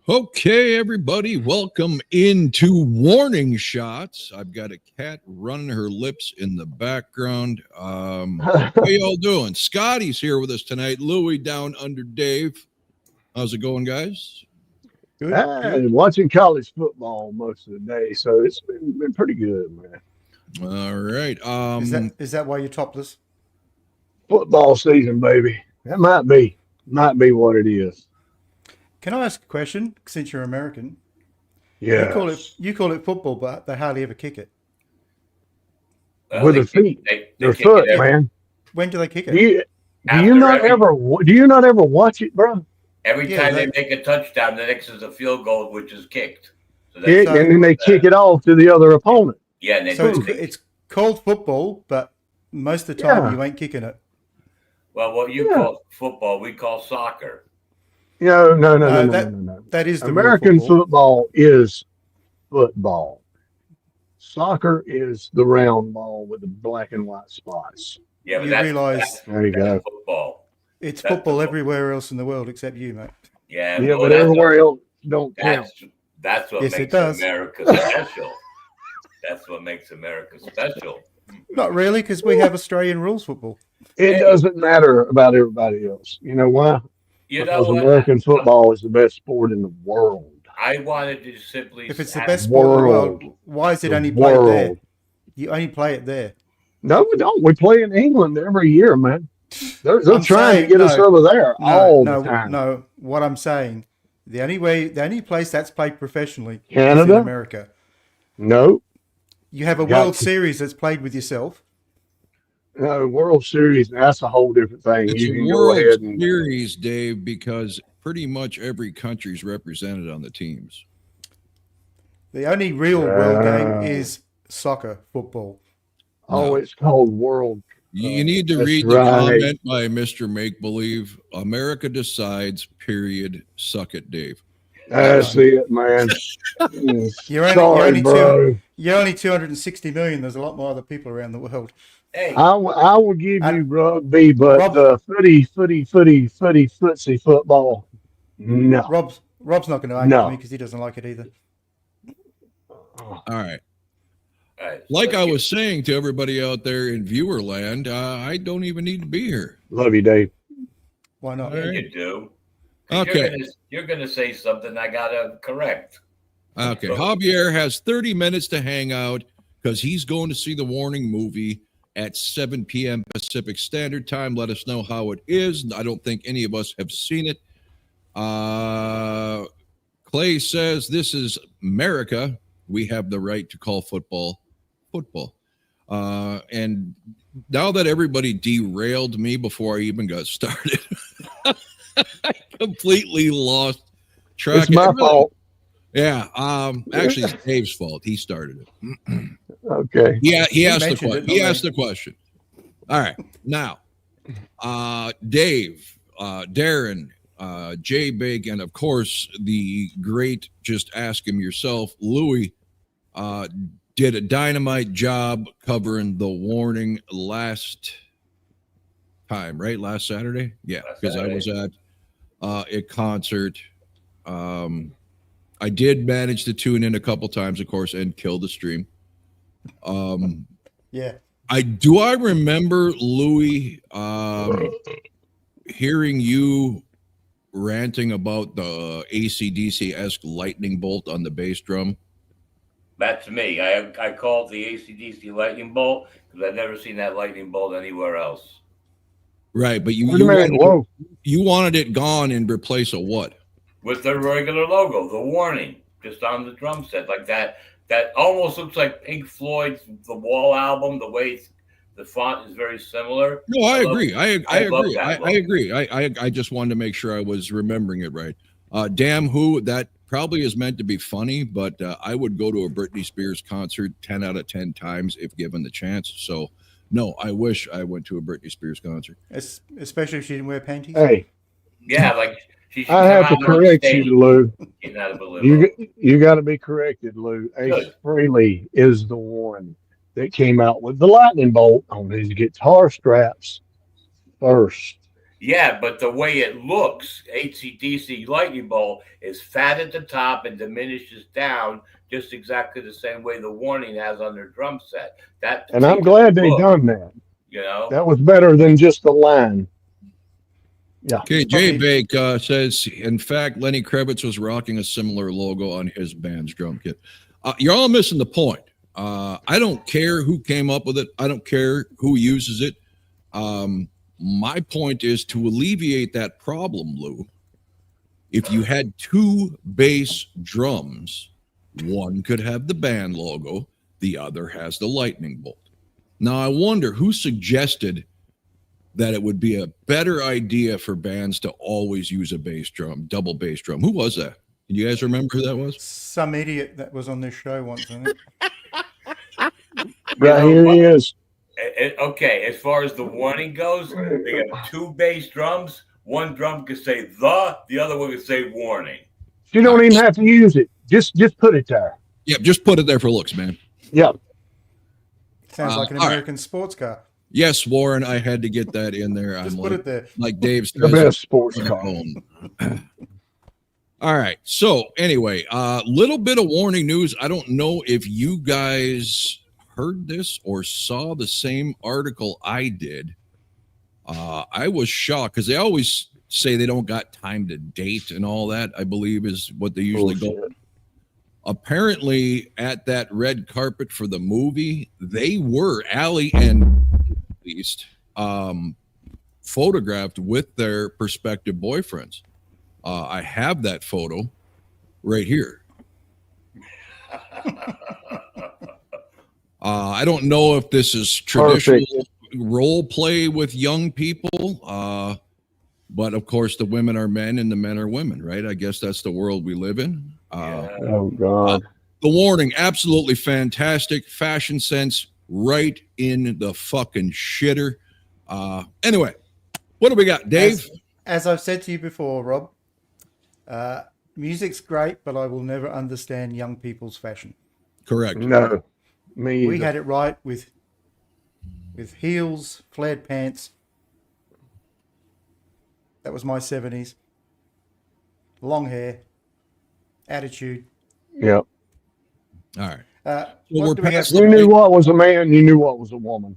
Okay, everybody, welcome into Warning Shots. I've got a cat running her lips in the background. How y'all doing? Scotty's here with us tonight. Louie down under Dave. How's it going, guys? Good. Watching college football most of the day, so it's been pretty good, man. All right. Is that why you're topless? Football season, baby. That might be what it is. Can I ask a question? Since you're American, yeah, you call it football, but they hardly ever kick it. With their feet, their foot, man. When do they kick it? Do you not ever watch it, bro? Every time they make a touchdown, the next is a field goal, which is kicked. So and then they kick it off to the other opponent. Yeah, and it's called football, but most of the time you ain't kicking it. Well, what you call football, we call soccer. No. That is the American football is football. Soccer is the round ball with the black and white spots. Yeah, but you realize there you go. Football. It's football everywhere else in the world except you, mate. Yeah, but everywhere else don't count. That's what makes America special. That's what makes America special. Not really, because we have Australian rules football. It doesn't matter about everybody else. You know why? Because American football is the best sport in the world. I wanted to simply... If it's the best sport in the world, why is it only played there? You only play it there. No, we don't. We play in England every year, man. They're trying to get us over there all the time. No, what I'm saying, the only place that's played professionally Canada? is in America. No. You have a World Series that's played with yourself. No, World Series, that's a whole different thing. It's you World Series, Dave, because pretty much every country's represented on the teams. The only real world game is soccer, football. Oh, it's called World. You need to read the comment by Mr. Make Believe. America decides, period. Suck it, Dave. That's it, man. You're only 260 million. There's a lot more other people around the world. Hey, I will give you rugby, but footsie football. No. Rob's not going to argue with me because he doesn't like it either. All right. Like I was saying to everybody out there in viewer land, I don't even need to be here. Love you, Dave. Why not? Yeah, you do. Okay. You're gonna say something I gotta correct. Okay. Javier has 30 minutes to hang out because he's going to see the Warning movie at 7 p.m. Pacific Standard Time. Let us know how it is. I don't think any of us have seen it. Clay says, this is America. We have the right to call football. And now that everybody derailed me before I even got started, I completely lost track. It's my fault. Yeah. Actually, it's Dave's fault. He started it. Okay. Yeah. He asked the question. All right. Now, Dave, Darren, Jay Big, and of course the great, just ask him yourself, Louie, did a dynamite job covering the Warning last time, right? Last Saturday? Yeah, because I was at a concert. I did manage to tune in a couple times, of course, and kill the stream. Yeah. I remember, Louie, hearing you ranting about the AC/DC-esque lightning bolt on the bass drum. That's me. I called the AC/DC lightning bolt because I've never seen that lightning bolt anywhere else. Right, but Wait a minute. Whoa. you wanted it gone and replace a what? With the regular logo, the warning, just on the drum set, like that. That almost looks like Pink Floyd's The Wall album. The way the font is very similar. No, I agree. I love agree. that I agree. I just wanted to make sure I was remembering it right. Damn Who, that probably is meant to be funny, but I would go to a Britney Spears concert 10 out of 10 times if given the chance. So, no, I wish I went to a Britney Spears concert. Especially if she didn't wear panties. Hey. Yeah, like she should I have to correct you, Lou. You got to be corrected, Lou. Ace Frehley is the one that came out with the lightning bolt on his guitar straps first. Yeah, but the way it looks, AC/DC lightning bolt is fat at the top and diminishes down just exactly the same way the warning has on their drum set. And I'm glad they done that. You know, that was better than just the line. Yeah. Okay, Jay Bake says, in fact, Lenny Kravitz was rocking a similar logo on his band's drum kit. You're all missing the point. I don't care who came up with it. I don't care who uses it. My point is to alleviate that problem, Lou. If you had two bass drums, one could have the band logo, the other has the lightning bolt. Now, I wonder who suggested that it would be a better idea for bands to always use a bass drum, double bass drum. Who was that? Can you guys remember who that was? Some idiot that was on this show once, I think. Right, here he is. Okay, as far as the warning goes, they have two bass drums. One drum can say the other one can say warning. You don't even have to use it. Just put it there. Yep, just put it there for looks, man. Yep. Sounds like an American sports car. Yes, Warren, I had to get that in there. Just put it there. Like Dave's the best sports car. All right. So anyway, little bit of warning news. I don't know if you guys heard this or saw the same article I did. I was shocked because they always say they don't got time to date and all that, I believe is what they usually go. Apparently at that red carpet for the movie, they were, Allie and at least, photographed with their prospective boyfriends. I have that photo right here. I don't know if this is traditional role play with young people, but of course the women are men and the men are women, right? I guess that's the world we live in. Oh God! The warning, absolutely fantastic fashion sense, right in the fucking shitter. Anyway, what do we got, Dave? As I've said to you before, Rob, music's great, but I will never understand young people's fashion. Correct. No, me either. We had it right with heels, flared pants. That was my 70s. Long hair, attitude. Yep. All right. You knew what was a man. You knew what was a woman.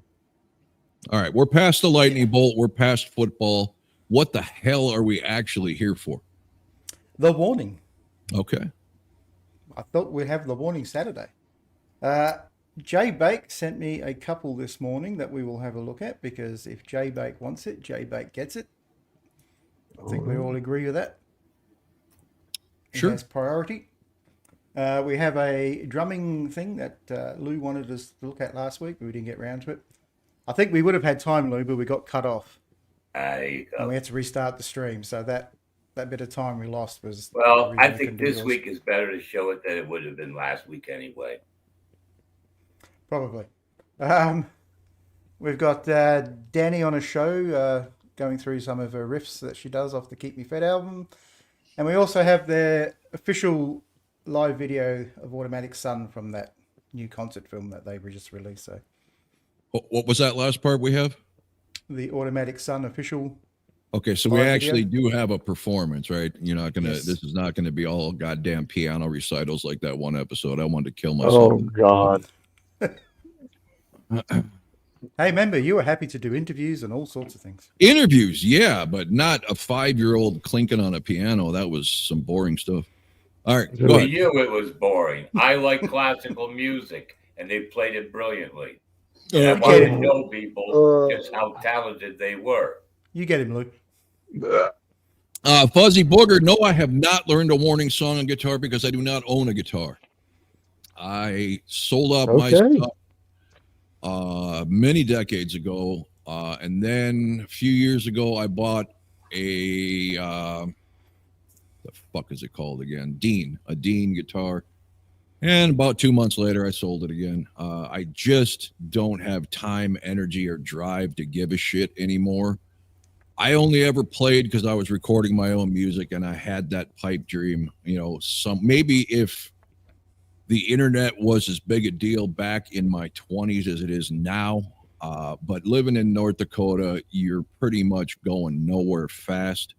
All right. We're past the lightning bolt. We're past football. What the hell are we actually here for? The warning. Okay. I thought we'd have the warning Saturday. Jay Bake sent me a couple this morning that we will have a look at because if Jay Bake wants it, Jay Bake gets it. I think we all agree with that. Sure. That's priority. We have a drumming thing that Lou wanted us to look at last week, but we didn't get around to it. I think we would have had time, Lou, but we got cut off. And we had to restart the stream. So that bit of time we lost was... Well, I think this week is better to show it than it would have been last week anyway. Probably. We've got Danny on a show going through some of her riffs that she does off the Keep Me Fed album. And we also have their official live video of Automatic Sun from that new concert film that they just released. So, what was that last part we have? The Automatic Sun official. Okay, so we actually do have a performance, right? You're not gonna. Yes. This is not gonna be all goddamn piano recitals like that one episode. I wanted to kill myself. Oh God. Hey, remember, you were happy to do interviews and all sorts of things. Interviews, yeah, but not a 5-year-old clinking on a piano. That was some boring stuff. All right, go ahead. For you, it was boring. I like classical music, and they played it brilliantly. And I wanted to know people just how talented they were. You get him, Lou. Fuzzy Booger, no, I have not learned a warning song on guitar because I do not own a guitar. I sold out my stuff many decades ago, and then a few years ago, I bought a the fuck is it called again? A Dean guitar, and about 2 months later, I sold it again. I just don't have time, energy, or drive to give a shit anymore. I only ever played because I was recording my own music, and I had that pipe dream. You know, maybe if the internet was as big a deal back in my 20s as it is now. But living in North Dakota, you're pretty much going nowhere fast.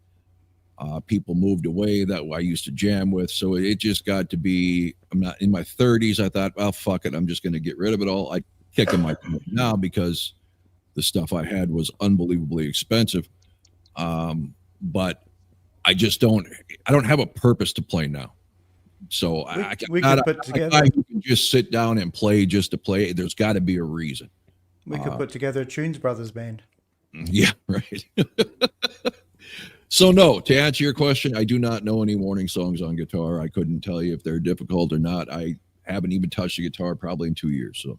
People moved away that I used to jam with. So it just got to be, I'm not in my 30s. I thought, well, fuck it. I'm just going to get rid of it all. I kick in my now because the stuff I had was unbelievably expensive. But I don't have a purpose to play now. So we can put together. I can just sit down and play just to play. There's got to be a reason. We could put together a Tunes Brothers band. Yeah, right. So no, to answer your question, I do not know any warning songs on guitar. I couldn't tell you if they're difficult or not. I haven't even touched a guitar probably in 2 years. So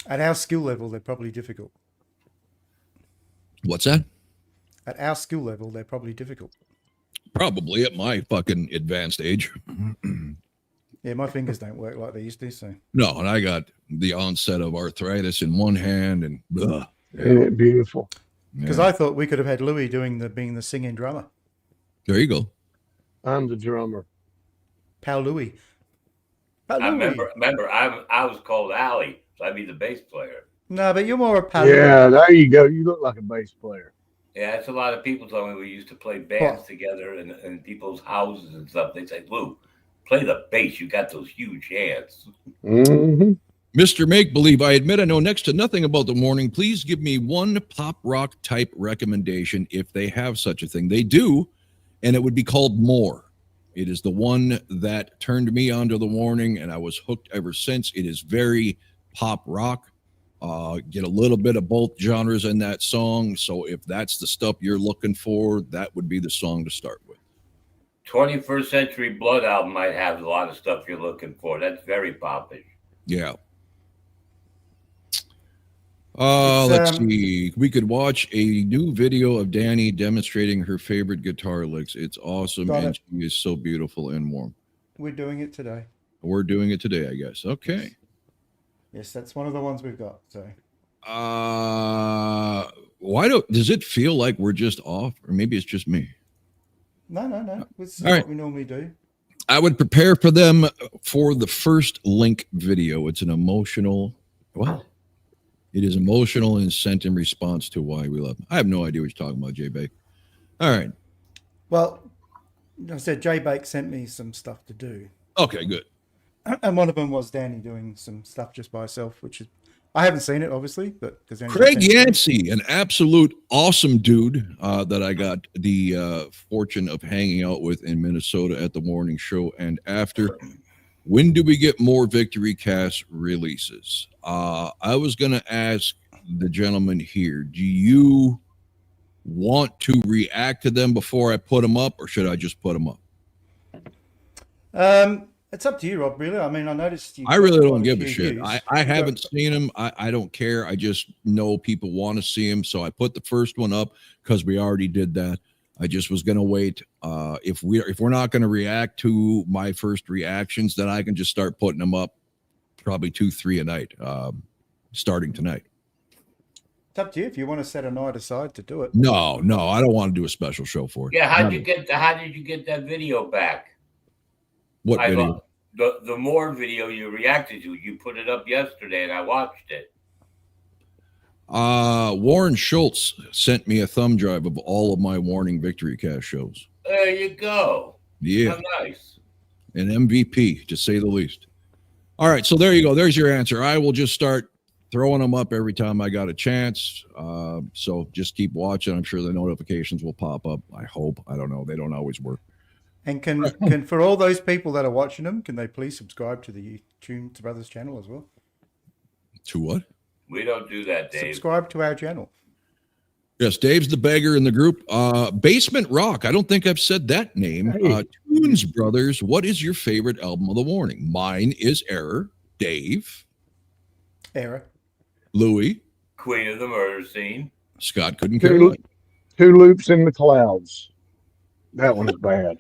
at our skill level, they're probably difficult. What's that? At our skill level, they're probably difficult. Probably at my fucking advanced age. Yeah, my fingers don't work like they used to. So no, and I got the onset of arthritis in one hand, and Isn't it beautiful? Because I thought we could have had Louis being the singing drummer. There you go. I'm the drummer. Pal Louis. I remember I was called Allie, so I'd be the bass player. No, but you're more a Pal Yeah, Louis. there you go. You look like a bass player. Yeah, that's a lot of people told me we used to play bands together in people's houses and stuff. They say, Lou, play the bass. You got those huge hands. Mm-hmm. Mr. Make Believe, I admit I know next to nothing about the warning. Please give me one pop rock type recommendation if they have such a thing. They do, and it would be called More. It is the one that turned me onto the warning, and I was hooked ever since. It is very pop rock. Get a little bit of both genres in that song. So if that's the stuff you're looking for, that would be the song to start with. 21st Century Blood album might have a lot of stuff you're looking for. That's very popish. Yeah. Let's see. We could watch a new video of Danny demonstrating her favorite guitar licks. It's awesome, and she is so beautiful and warm. We're doing it today. We're doing it today, I guess. Okay. Yes, that's one of the ones we've got. So. Does it feel like we're just off, or maybe it's just me? No. It's All right. what we normally do. I would prepare for them for the first Link video. It's an emotional. What? It is emotional and sent in response to why we love them. I have no idea what you're talking about, Jay Bake. All right. Well, I said Jay Bake sent me some stuff to do. Okay, good. And one of them was Danny doing some stuff just by herself, which is, I haven't seen it, obviously, but because Craig Yancey, an absolute awesome dude that I got the fortune of hanging out with in Minnesota at the morning show and after. When do we get more Victory Cast releases? I was going to ask the gentleman here, do you want to react to them before I put them up, or should I just put them up? It's up to you, Rob, really. I mean, I noticed you. I really don't give a shit. I haven't seen them. I don't care. I just know people want to see them. So I put the first one up because we already did that. I just was going to wait. If we're not going to react to my first reactions, then I can just start putting them up probably 2-3 a night, starting tonight. It's up to you if you want to set a night aside to do it. No, I don't want to do a special show for it. Yeah, how did you get that video back? What video? The More video you reacted to. You put it up yesterday, and I watched it. Warren Schultz sent me a thumb drive of all of my Warning Victory Cast shows. There you go. Yeah. How nice. An MVP, to say the least. All right, so there you go. There's your answer. I will just start throwing them up every time I got a chance. So just keep watching. I'm sure the notifications will pop up. I hope. I don't know. They don't always work. And can for all those people that are watching them, can they please subscribe to the Tunes Brothers channel as well? To what? We don't do that, Dave. Subscribe to our channel. Yes, Dave's the beggar in the group. Basement Rock. I don't think I've said that name. Hey. Tunes Brothers. What is your favorite album of the morning? Mine is Error. Dave. Error. Louis. Queen of the Murder Scene. Scott couldn't care Two, less. two Loops in the Clouds. That one's bad.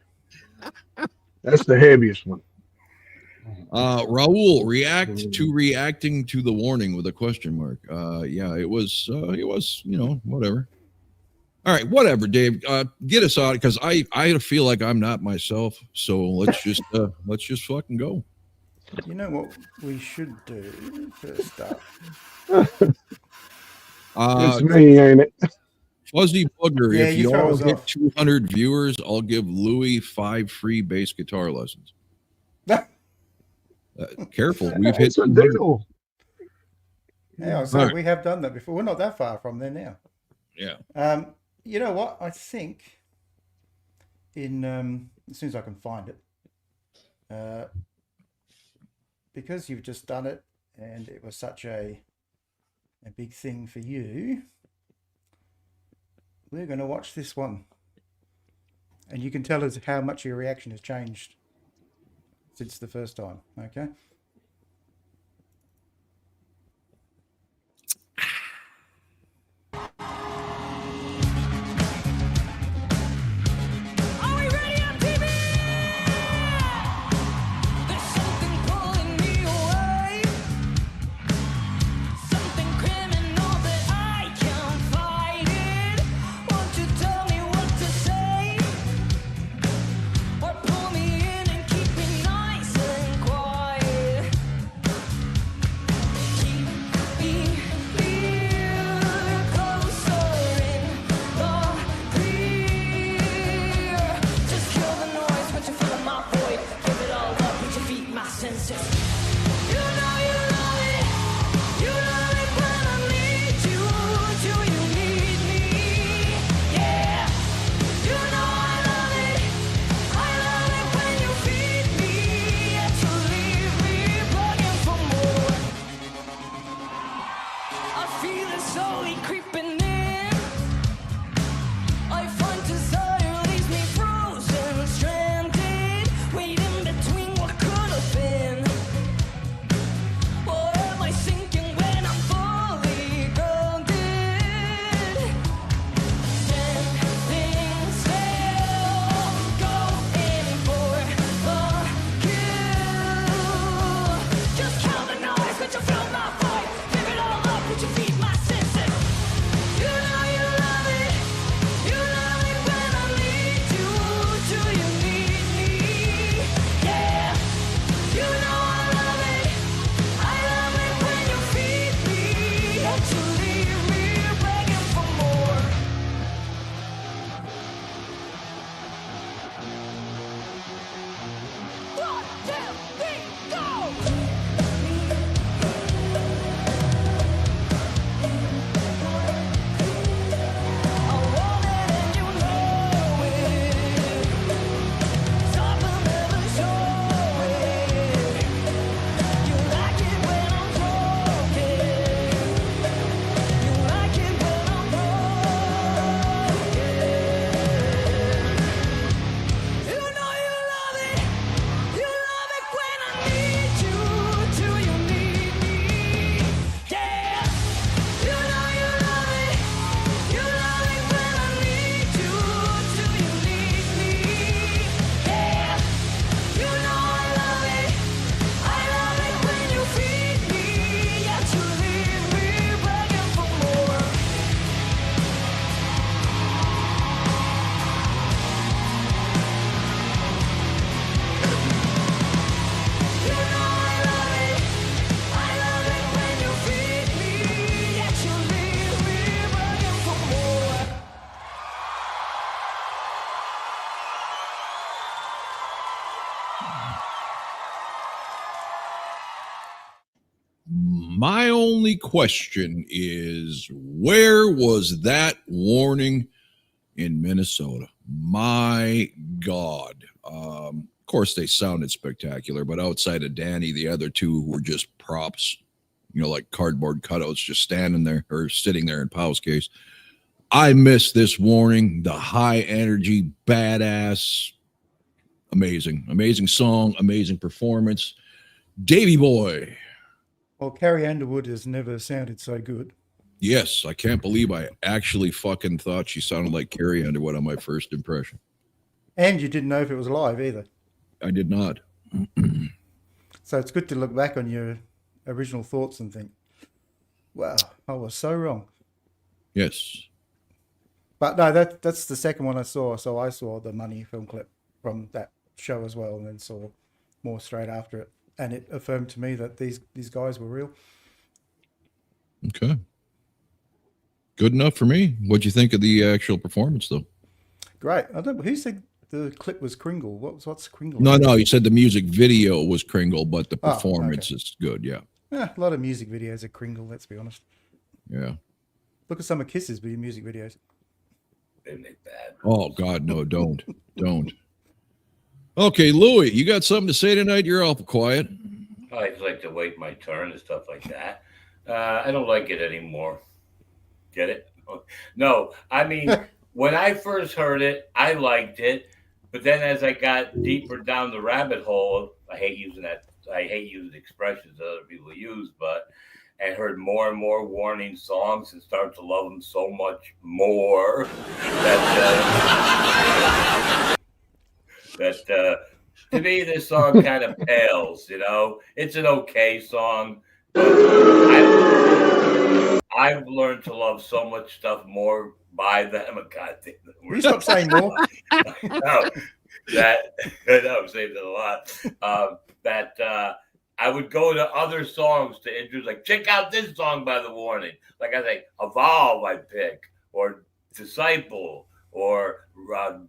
That's the heaviest one. Raul, reacting to the warning with a question mark. Yeah, it was, whatever. All right, whatever, Dave. Get us out because I feel like I'm not myself. So let's just fucking go. You know what we should do first up? It's me, ain't it? Fuzzy Booger, Yeah, if you you throw all us hit off. 200 viewers, I'll give Louis 5 free bass guitar lessons. Careful, we've hit It's a 200. deal. Yeah, so Right. we have done that before. We're not that far from there now. Yeah. You know what? I think in as soon as I can find it, because you've just done it and it was such a big thing for you, we're going to watch this one. And you can tell us how much your reaction has changed since the first time, okay? Are we ready on TV? There's something pulling me away, something criminal that I can't fight it. Won't you tell me what to say, or pull me in and keep me nice and quiet? Keep me near, closer in the clear. Just kill the noise, put your foot in my void. Give it all up, put your feet in my senses. You know you love it. You love it when I need you. Do you need me? Yeah. You know I love it. I love it when you feed me. Yet you leave me begging for more. I feel it slowly creeping in. I find desire leaves me frozen, stranded, waiting between what could have been. What am I thinking when I'm fully grounded? Standing still, going for the kill. Just kill the noise, but you feel my void. Give it all up, but you feed my senses. You know you love it. You love it when I need you. Do you need me? Yeah. You know I love it. I love it when you feed me. Yet you leave me begging for more. One, two, three, go! I want it and you know it. Stop and never show it. You like it when I'm broken. You like it when I'm broken. You know you love it. You love it when I need you. Do you need me? Yeah. You know you love it. You love it when I need you. Do you need me? Yeah. You know I love it. I love it when you feed me. Yet you leave me begging for more. You know I love it. I love it when you feed me. Yet you leave me begging for more. My only question is, where was that warning in Minnesota? My God. Of course, they sounded spectacular, but outside of Danny, the other two were just props, like cardboard cutouts just standing there or sitting there in Powell's case. I miss this warning. The high energy, badass, amazing song, amazing performance. Davy Boy. Well, Carrie Underwood has never sounded so good. Yes, I can't believe I actually fucking thought she sounded like Carrie Underwood on my first impression. And you didn't know if it was live either. I did not. So it's good to look back on your original thoughts and think, wow, I was so wrong. Yes. But no, that's the second one I saw. So I saw the Money film clip from that show as well, and then saw more straight after it. And it affirmed to me that these guys were real. Okay. Good enough for me. What'd you think of the actual performance, though? Great. I don't. Who said the clip was Kringle? What's Kringle? No, you said the music video was Kringle, but the Oh, performance is good. Yeah. A lot of music videos are Kringle. Let's be honest. Yeah. Look at some of Kiss's music videos. Isn't it bad? Oh God, no, don't. Okay, Louie, you got something to say tonight? You're awful quiet. I just like to wait my turn and stuff like that. I don't like it anymore. Get it? No, I mean, when I first heard it, I liked it. But then as I got deeper down the rabbit hole, I hate using expressions that other people use, but I heard more and more Warning songs and started to love them so much more that to me, this song kind of pales, It's an okay song, but I've learned to love so much stuff more by them. God damn it. Will you stop saying more? No, I'm saying that a lot. I would go to other songs to introduce, like, check out this song by The Warning. Like I say, Evolve, I pick, or Disciple, or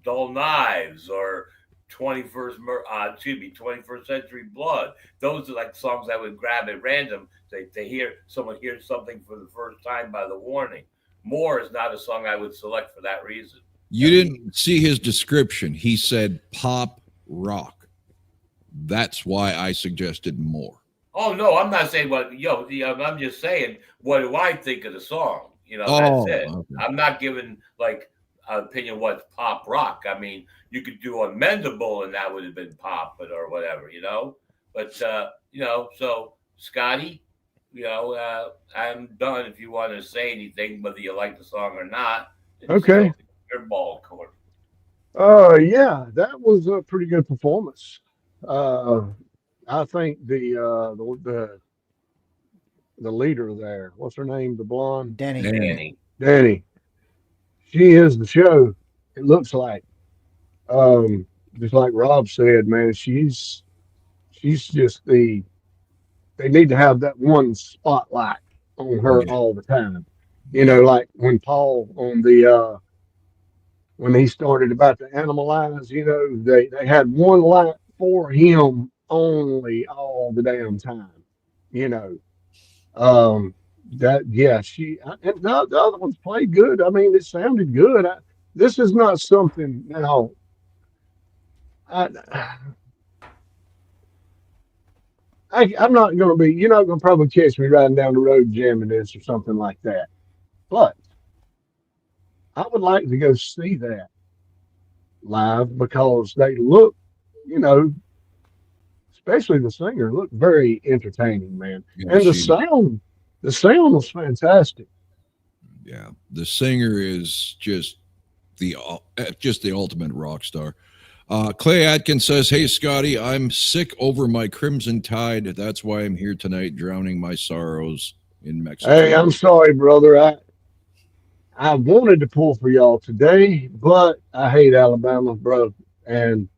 Dull Knives, or 21st Century Blood. Those are like songs I would grab at random to hear someone hear something for the first time by The Warning. More is not a song I would select for that reason. You didn't see his description. He said pop rock. That's why I suggested more. Oh no, I'm not saying I'm just saying what do I think of the song. That's it. Okay. I'm not giving like an opinion what's pop rock. I mean, you could do Unmendable and that would have been pop, or whatever, But so Scotty, I'm done. If you want to say anything, whether you like the song or not, Okay. Your ball court. Yeah, that was a pretty good performance. I think the leader there, what's her name? The blonde? Danny. Danny. She is the show. It looks like. Just like Rob said, man, she's just they need to have that one spotlight on her all the time. Like when Paul on the when he started about to animalize, they had one light for him only all the damn time. She and the other ones played good. I mean, it sounded good. This is not something now. I'm not going to be. You're not going to probably catch me riding down the road jamming this or something like that. But I would like to go see that live because they look, especially the singer, looked very entertaining, man. Yeah, and the sound was fantastic. Yeah, the singer is just the ultimate rock star. Clay Atkins says, "Hey Scotty, I'm sick over my Crimson Tide. That's why I'm here tonight, drowning my sorrows in Mexico." Hey, I'm sorry, brother. I wanted to pull for y'all today, but I hate Alabama, bro, and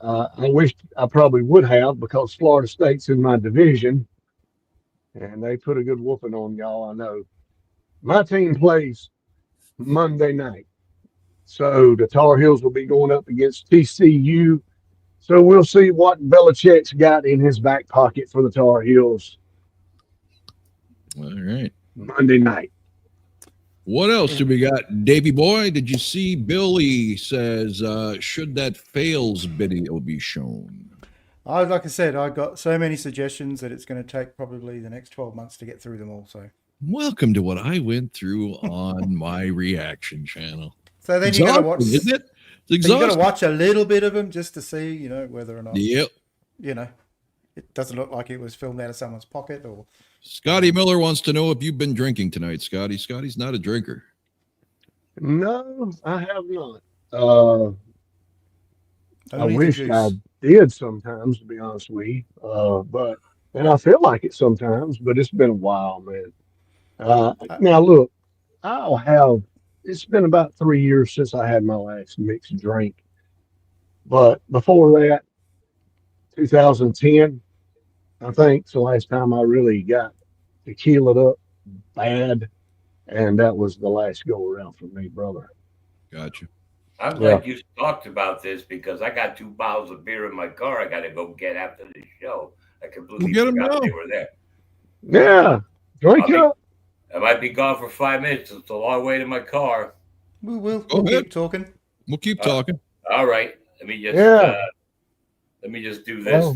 I wish I probably would have because Florida State's in my division, and they put a good whooping on y'all. I know. My team plays Monday night. So the Tar Heels will be going up against TCU. So we'll see what Belichick's got in his back pocket for the Tar Heels. All right. Monday night. What else do we got? Davey Boy, did you see Billy says, should that fails video be shown? Like I said, I got so many suggestions that it's going to take probably the next 12 months to get through them all. So Welcome to what I went through on my reaction channel. So then you got to watch, Exhausting, isn't it? It's so you got to exhausting. watch a little bit of them just to see, whether or not, Yep. It doesn't look like it was filmed out of someone's pocket or. Scotty Miller wants to know if you've been drinking tonight, Scotty. Scotty's not a drinker. No, I have not. I Only the wish juice. I did sometimes, to be honest with you. And I feel like it sometimes, but it's been a while, man. Now look, it's been about 3 years since I had my last mixed drink. But before that, 2010, I think, it's the last time I really got tequila up bad. And that was the last go around for me, brother. Gotcha. I'm glad you talked about this because I got 2 bottles of beer in my car. I got to go get after the show. I completely We'll get 'em forgot now. they were there. Yeah, drink up. I might be gone for 5 minutes. It's a long way to my car. We'll Go ahead. keep talking. We'll keep talking. All right. Let me just do this. Oh.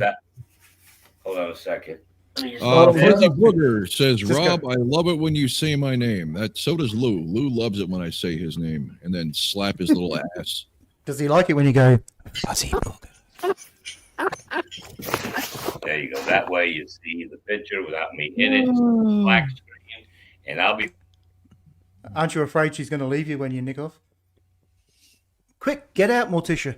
Hold on a second. Fuzzy Booger says, Just go. Rob, I love it when you say my name. So does Lou. Lou loves it when I say his name and then slap his little ass. Does he like it when you go, Fuzzy Booger? There you go. That way you see the picture without me in it. It's a black screen. And I'll be. Aren't you afraid she's going to leave you when you nick off? Quick, get out, Morticia.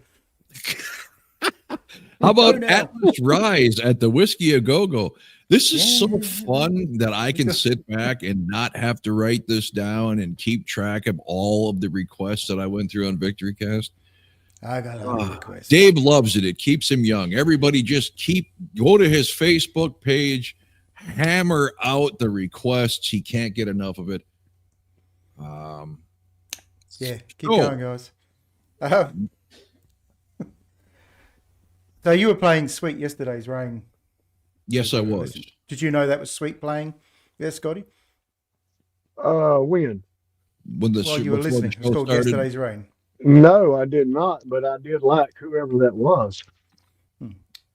How about now. Atlas Rise at the Whiskey A Go Go? This is so fun that I can sit back and not have to write this down and keep track of all of the requests that I went through on VictoryCast. I got a request. Dave loves it. It keeps him young. Everybody just go to his Facebook page, hammer out the requests. He can't get enough of it. Yeah, keep going, guys. So you were playing Sweet Yesterday's Rain. Yes, I was. Did you know that was Sweet playing? Yes, Scotty? When? When the While you were before the listening. It was show called started. Yesterday's Rain. No, I did not, but I did like whoever that was.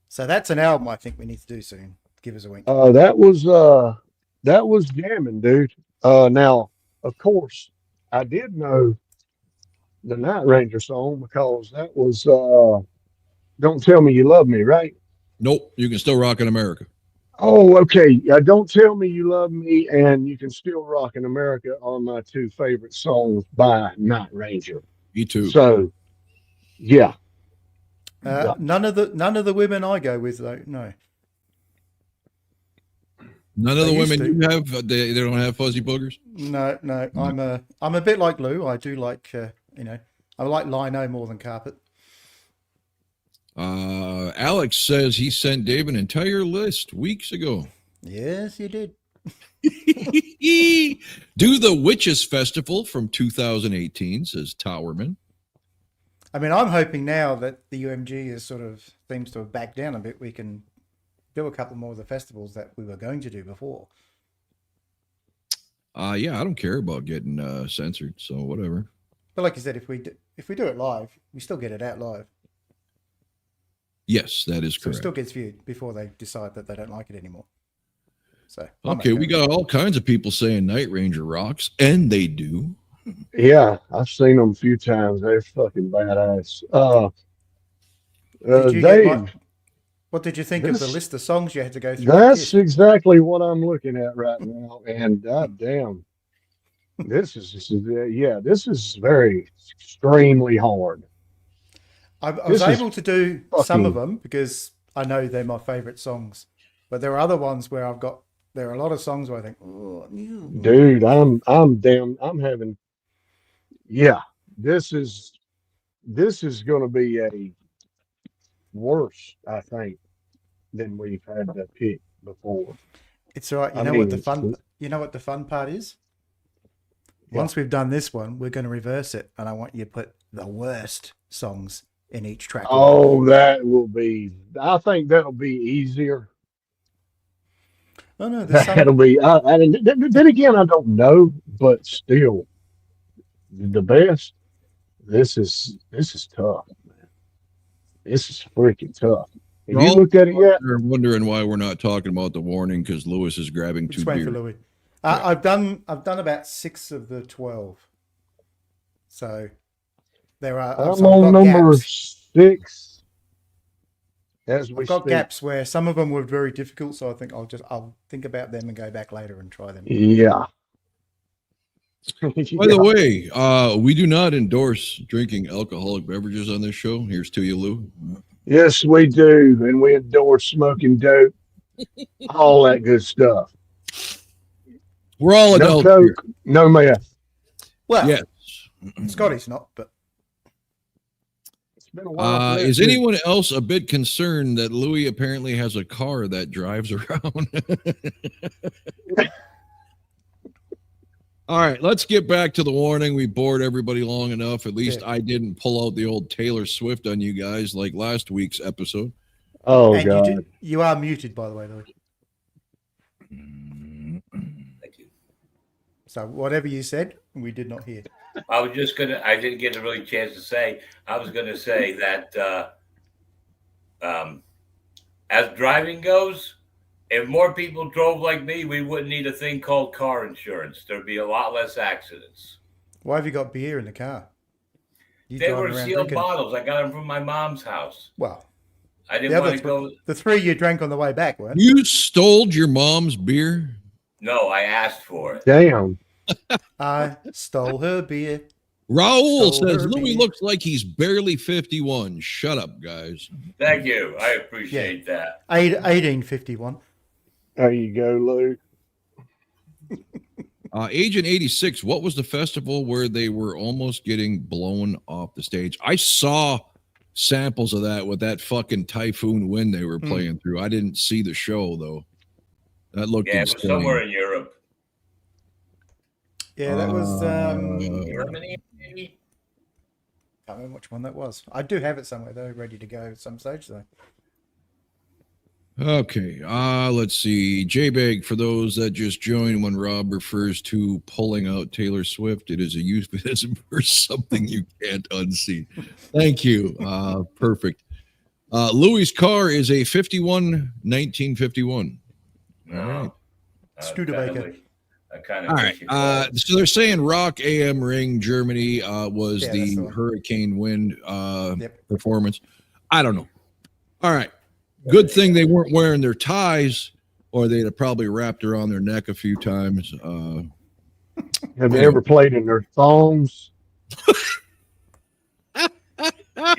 So that's an album I think we need to do soon. Give us a wink. That was jamming, dude. Now, of course, I did know the Night Ranger song because that was Don't Tell Me You Love Me, right? Nope, you can still rock in America. Oh, okay. Don't Tell Me You Love Me and You Can Still Rock in America are my 2 favorite songs by Night Ranger. Me too. So, yeah. None of the women I go with though. No. None of They the used women to. you have, they don't have fuzzy boogers. No. I'm a bit like Lou. I do like I like lino more than carpet. Alex says he sent Dave an entire list weeks ago. Yes, you did. Do the Witches Festival from 2018, says Towerman. I mean, I'm hoping now that the UMG is sort of seems to have backed down a bit. We can do a couple more of the festivals that we were going to do before. Yeah, I don't care about getting censored, so whatever. But like you said, if we do it live, we still get it out live. Yes, that is So it correct. still gets viewed before they decide that they don't like it anymore. So I'm Okay, we with got all kinds of people saying Night Ranger rocks, and they do. Yeah, I've seen them a few times. They're fucking badass. Did you Dave, get what did you think of the this- list of songs you had to go through? that's exactly what I'm looking at right now. And goddamn, this is very extremely hard. I was this is able to do some of fucking- them because I know they're my favorite songs, but there are other ones where there are a lot of songs where I think, oh, ew. Dude, I'm having, yeah, this is going to be a worse, I think, than we've had to pick before. It's all right. I mean, You know what the fun part is? Yeah. Once we've done this one, we're going to reverse it, and I want you to put the worst songs in each track. Oh, that will be. I think that'll be easier. Oh no, there's That'll some, be. Then again, I don't know, but still, the best. This is tough, man. This is freaking tough. Have you Y'all looked at it yet? They're wondering why we're not talking about the warning because Lewis is grabbing 2 just wait for beers. Louis. I've done about 6 of the 12. So there are. I'm I've on got number gaps. 6 as we I've got speak. gaps where some of them were very difficult, so I think I'll think about them and go back later and try them. Yeah. By the way, we do not endorse drinking alcoholic beverages on this show. Here's to you, Lou. Yes, we do. And we endorse smoking dope, all that good stuff. We're all No adults here. coke, no meth. Well, Yes. Scotty's not, but It's been a while. for that, Is too. anyone else a bit concerned that Louis apparently has a car that drives around? All right, let's get back to the warning. We bored everybody long enough. At least Yeah. I didn't pull out the old Taylor Swift on you guys like last week's episode. Oh, and God. you are muted, by the way, Louis. Thank you. So whatever you said, we did not hear. I didn't get a really chance to say. I was gonna say that as driving goes, if more people drove like me, we wouldn't need a thing called car insurance. There'd be a lot less accidents. Why have you got beer in the car? You They driving were around sealed drinking? bottles. I got them from my mom's house. Well, I the didn't other want to go. the 3 you drank on the way back, weren't? You stole your mom's beer? No, I asked for it. Damn. I stole her beer. Raul Stole says her Louis beer. looks like he's barely 51. Shut up, guys. Thank you. I appreciate that. 1851. There you go, Lou. Agent 86, what was the festival where they were almost getting blown off the stage? I saw samples of that with that fucking typhoon wind they were playing through. I didn't see the show, though. That looked Yeah, it was insane. somewhere in Europe. Yeah, that was. Germany, maybe? Can't remember which one that was. I do have it somewhere though, ready to go at some stage though. Okay, let's see. J-Bag, for those that just joined, when Rob refers to pulling out Taylor Swift, it is a euphemism for something you can't unsee. Thank you. Perfect. Louis' car is a 1951. All right. Studebaker. All right. So they're saying Rock AM Ring Germany was Yeah, the that's the one. Hurricane Wind Yep. performance. I don't know. All right. Good thing they weren't wearing their ties, or they'd have probably wrapped around their neck a few times. Have they ever played in their thongs? You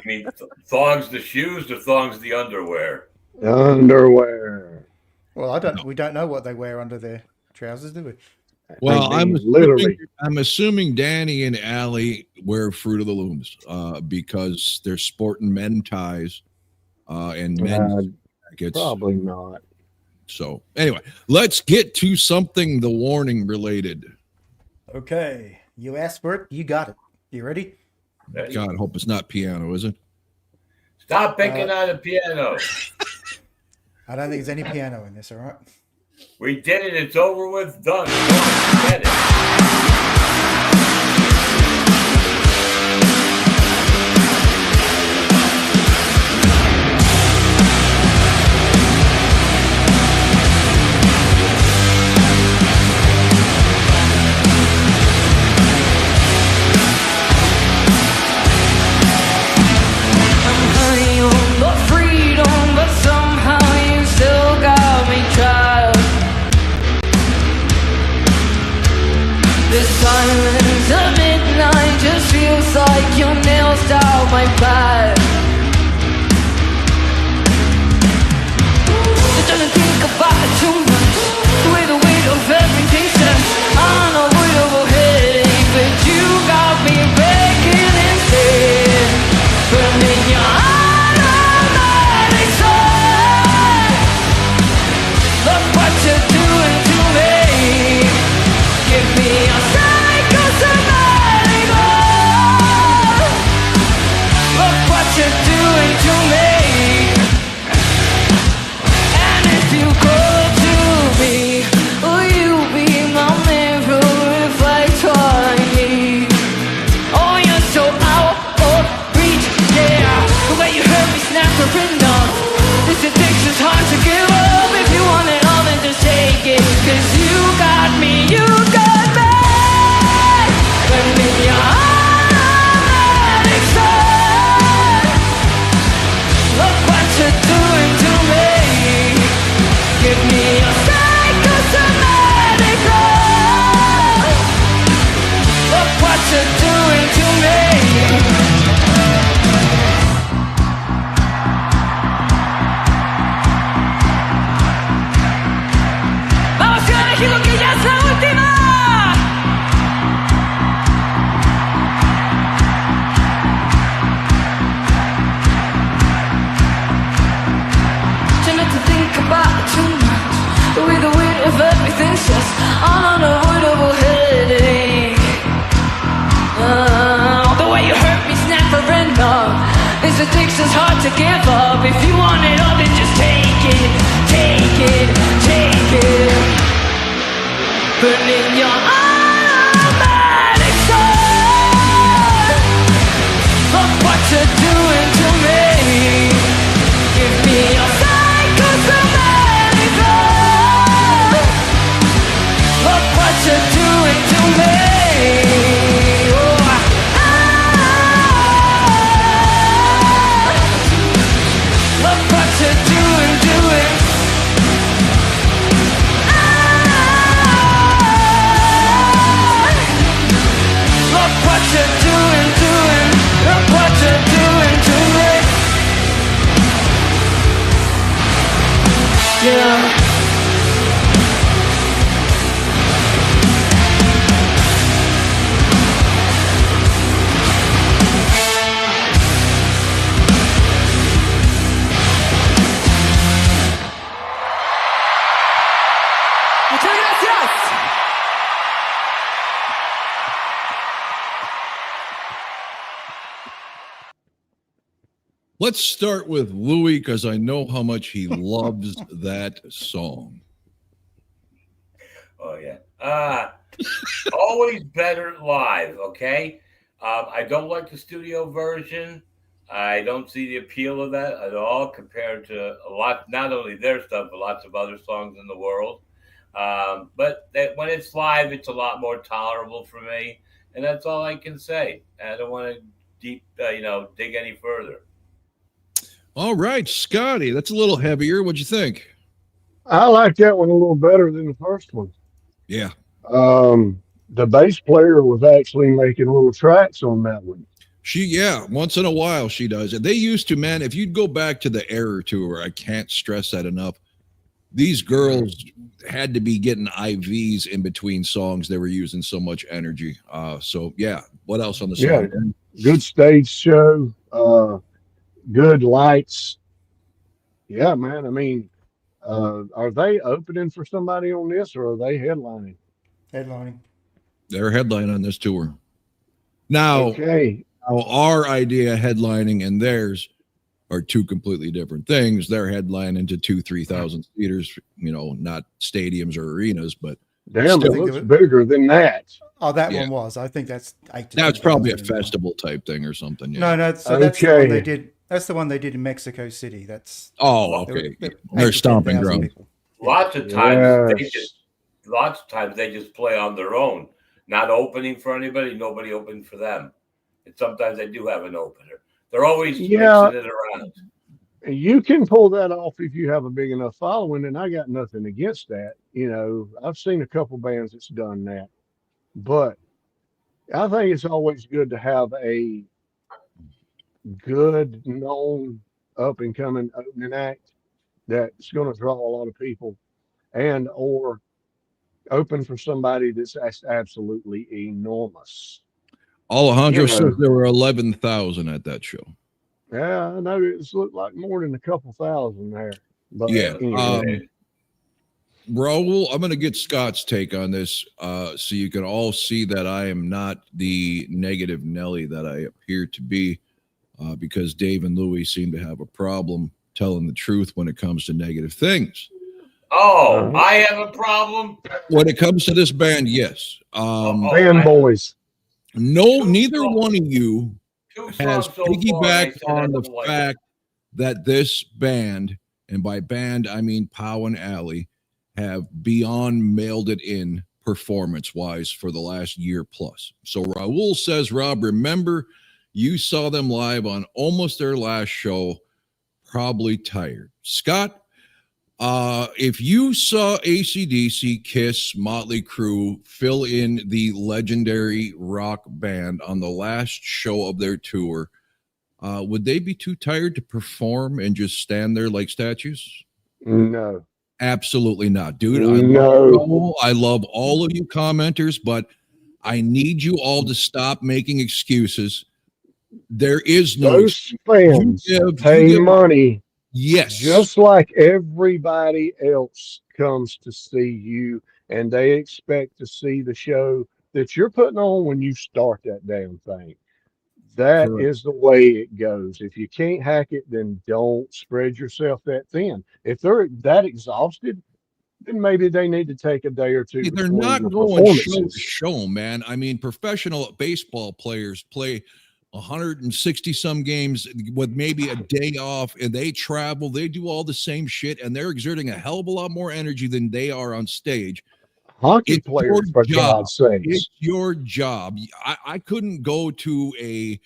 mean thongs the shoes or thongs the underwear? Underwear. Well, we don't know what they wear under their trousers, do we? Well, I mean, literally. I'm assuming Danny and Allie wear Fruit of the Looms because they're sporting men ties and men's jackets. Probably not. So anyway, let's get to something the warning related. Okay. You asked for it, you got it. You ready? Ready? God, I hope it's not piano, is it? Stop picking on the piano. I don't think there's any piano in this, all right? We did it. It's over with. Done. Get it. But freedom, but somehow you still got me trapped. The silence of midnight just feels like your nails down my back. It doesn't think about it too much. The weight of everything says unavoidable headache, but you got me breaking instead. Burning your automatic soul. Look what you're doing to me. Give me a psychosomatic love. Look what you're doing to me. And if you go to me, will you be my mirror, reflect what I need? Oh, you're so out of reach, yeah. The way you hurt me, snap the rhythm. This addiction's hard to give up. If you want it all, then just take it. 'Cause you got me, you addiction's hard to give up. If you want it all, then just take it, take it, take it. Burning your automatic soul. Look what you're doing to me. Give me your psychosomatic love. Look what you're doing to me. Yeah. Muchas gracias. Let's start with Louis because I know how much he loves that song. Oh yeah. Always better live. Okay. I don't like the studio version. I don't see the appeal of that at all compared to a lot, not only their stuff, but lots of other songs in the world. But when it's live, it's a lot more tolerable for me, and that's all I can say. I don't want to dig any further. All right, Scotty, that's a little heavier. What'd you think? I like that one a little better than the first one. Yeah. The bass player was actually making little tracks on that one. Once in a while she does it. They used to, man, if you'd go back to the Error tour, I can't stress that enough. These girls had to be getting IVs in between songs. They were using so much energy. So yeah, what else on the song? Yeah, good stage show, good lights. Yeah, man. I mean, are they opening for somebody on this, or are they headlining? Headlining. They're headlining on this tour. Now, Okay. our idea of headlining and theirs are two completely different things. They're headlining to 2,000-3,000 theaters, not stadiums or arenas, but damn, it looks bigger than that. Oh, that one was. I think that's 8 to that's probably a 10,000 anyway. festival type thing or something. Yeah. No. So that's the one they did. That's the one they did in Mexico City. That's okay. They're stomping ground. Lots of times they just play on their own, not opening for anybody. Nobody opening for them. And sometimes they do have an opener. They're always mixing it around. You can pull that off if you have a big enough following, and I got nothing against that. I've seen a couple bands that's done that, but I think it's always good to have a good known up and coming opening act that's going to draw a lot of people, and or open for somebody that's absolutely enormous. Alejandro says there were 11,000 at that show. Yeah, I know it's looked like more than a couple thousand there. But yeah. Anyway. Raul, I'm going to get Scott's take on this so you can all see that I am not the negative Nelly that I appear to be because Dave and Louie seem to have a problem telling the truth when it comes to negative things. Oh, I have a problem? When it comes to this band, yes. Band boys. No, neither one of you has piggybacked on the fact that this band, and by band I mean Pow and Allie, have beyond mailed it in performance-wise for the last year plus. So Raul says, Rob, remember you saw them live on almost their last show, probably tired. Scott, if you saw AC/DC, Kiss, Motley Crue fill in the legendary rock band on the last show of their tour, would they be too tired to perform and just stand there like statues? No. Absolutely not, dude. I love all of you commenters, but I need you all to stop making excuses. There is no those fans pay money. Yes. Just like everybody else comes to see you, and they expect to see the show that you're putting on when you start that damn thing. That Correct. is the way it goes. If you can't hack it, then don't spread yourself that thin. If they're that exhausted, then maybe they need to take a day or two They're between not your going show to performances. show, man. I mean, professional baseball players play 160 some games with maybe a day off, and they travel, they do all the same shit, and they're exerting a hell of a lot more energy than they are on stage. Hockey It's your players, for job. God's sakes. It's your job. I couldn't go to a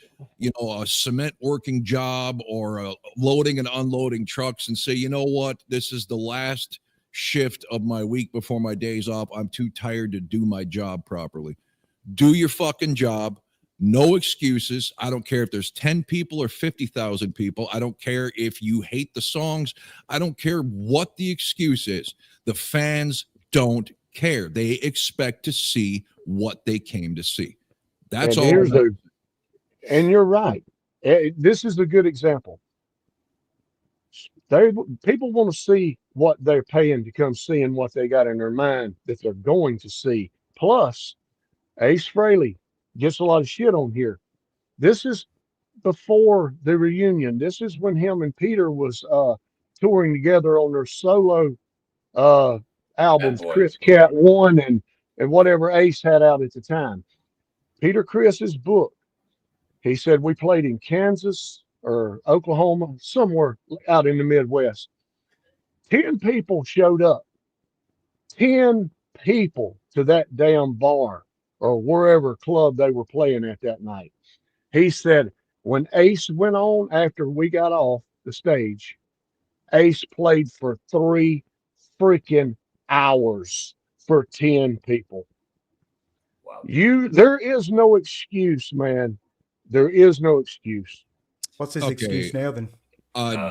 cement working job or a loading and unloading trucks and say, you know what, this is the last shift of my week before my days off. I'm too tired to do my job properly. Do your fucking job. No excuses. I don't care if there's 10 people or 50,000 people. I don't care if you hate the songs. I don't care what the excuse is. The fans don't care. They expect to see what they came to see. That's And all. here's the, and you're right. This is a good example. They People want to see what they're paying to come see and what they got in their mind that they're going to see. Plus, Ace Frehley gets a lot of shit on here. This is before the reunion. This is when him and Peter was touring together on their solo uh Bad albums, boy. Chris Cat One and whatever Ace had out at the time. Peter Chris's book. He said we played in Kansas or Oklahoma, somewhere out in the Midwest. 10 people showed up. 10 people to that damn bar or wherever club they were playing at that night. He said when Ace went on after we got off the stage, Ace played for 3 freaking hours for 10 people. Wow. There is no excuse, man. There is no excuse. What's his Okay. excuse now then?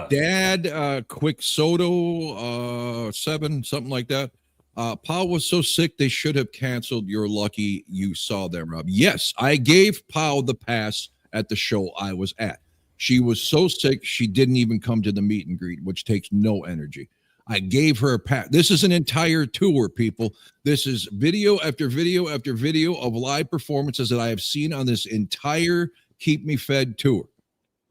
Dad, quick Soto, 7, something like that. Paul was so sick they should have canceled. You're lucky you saw them, Rob. Yes, I gave Paul the pass at the show I was at. She was so sick she didn't even come to the meet and greet, which takes no energy. I gave her a pass. This is an entire tour, people. This is video after video after video of live performances that I have seen on this entire Keep Me Fed tour,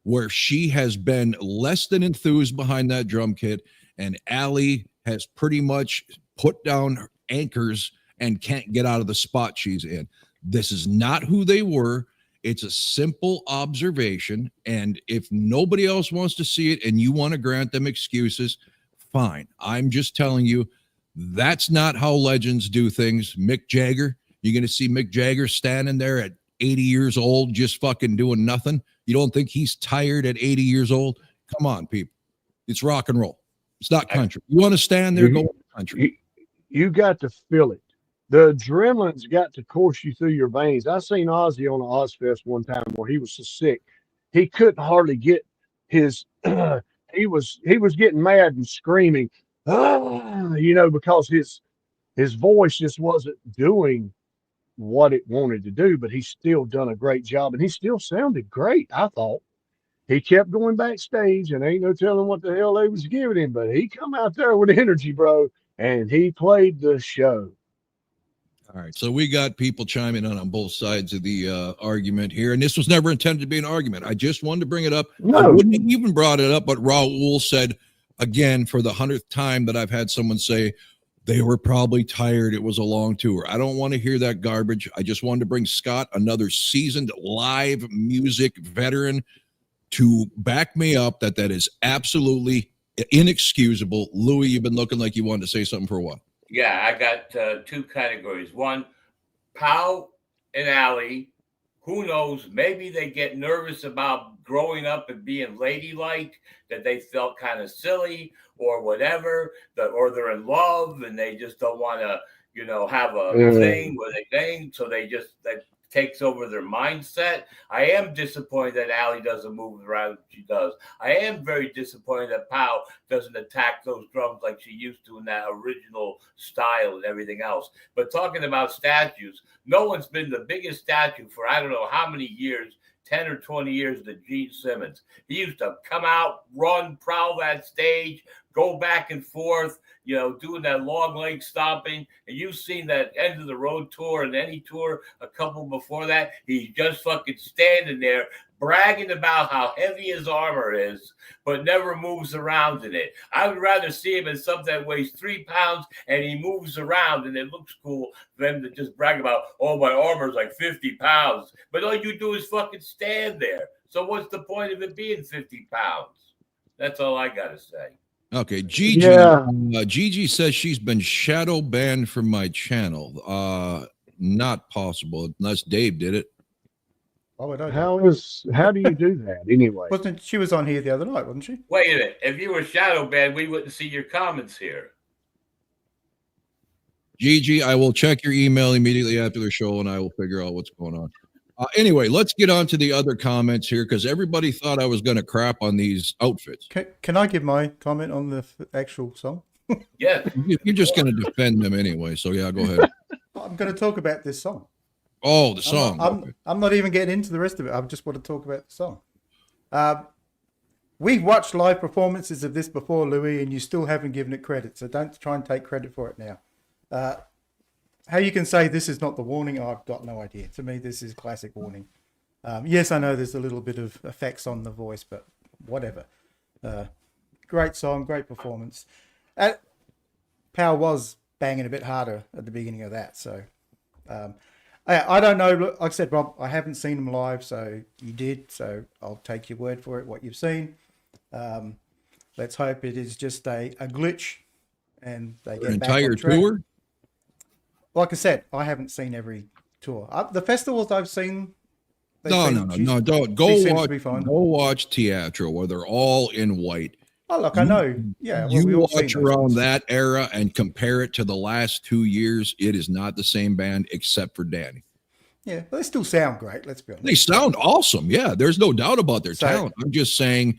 where she has been less than enthused behind that drum kit, and Allie has pretty much put down anchors and can't get out of the spot she's in. This is not who they were. It's a simple observation, and if nobody else wants to see it and you want to grant them excuses, fine. I'm just telling you, that's not how legends do things. Mick Jagger, you're going to see Mick Jagger standing there at 80 years old just fucking doing nothing. You don't think he's tired at 80 years old? Come on, people. It's rock and roll. It's not country. You want to stand there, go country. You got to feel it. The adrenaline's got to course you through your veins. I seen Ozzy on an Ozfest one time where he was so sick he couldn't hardly get his. He was getting mad and screaming, because his voice just wasn't doing what it wanted to do. But he's still done a great job, and he still sounded great. I thought he kept going backstage, and ain't no telling what the hell they was giving him. But he come out there with energy, bro, and he played the show. All right, so we got people chiming in on both sides of the argument here, and this was never intended to be an argument. I just wanted to bring it up. No. I wouldn't have even brought it up, but Raul said, again, for the 100th time that I've had someone say they were probably tired, it was a long tour. I don't want to hear that garbage. I just wanted to bring Scott, another seasoned live music veteran, to back me up that is absolutely inexcusable. Louis, you've been looking like you wanted to say something for a while. Yeah, I got 2 categories. One, Pow and Allie. Who knows? Maybe they get nervous about growing up and being ladylike, that they felt kind of silly or whatever, or they're in love and they just don't want to, have a thing where they think. So that takes over their mindset. I am disappointed that Allie doesn't move around she does. I am very disappointed that Pow doesn't attack those drums like she used to in that original style and everything else. But talking about statues, no one's been the biggest statue for I don't know how many years, 10 or 20 years, to Gene Simmons. He used to come out, run, prowl that stage, go back and forth, doing that long leg stomping. And you've seen that End of the Road tour and any tour a couple before that. He's just fucking standing there, bragging about how heavy his armor is, but never moves around in it. I would rather see him in something that weighs 3 pounds and he moves around and it looks cool than to just brag about, oh, my armor's like 50 pounds. But all you do is fucking stand there. So what's the point of it being 50 pounds? That's all I got to say. Okay, Gigi. Yeah. Gigi says she's been shadow banned from my channel. Not possible unless Dave did it. Why would I do? How do you do that anyway? Wasn't she was on here the other night, wasn't she? Wait a minute. If you were shadow banned, we wouldn't see your comments here. Gigi, I will check your email immediately after the show and I will figure out what's going on. Anyway, let's get on to the other comments here because everybody thought I was going to crap on these outfits. Can I give my comment on the actual song? Yeah. You're just going to defend them anyway, so yeah, go ahead. I'm going to talk about this song. Oh, the song. I'm not even getting into the rest of it. I just want to talk about the song. We've watched live performances of this before, Louis, and you still haven't given it credit. So don't try and take credit for it now. How you can say this is not the Warning, I've got no idea. To me, this is classic Warning. Yes, I know there's a little bit of effects on the voice, but whatever. Great song, great performance. Power was banging a bit harder at the beginning of that. So I don't know. Look, like I said, Rob, I haven't seen them live, so you did. So I'll take your word for it, what you've seen. Let's hope it is just a glitch and they get An back entire on track. tour? Like I said, I haven't seen every tour. The festivals I've seen. No, don't go seems to watch. be fine. Go watch Teatro where they're all in white. Oh, look, I know. Yeah, well, You we all seen watch those around ones. that era and compare it to the last 2 years. It is not the same band except for Danny. Yeah, but they still sound great. Let's be honest. They sound awesome. Yeah, there's no doubt about their So- talent. I'm just saying,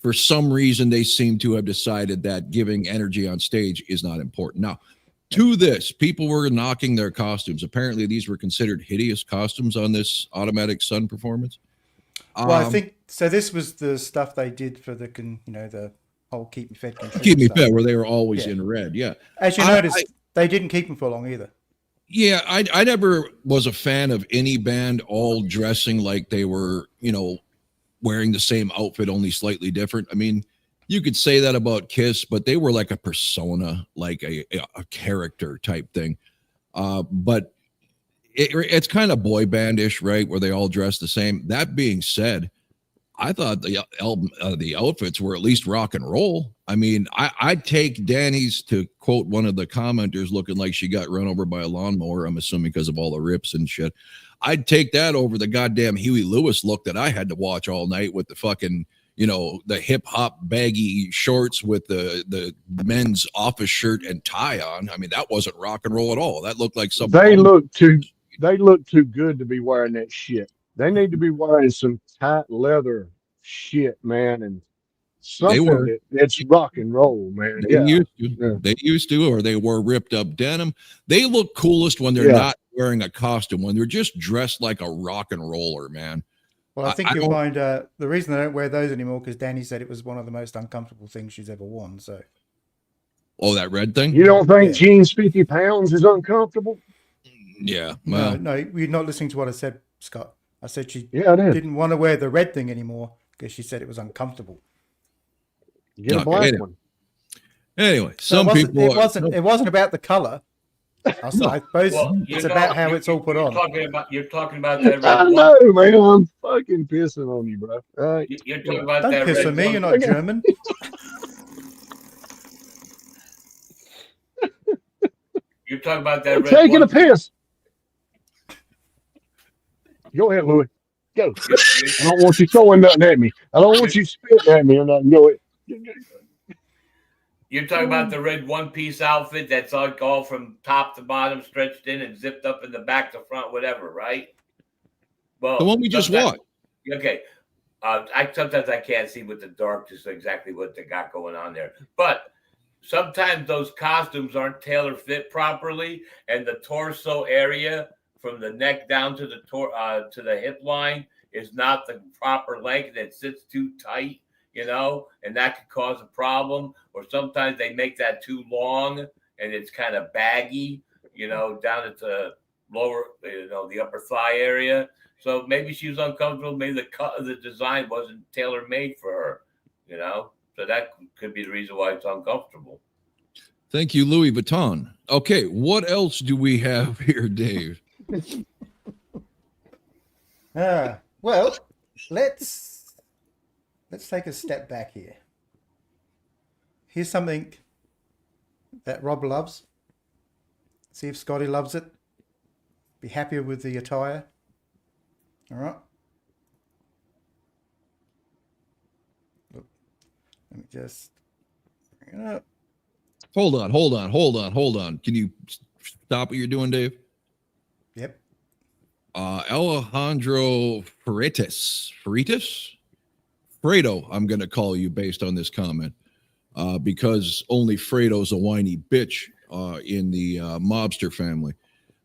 for some reason, they seem to have decided that giving energy on stage is not important. Now, to this, people were knocking their costumes. Apparently, these were considered hideous costumes on this Automatic Sun performance. Well, I think so. This was the stuff they did for the whole keep me fed. Keep me stuff. fed, where they were always Yeah. in red. Yeah. As you I- noticed, they didn't keep them for long either. Yeah, I never was a fan of any band all dressing like they were, wearing the same outfit, only slightly different. I mean, you could say that about Kiss, but they were like a persona, like a character type thing. But it's kind of boy bandish, right? Where they all dress the same. That being said, I thought the outfits were at least rock and roll. I mean, I'd take Danny's, to quote one of the commenters, looking like she got run over by a lawnmower. I'm assuming because of all the rips and shit. I'd take that over the goddamn Huey Lewis look that I had to watch all night with the fucking, the hip hop baggy shorts with the men's office shirt and tie on. I mean, that wasn't rock and roll at all. That looked like something. They look too good to be wearing that shit. They need to be wearing some tight leather shit, man, and something that's rock and roll, man. They used to, or they wore ripped up denim. They look coolest when they're not wearing a costume, when they're just dressed like a rock and roller, man. Well, I think I you'll don't- find the reason they don't wear those anymore because Danny said it was one of the most uncomfortable things she's ever worn. So Oh, that red thing? You don't think jeans 50 pounds is uncomfortable? Yeah. Well, no, you're not listening to what I said, Scott. I said she Yeah, I did. didn't want to wear the red thing anymore because she said it was uncomfortable. Get a Okay, black anyway. one. Anyway, So some people. it wasn't about the color. I suppose Well, it's about how it's all put on. You're talking about that I red one. know, man. I'm fucking pissing on you, bro. All right. You're talking about Don't that piss red on me. one. You're not German. You're talking about that I'm red taking one. a piss. Go ahead, Louis. Go. I don't want you throwing nothing at me. I don't want you spitting at me or nothing. Go ahead. You're talking about the red one-piece outfit that's like all from top to bottom, stretched in and zipped up in the back to front, whatever, right? Well, The one we just sometimes- watched. Okay. Sometimes I can't see with the dark just exactly what they got going on there. But sometimes those costumes aren't tailor fit properly, and the torso area from the neck down to the hip line is not the proper length, and it sits too tight, and that could cause a problem. Or sometimes they make that too long and it's kind of baggy, down at the lower, the upper thigh area. So maybe she was uncomfortable. Maybe the cut of the design wasn't tailor made for her. So that could be the reason why it's uncomfortable. Thank you, Louis Vuitton. Okay, what else do we have here, Dave? Well, let's take a step back here. Here's something that Rob loves. See if Scotty loves it. Be happier with the attire. All right. Look, let me just bring it up. Hold on. Can you stop what you're doing, Dave? Yep. Alejandro Freitas? Fredo, I'm going to call you based on this comment, because only Fredo's a whiny bitch in the mobster family.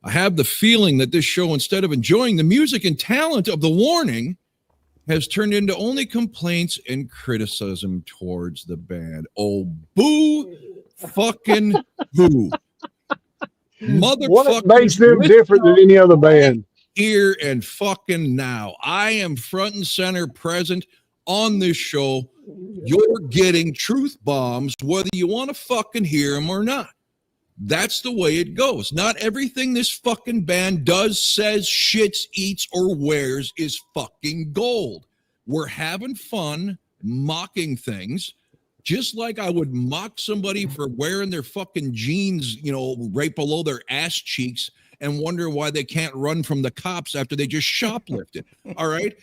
I have the feeling that this show, instead of enjoying the music and talent of The Warning, has turned into only complaints and criticism towards the band. Oh, boo fucking boo. Motherfucker. What makes them different than any other band? Here and fucking now. I am front and center present on this show. You're getting truth bombs, whether you want to fucking hear them or not. That's the way it goes. Not everything this fucking band does, says, shits, eats, or wears is fucking gold. We're having fun mocking things, just like I would mock somebody for wearing their fucking jeans, right below their ass cheeks and wonder why they can't run from the cops after they just shoplifted. All right?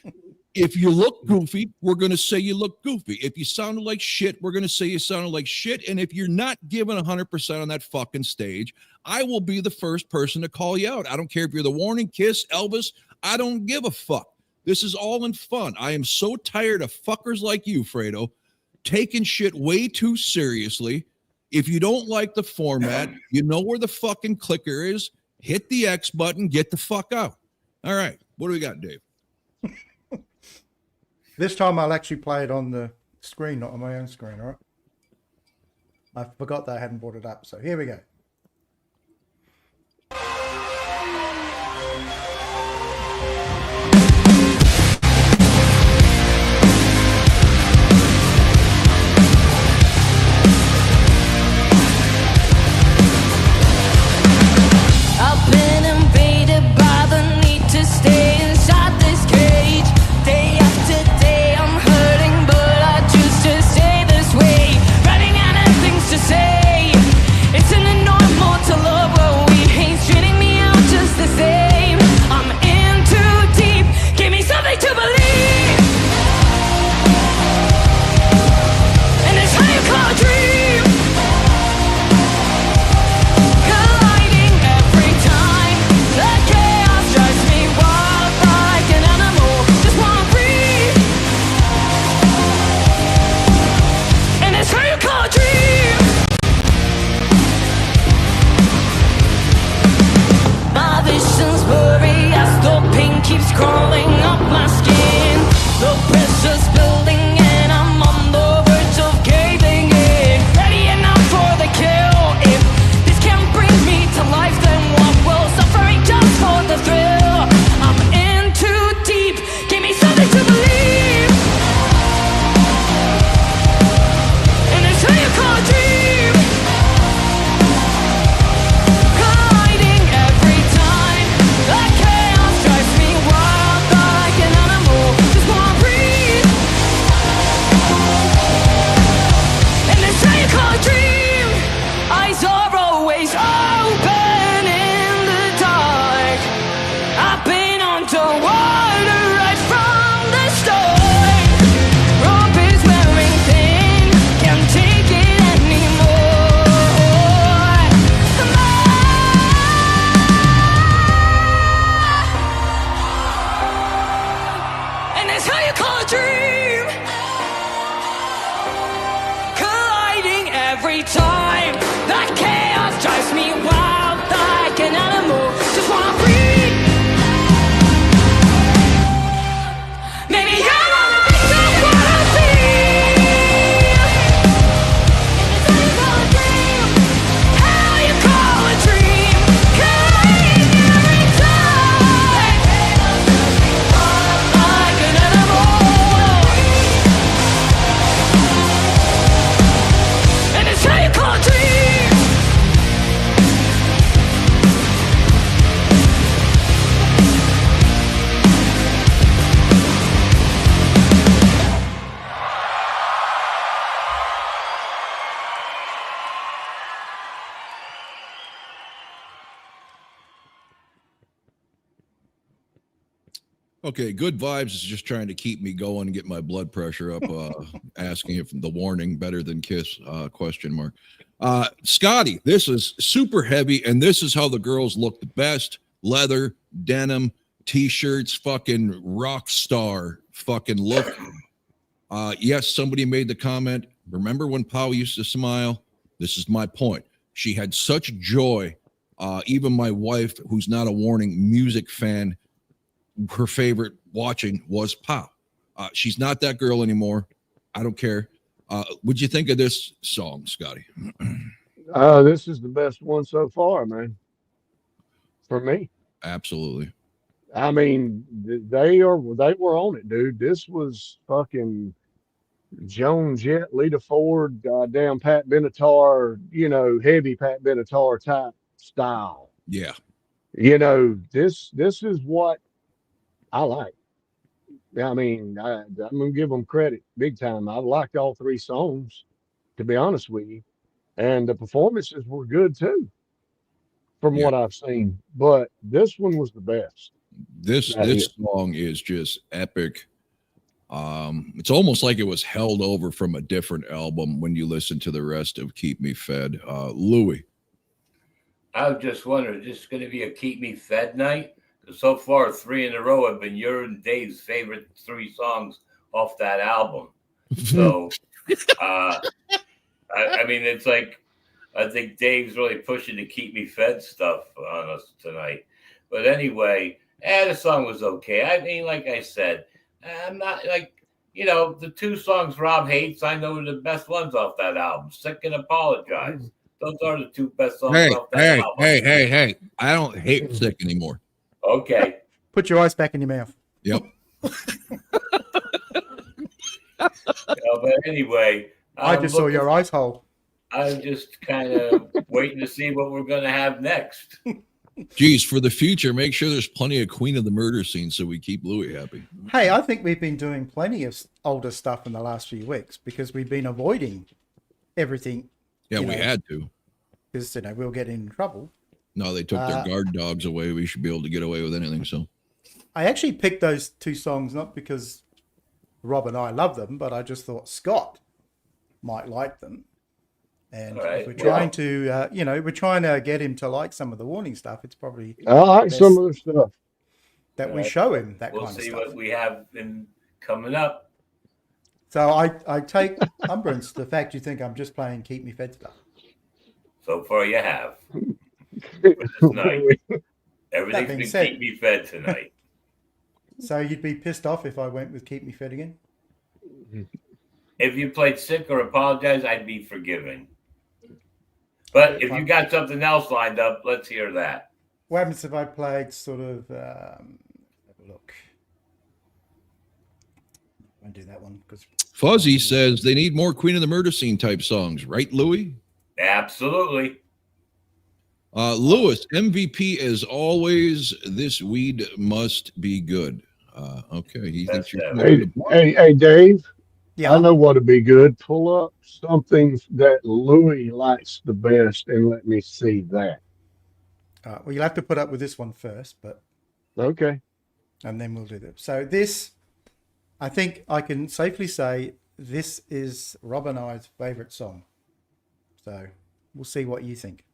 If you look goofy, we're going to say you look goofy. If you sounded like shit, we're going to say you sounded like shit. And if you're not giving 100% on that fucking stage, I will be the first person to call you out. I don't care if you're The Warning, Kiss, Elvis. I don't give a fuck. This is all in fun. I am so tired of fuckers like you, Fredo, taking shit way too seriously. If you don't like the format, you know where the fucking clicker is. Hit the X button, get the fuck out. All right. What do we got, Dave? This time I'll actually play it on the screen, not on my own screen, all right? I forgot that I hadn't brought it up, so here we go. I've been invaded by the need to stay inside this cage. Day after day I'm hurting, but I choose to stay this way. Running out of things to say. It's an normal to love what we hate, treating me out just the same. I'm in too deep, give me something to believe. And it's how you call a dream. Colliding every time. The chaos drives me wild like an animal. Just wanna breathe. And it's how you call a dream. My vision's blurry as the pain keeps crawling up my skin. The pressure's building and I'm on the verge of caving in. Ready enough for the kill. If this can't bring me to life, then what will? Suffering just for the thrill. I'm in too deep, give me something to believe. And it's how you call a dream. Colliding every time. The chaos drives me wild like an animal. Just wanna breathe. And it's how you call a dream. Eyes are always open in the dark. I've been underwater right from the start. Rope is wearing thin, can't take it anymore. And it's how you call a dream. Colliding every time. That chaos drives me wild like an animal. Just wanna breathe. Maybe I wanna be what I feel. And it's how you call a dream. How you call a dream. Colliding every time. Okay, good vibes is just trying to keep me going and get my blood pressure up. Asking if the warning better than Kiss? Question mark. Scotty, this is super heavy, and this is how the girls look the best: leather, denim, t-shirts, fucking rock star, fucking look. Yes, somebody made the comment. Remember when Pau used to smile? This is my point. She had such joy. Even my wife, who's not a Warning music fan, her favorite watching was Pau. She's not that girl anymore. I don't care. What'd you think of this song, Scotty? This is the best one so far, man. For me. Absolutely. I mean, they were on it, dude. This was fucking Joan Jett, Lita Ford, goddamn Pat Benatar, heavy Pat Benatar type style. Yeah. This is what I like. I mean, I'm gonna give them credit big time. I liked all three songs, to be honest with you, and the performances were good too, from what I've seen. But this one was the best. This song is just epic. It's almost like it was held over from a different album when you listen to the rest of Keep Me Fed. Louis. I was just wondering, is this going to be a Keep Me Fed night? Because so far, 3 in a row have been your and Dave's favorite 3 songs off that album. So, I mean, it's like, I think Dave's really pushing the Keep Me Fed stuff on us tonight. But anyway, the song was okay. I mean, like I said, I'm not like, the 2 songs Rob hates, I know are the best ones off that album. Sick and Apologize. Those are the 2 best songs off that album. Hey. I don't hate Sick anymore. Okay. Put your ice back in your mouth. Yep. But anyway. I just saw your ice hole. I'm just kind of waiting to see what we're going to have next. Geez, for the future, make sure there's plenty of Queen of the Murder Scene so we keep Louis happy. Hey, I think we've been doing plenty of older stuff in the last few weeks because we've been avoiding everything. Yeah, we had to. Because, we'll get in trouble. No, they took their guard dogs away. We should be able to get away with anything. So I actually picked those 2 songs not because Rob and I love them, but I just thought Scott might like them. And if we're trying to, we're trying to get him to like some of the Warning stuff. It's probably I like some of the stuff that we show him that we'll kind of see stuff. what we have coming up. So I take umbrance to the fact you think I'm just playing Keep Me Fed stuff. So far, you have. This night. Everything's been said, Keep Me Fed tonight. So you'd be pissed off if I went with Keep Me Fed again? If you played Sick or Apologize, I'd be forgiving. But if you got something else lined up, let's hear that. What happens if I played sort of, have a look. I won't do that one because Fuzzy says they need more Queen of the Murder Scene type songs, right, Louis? Absolutely. Lewis, MVP as always. This weed must be good. Okay, he thinks you're. Hey, Dave. yeah, I know what'd be good. Pull up something that Louis likes the best and let me see that. well, you'll have to put up with this one first, but Okay. and then we'll do that. So this, I think I can safely say this is Rob and I's favorite song. So we'll see what you think.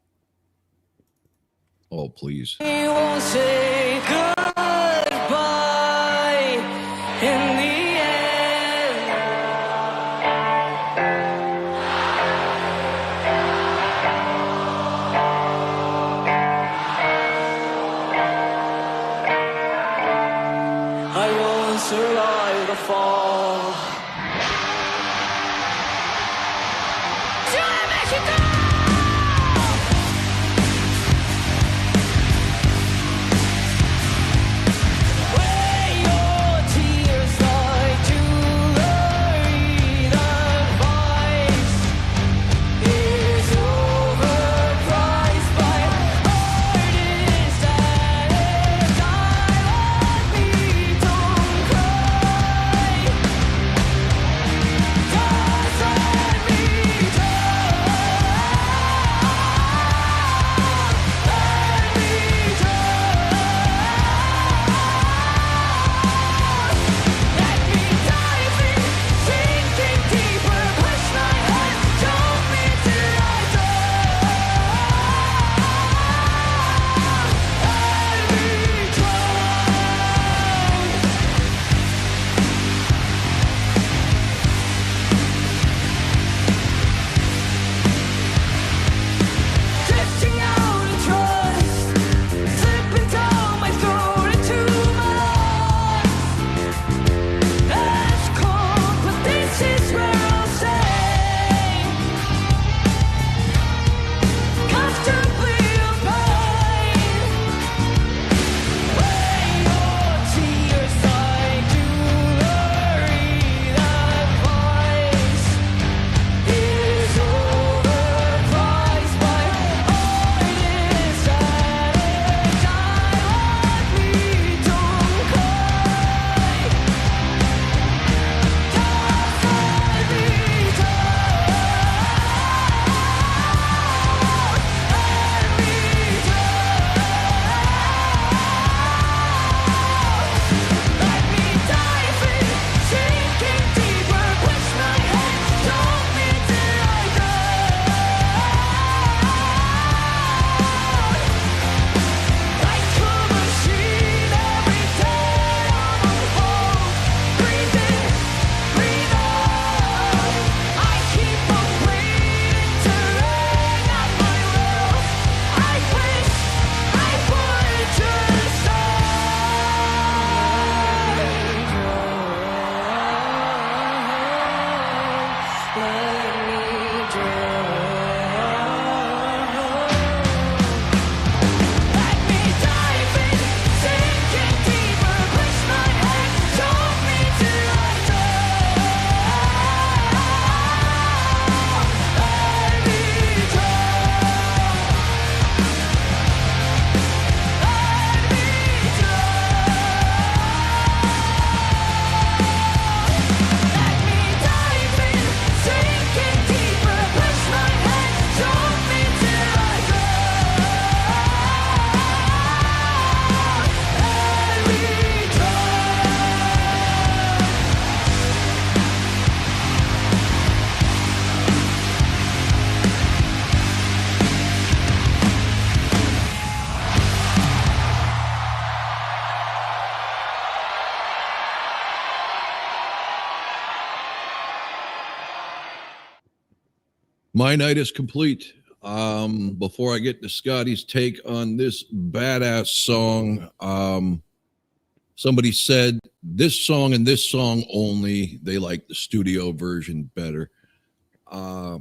Oh, please. We won't say goodbye in the end. I won't survive the fall. Till I make it down. My night is complete. Before I get to Scotty's take on this badass song, somebody said this song and this song only, they like the studio version better. I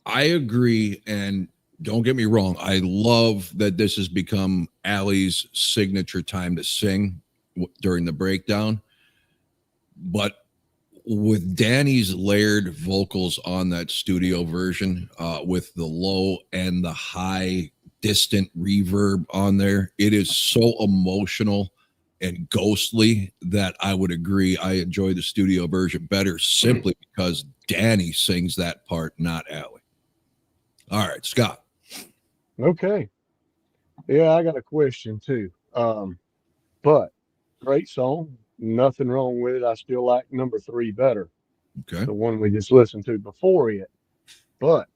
agree, and don't get me wrong, I love that this has become Allie's signature time to sing during the breakdown. But with Danny's layered vocals on that studio version, with the low and the high distant reverb on there, it is so emotional and ghostly that I would agree I enjoy the studio version better simply because Danny sings that part, not Allie. All right, Scott. Okay. Yeah, I got a question too. But great song. Nothing wrong with it. I still like number 3 better, Okay. the one we just listened to before it. But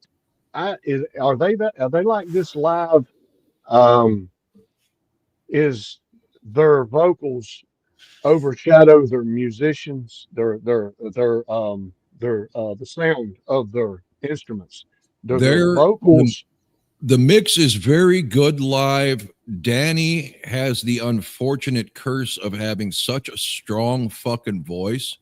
are they like this live? Is their vocals overshadow their musicians, the sound of their instruments? Do their They're vocals? the mix is very good live. Danny has the unfortunate curse of having such a strong fucking voice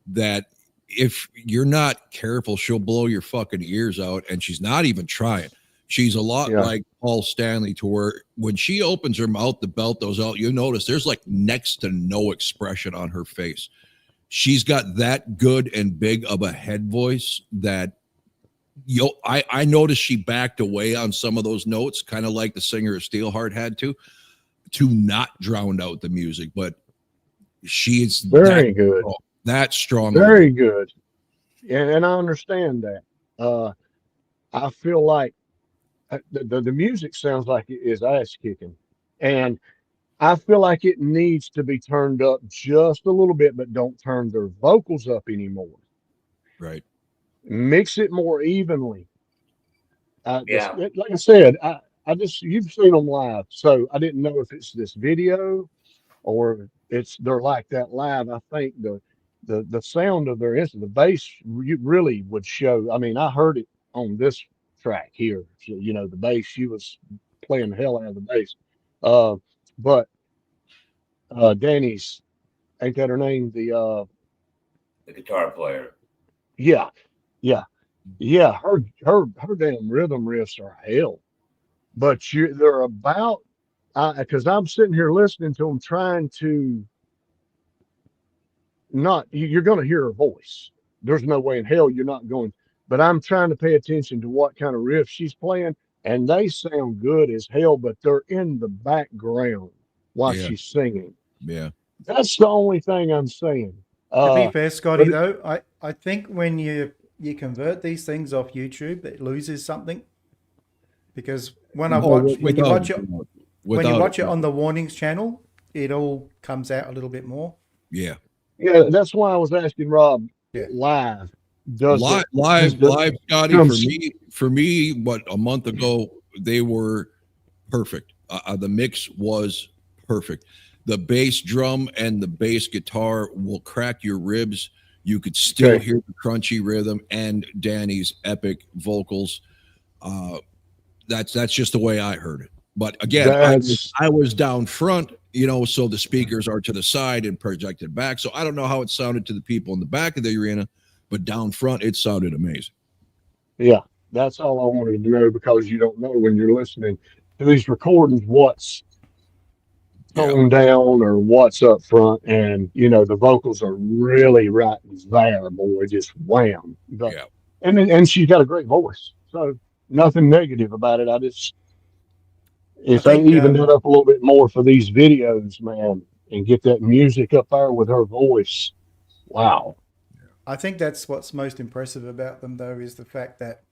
that if you're not careful, she'll blow your fucking ears out. And she's not even trying. She's a lot Yeah. like Paul Stanley, to where when she opens her mouth to belt those out, you notice there's like next to no expression on her face. She's got that good and big of a head voice that I noticed she backed away on some of those notes, kind of like the singer of Steelheart had to not drown out the music. But she's Very good. that strong. Very good. And I understand that. I feel like the music sounds like it is ass kicking. And I feel like it needs to be turned up just a little bit, but don't turn their vocals up anymore. Right. Mix it more evenly. Yeah. Like I said, you've seen them live, so I didn't know if it's this video or they're like that live. I think the sound of their instrument, the bass really would show. I mean, I heard it on this track here. So, the bass, she was playing the hell out of the bass. But Danny's, ain't that her name? The guitar player. Yeah. Her damn rhythm riffs are hell. But they're about, because I'm sitting here listening to them, trying to not. You're going to hear her voice. There's no way in hell you're not going. But I'm trying to pay attention to what kind of riffs she's playing, and they sound good as hell. But they're in the background while she's singing. Yeah. That's the only thing I'm saying. To be fair, Scotty, though, I think when you convert these things off YouTube, it loses something. Because when you watch it on the Warnings channel, it all comes out a little bit more. Yeah. Yeah, that's why I was asking Rob live. Live, Scotty, for me, what, a month ago, they were perfect. The mix was perfect. The bass drum and the bass guitar will crack your ribs. You could still hear the crunchy rhythm and Danny's epic vocals. That's just the way I heard it. But again, I was down front, so the speakers are to the side and projected back. So I don't know how it sounded to the people in the back of the arena, but down front, it sounded amazing. Yeah, that's all I wanted to know, because you don't know when you're listening to these recordings what's toned down or what's up front. And, the vocals are really right there, boy, just wham. But, and she's got a great voice. So nothing negative about it. If they even it up a little bit more for these videos, man, and get that music up there with her voice. Wow. I think that's what's most impressive about them, though, is the fact that,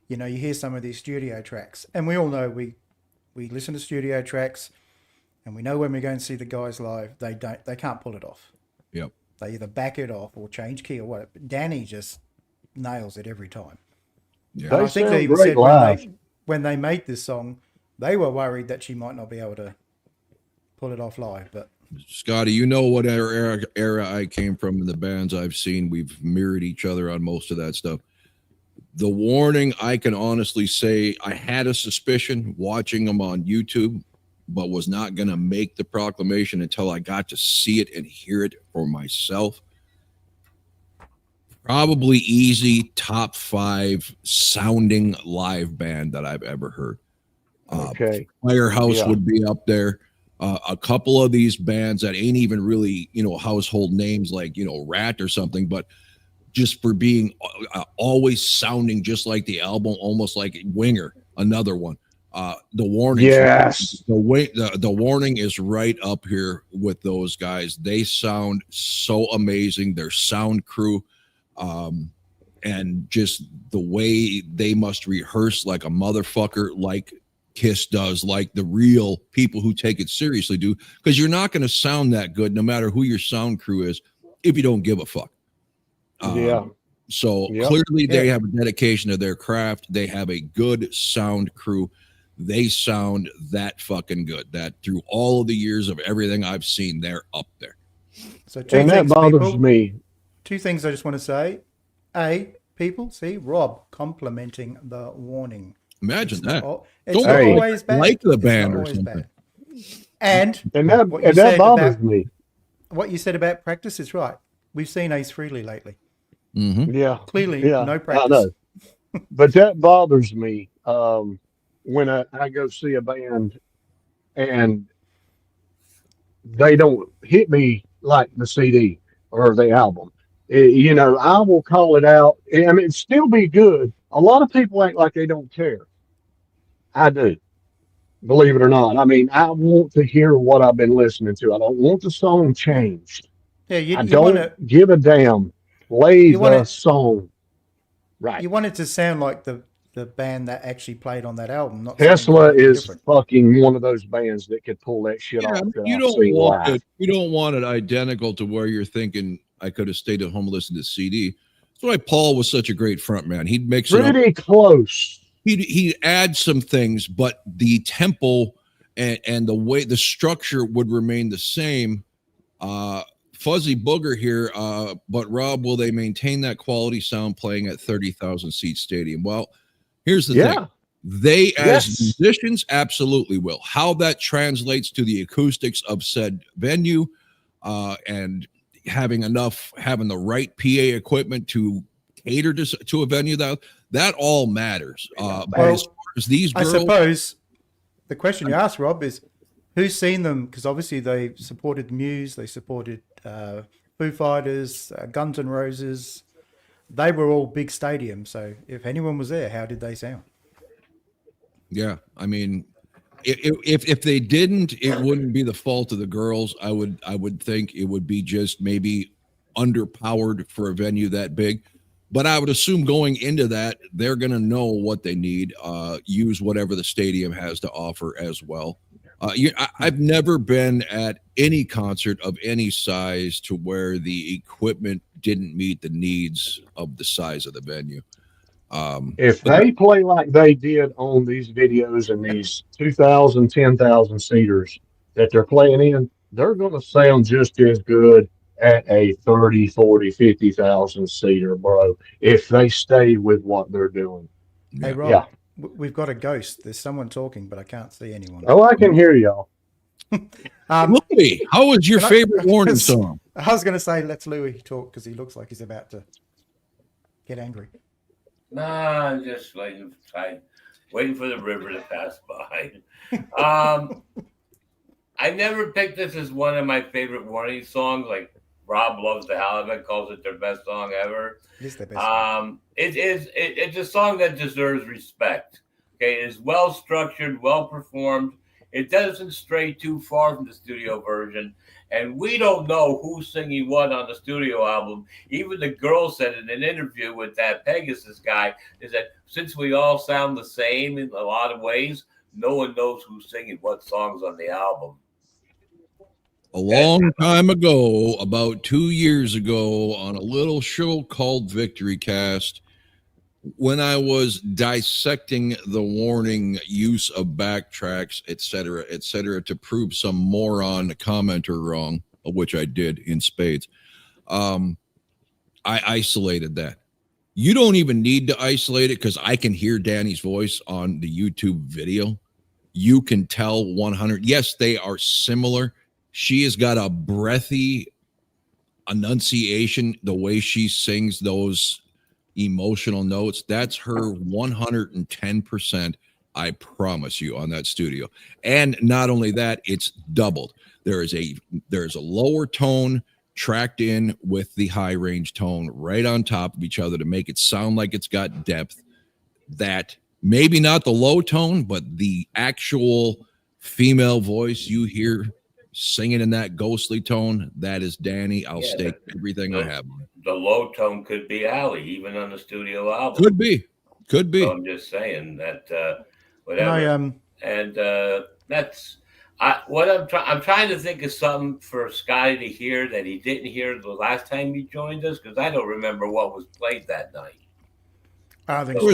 you hear some of these studio tracks, and we all know we listen to studio tracks, and we know when we go and see the guys live, they can't pull it off. Yep. They either back it off or change key or whatever. But Danny just nails it every time. Yeah. I think they even said when they made this song, they were worried that she might not be able to pull it off live. But Scotty, what era I came from in the bands I've seen. We've mirrored each other on most of that stuff. The Warning, I can honestly say I had a suspicion watching them on YouTube, but was not going to make the proclamation until I got to see it and hear it for myself. Probably easy top 5 sounding live band that I've ever heard. Okay. Firehouse Yeah. would be up there. A couple of these bands that ain't even really, household names like, Rat or something, but just for being always sounding just like the album, almost like Winger, another one. The Warning. Yes. The Warning is right up here with those guys. They sound so amazing. Their sound crew, and just the way they must rehearse like a motherfucker, like Kiss does, like the real people who take it seriously do, because you're not going to sound that good no matter who your sound crew is if you don't give a fuck. Yeah. So Yep. clearly they have a dedication to their craft. They have a good sound crew. They sound that fucking good. That through all of the years of everything I've seen, they're up there. So two And that things, bothers people. me. Two things I just want to say. A, people, see, Rob complimenting The Warning. Imagine that. It's Don't not Hey. always bad. like the It's band not or always something. bad. And And what you that said bothers about me. what you said about practice is right. We've seen Ace Frehley lately. Mm-hmm. Yeah. Clearly, Yeah. no I practice. know. But that bothers me when I go see a band and they don't hit me like the CD or the album. I will call it out. I mean, it'd still be good. A lot of people act like they don't care. I do, believe it or not. I mean, I want to hear what I've been listening to. I don't want the song changed. Yeah, I you want to don't give a damn. Play You want the it- song. Right. you want it to sound like the band that actually played on that album, not something Tesla completely is different. fucking one of those bands that could pull that shit Yeah, off that you I've don't seen want live. it. You don't want it identical to where you're thinking I could have stayed at home and listened to CD. That's why Paul was such a great front man. He'd mix it up. Pretty close. He'd add some things, but the tempo and the way the structure would remain the same. Fuzzy Booger here, but Rob, will they maintain that quality sound playing at 30,000 seat stadium? Well, here's the thing. Yeah. They, as Yes. musicians, absolutely will. How that translates to the acoustics of said venue, and having the right PA equipment to cater to a venue, that all matters. But Well, as far as these I girls, suppose the question you asked, Rob, is who's seen them? Because obviously they supported Muse, they supported Foo Fighters, Guns N' Roses. They were all big stadiums. So if anyone was there, how did they sound? yeah, I mean, if they didn't, it wouldn't be the fault of the girls. I would think it would be just maybe underpowered for a venue that big. But I would assume going into that, they're going to know what they need, use whatever the stadium has to offer as well. I've never been at any concert of any size to where the equipment didn't meet the needs of the size of the venue. If they play like they did on these videos and these 2,000, 10,000 seaters that they're playing in, they're going to sound just as good at a 30, 40, 50,000 seater, bro, if they stay with what they're doing. Hey, Rob, Yeah. we've got a ghost. There's someone talking, but I can't see anyone. Oh, I can hear y'all. Louis, how was your Can I- favorite Warning song? I was going to say, let's Louis talk because he looks like he's about to get angry. Nah, I'm just waiting for the river to pass by. I never picked this as one of my favorite Warning songs. Like Rob loves the hell of it, calls it their best song ever. It is their best song. It's a song that deserves respect. Okay, it is well structured, well performed. It doesn't stray too far from the studio version. And we don't know who's singing what on the studio album. Even the girl said in an interview with that Pegasus guy, is that since we all sound the same in a lot of ways, no one knows who's singing what songs on the album. A long time ago, about 2 years ago, on a little show called Victory Cast, when I was dissecting the Warning use of backtracks, et cetera, to prove some moron commenter wrong, which I did in spades, I isolated that. You don't even need to isolate it because I can hear Danny's voice on the YouTube video. You can tell 100. Yes, they are similar. She has got a breathy enunciation, the way she sings those emotional notes. That's her 110%. I promise you on that studio. And not only that, it's doubled. There's a lower tone tracked in with the high range tone right on top of each other to make it sound like it's got depth. That maybe not the low tone, but the actual female voice you hear singing in that ghostly tone, that is Danny. I'll stake everything I have on it. The low tone could be Allie, even on the studio album. Could be. So I'm just saying that whatever. That's I'm trying to think of something for Scotty to hear that he didn't hear the last time he joined us, because I don't remember what was played that night. I don't think So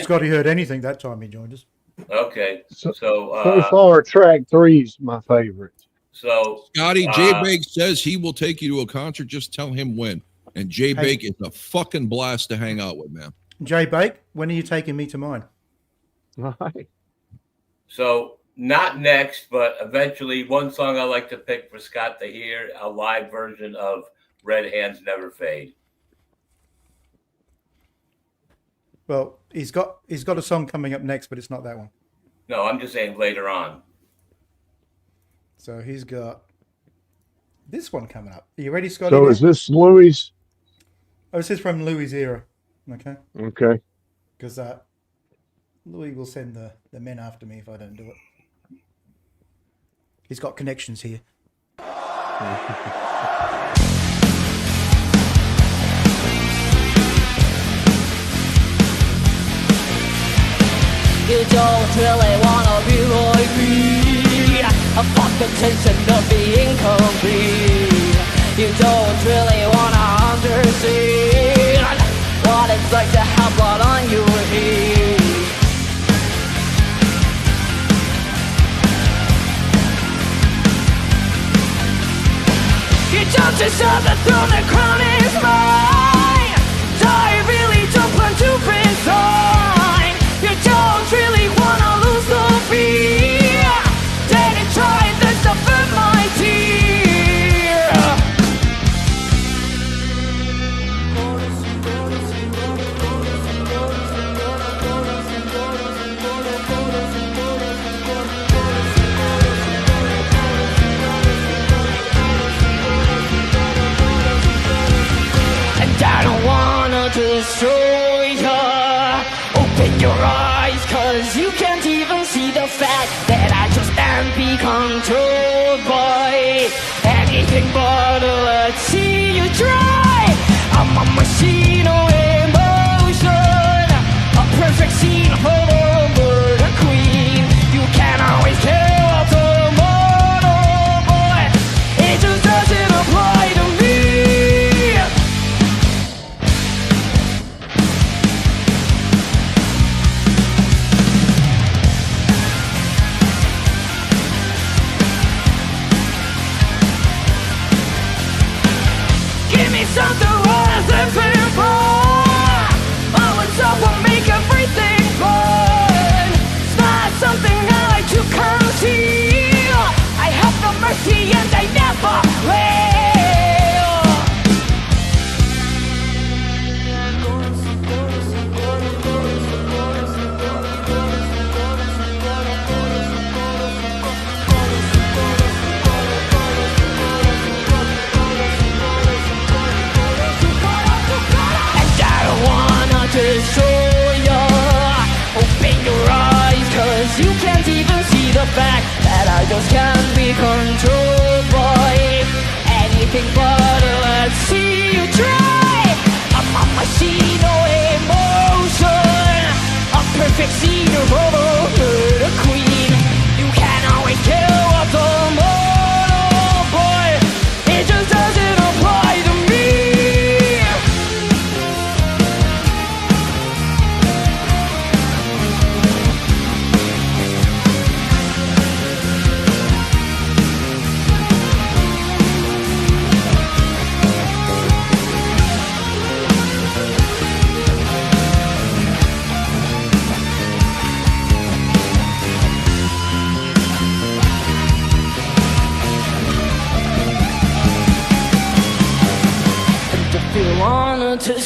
Scotty heard anything that time he joined us. Okay. So far, track 3's my favorite. So Scotty, Jay Bake says he will take you to a concert. Just tell him when. And Jay Bake is a fucking blast to hang out with, man. Jay Bake, when are you taking me to mine? Right. So not next, but eventually, one song I like to pick for Scott to hear, a live version of Red Hands Never Fade. Well, he's got a song coming up next, but it's not that one. No, I'm just saying later on. So he's got this one coming up. Are you ready, Scotty? So is this Louis? Oh, this is from Louis' era. Okay. Okay. Because Louis will send the men after me if I don't do it. He's got connections here. You don't really wanna be like me. A fucking tension of being complete. You don't really wanna understand what it's like to have blood on your head. You don't deserve the throne, the crown is mine. So I really don't plan to resign. You don't really wanna lose the fear. Didn't try this to burn my tear. And I don't wanna destroy ya. Open your eyes, cause you can't even see the fact that I just can't be controlled by anything but let's see you try. I'm a machine of emotion, a perfect scene for the murder queen. You can't always kill tomorrow, boy. It just doesn't apply to me. Give me something worth living for. All it's up will make everything fun. It's not something I like to conceal. I have no mercy and I never will. And I don't wanna destroy ya. Open your eyes, cause you can't even see the fact that I just can't be controlled by anything but let's see you try. I'm a machine of emotion, a perfect scene for the murder queen. You can't always kill a tomorrow, boy. It just doesn't apply to me.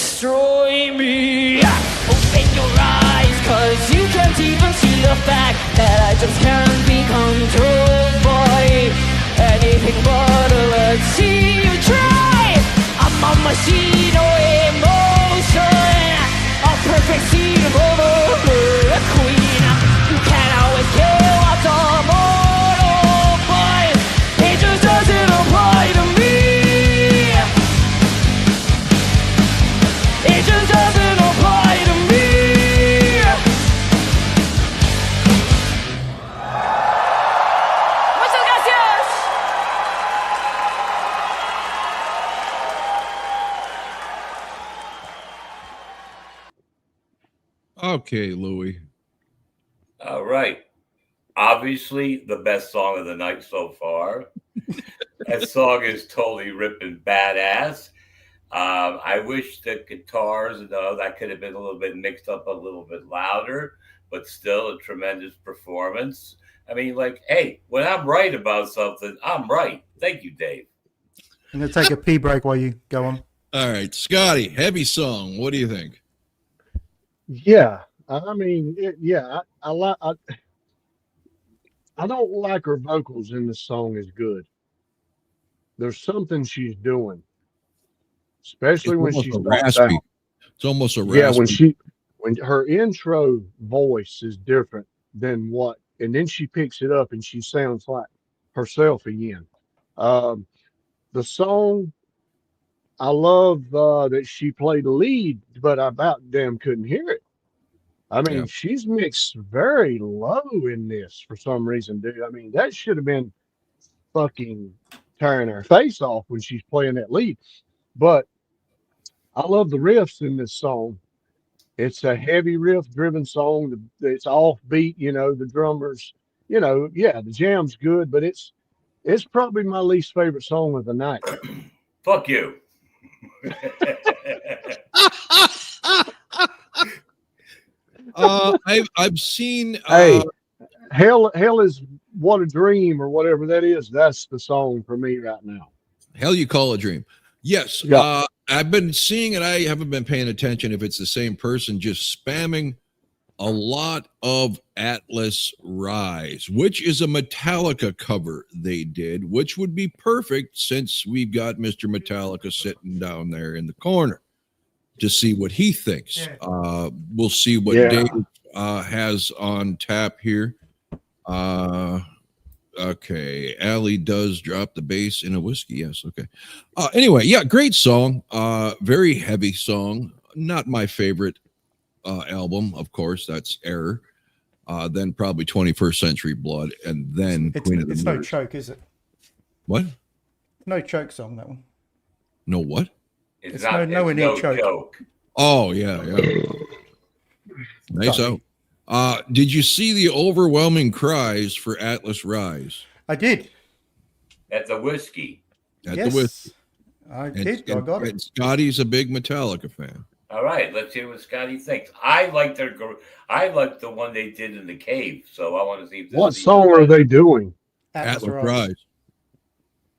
destroy me. Open your eyes, cause you can't even see the fact that I just can't be controlled by anything but let's see you try. I'm a machine of emotion, a perfect scene of a queen. You can't always get what's immortal, but it just doesn't apply to me. It just doesn't apply to me. Muchas gracias. Okay, Louis. All right. Obviously, the best song of the night so far. That song is totally ripping badass. I wish the guitars and that could have been a little bit mixed up a little bit louder, but still a tremendous performance. I mean, like, hey, when I'm right about something, I'm right. Thank you, Dave. I'm going to take a pee break while you go on. All right, Scotty, heavy song. What do you think? Yeah, I mean, I don't like her vocals in the song as good. There's something she's doing, especially It's when almost she a starts raspy. out. It's almost a Yeah, raspy. when her intro voice is different than what, and then she picks it up and she sounds like herself again. The song, I love that she played lead, but I about damn couldn't hear it. I mean, Yeah. she's mixed very low in this for some reason, dude. I mean, that should have been fucking tearing her face off when she's playing that lead. But I love the riffs in this song. It's a heavy riff driven song. It's offbeat, the drummers, yeah, the jam's good, but it's probably my least favorite song of the night. Fuck you. I've seen. Hey, hell is what a dream or whatever that is. That's the song for me right now. Hell, you call a dream. Yes. Yeah. I've been seeing it. I haven't been paying attention if it's the same person just spamming a lot of Atlas Rise, which is a Metallica cover they did, which would be perfect since we've got Mr. Metallica sitting down there in the corner to see what he thinks. We'll see what Dave has on tap here. Okay, Allie does drop the bass in a whiskey. Yes, okay. Anyway, yeah, great song. Very heavy song. Not my favorite album, of course. That's Error. Then probably 21st Century Blood, and then Queen of the It's no Mirrors. choke, is it? What? No choke song, that one. No what? It's It's nowhere near no choke. joke. Oh yeah. Nice out. Did you see the overwhelming cries for Atlas Rise? I did. At the whiskey. At Yes. the whiskey. I And- did. I got and it. Scotty's a big Metallica fan. All right, let's hear what Scotty thinks. I like the one they did in the cave, so I want to see if this What is song are they doing? Atlas Rise. Rise.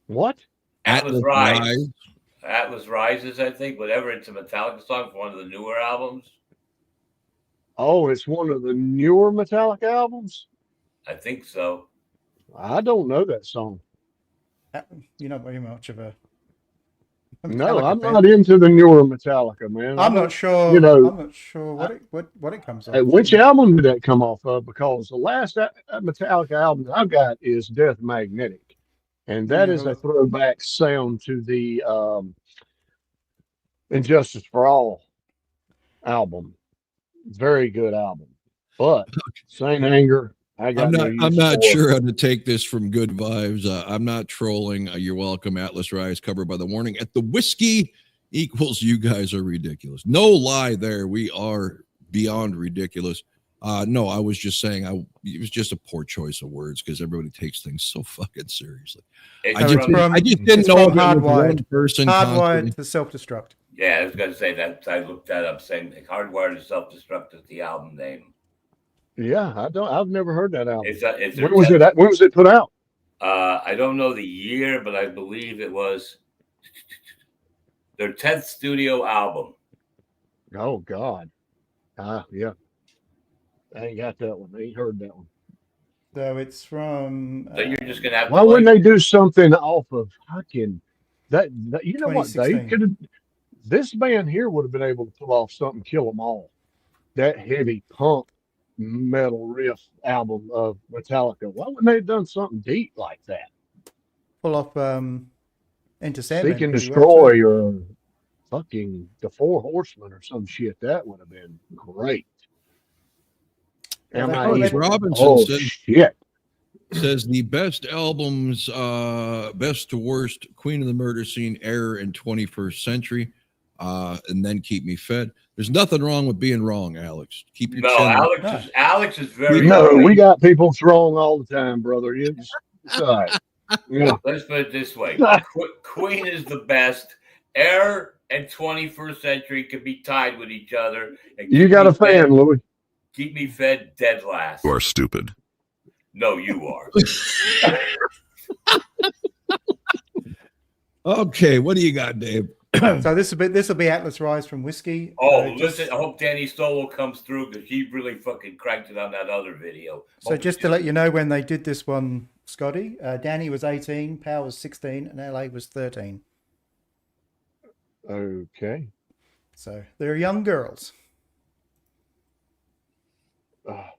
What? Atlas Rise. Atlas Rises, I think. Whatever, it's a Metallica song for one of the newer albums. Oh, it's one of the newer Metallica albums? I think so. I don't know that song. You're not very much of a No, Metallica I'm fan. not into the newer Metallica, man. I'm not sure. you know, I'm not sure what it comes off. Which album did that come off of? Because the last Metallica album that I've got is Death Magnetic. And that is a throwback sound to the Injustice for All album. Very good album. But Saint Anger, I got I'm not sure how to take this from Good Vibes. I'm not trolling. You're welcome. Atlas Rise, covered by The Warning. At the whiskey equals you guys are ridiculous. No lie there. We are beyond ridiculous. No, I was just saying it was just a poor choice of words because everybody takes things so fucking seriously. I just didn't know if it was one person. Hardwired to self-destruct. Yeah, I was going to say that. I looked that up, saying Hardwired to Self-Destruct is the album name. Yeah, I've never heard that album. When was it put out? I don't know the year, but I believe it was their 10th studio album. Oh God. Yeah. I ain't got that one. I ain't heard that one. So it's from So you're just gonna have Why to wouldn't like. they do something off of fucking that you know what? They 2016. could have. This band here would have been able to pull off something, kill them all. That heavy punk metal riff album of Metallica. Why wouldn't they have done something deep like that? Pull off Enter Seek Sandman and pretty well too. Destroy or fucking the Four Horsemen or some shit. That would have been great. Well, Am they I probably James had- evil? Robinson Oh said, shit! the best albums, best to worst, Queen of the Murder Scene, Error, and 21st Century, and then Keep Me Fed. There's nothing wrong with being wrong, Alex. Keep your No, chin. Alex is very. No, right. we got people wrong all the time, brother. It's all right. Yeah. Let's put it this way: Queen is the best. Air and 21st Century can be tied with each other. And You Keep got Me a fan, Fed- Louis. Keep Me Fed dead last. You are stupid. No, you are. Okay, what do you got, Dave? So this will be Atlas Rise from Whiskey. Oh, Just- listen! I hope Danny Stowell comes through because he really fucking cranked it on that other video. So just to let you know, when they did this one, Scotty, Danny was 18, Power was 16, and LA was 13. Okay. So they're young girls. Ah.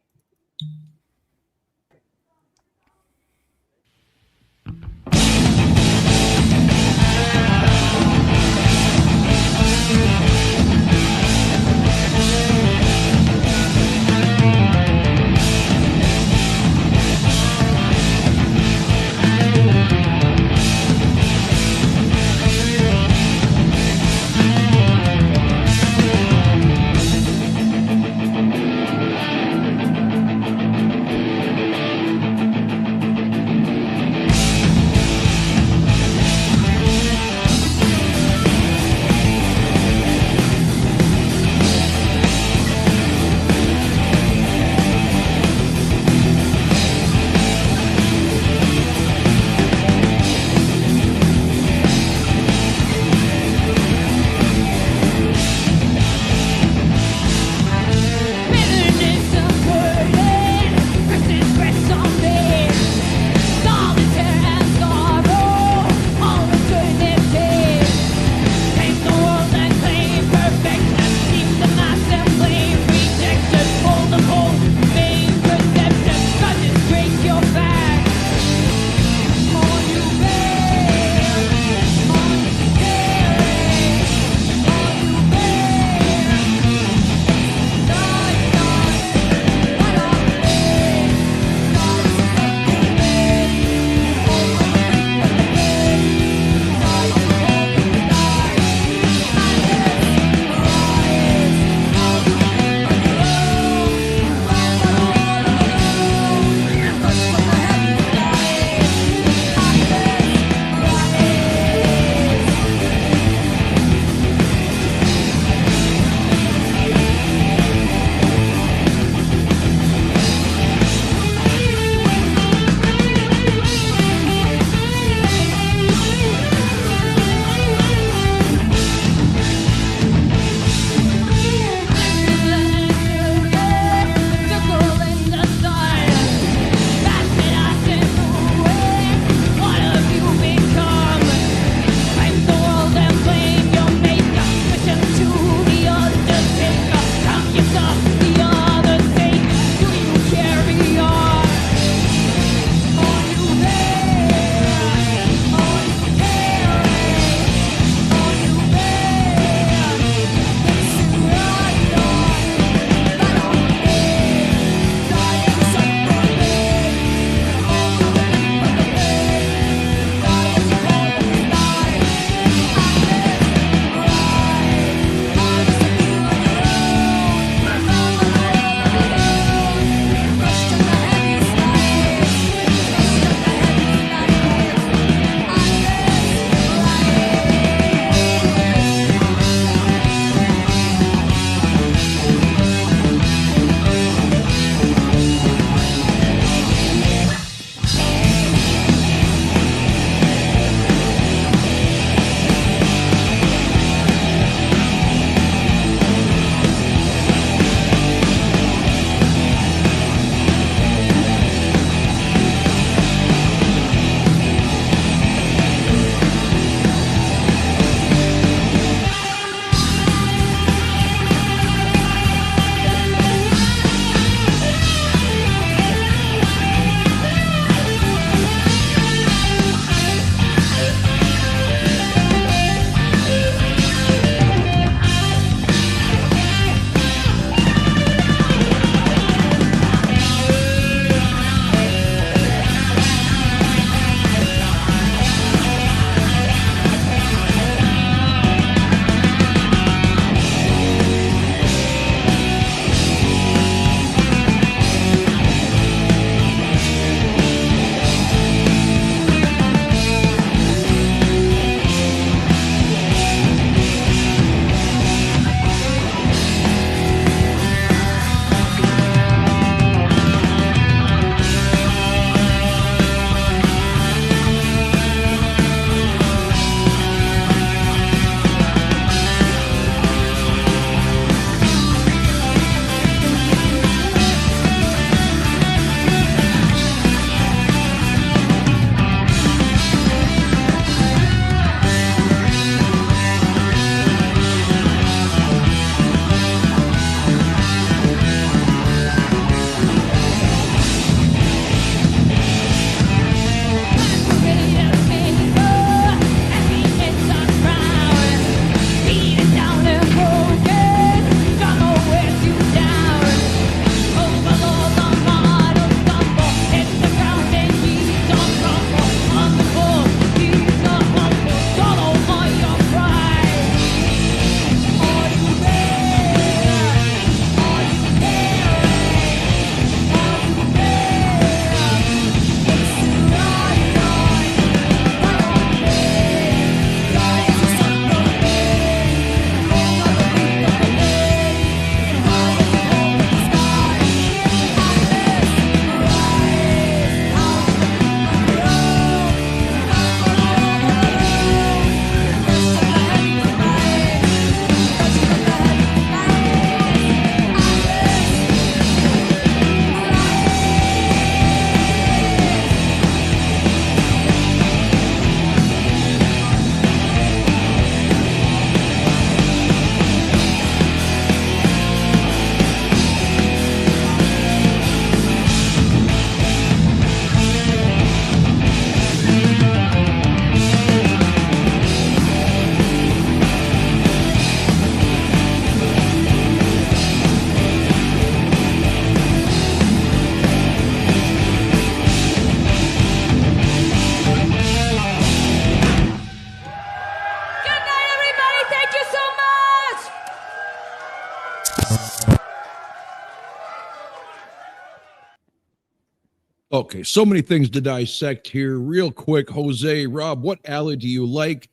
Okay, so many things to dissect here. Real quick, Jose, Rob, what alley do you like?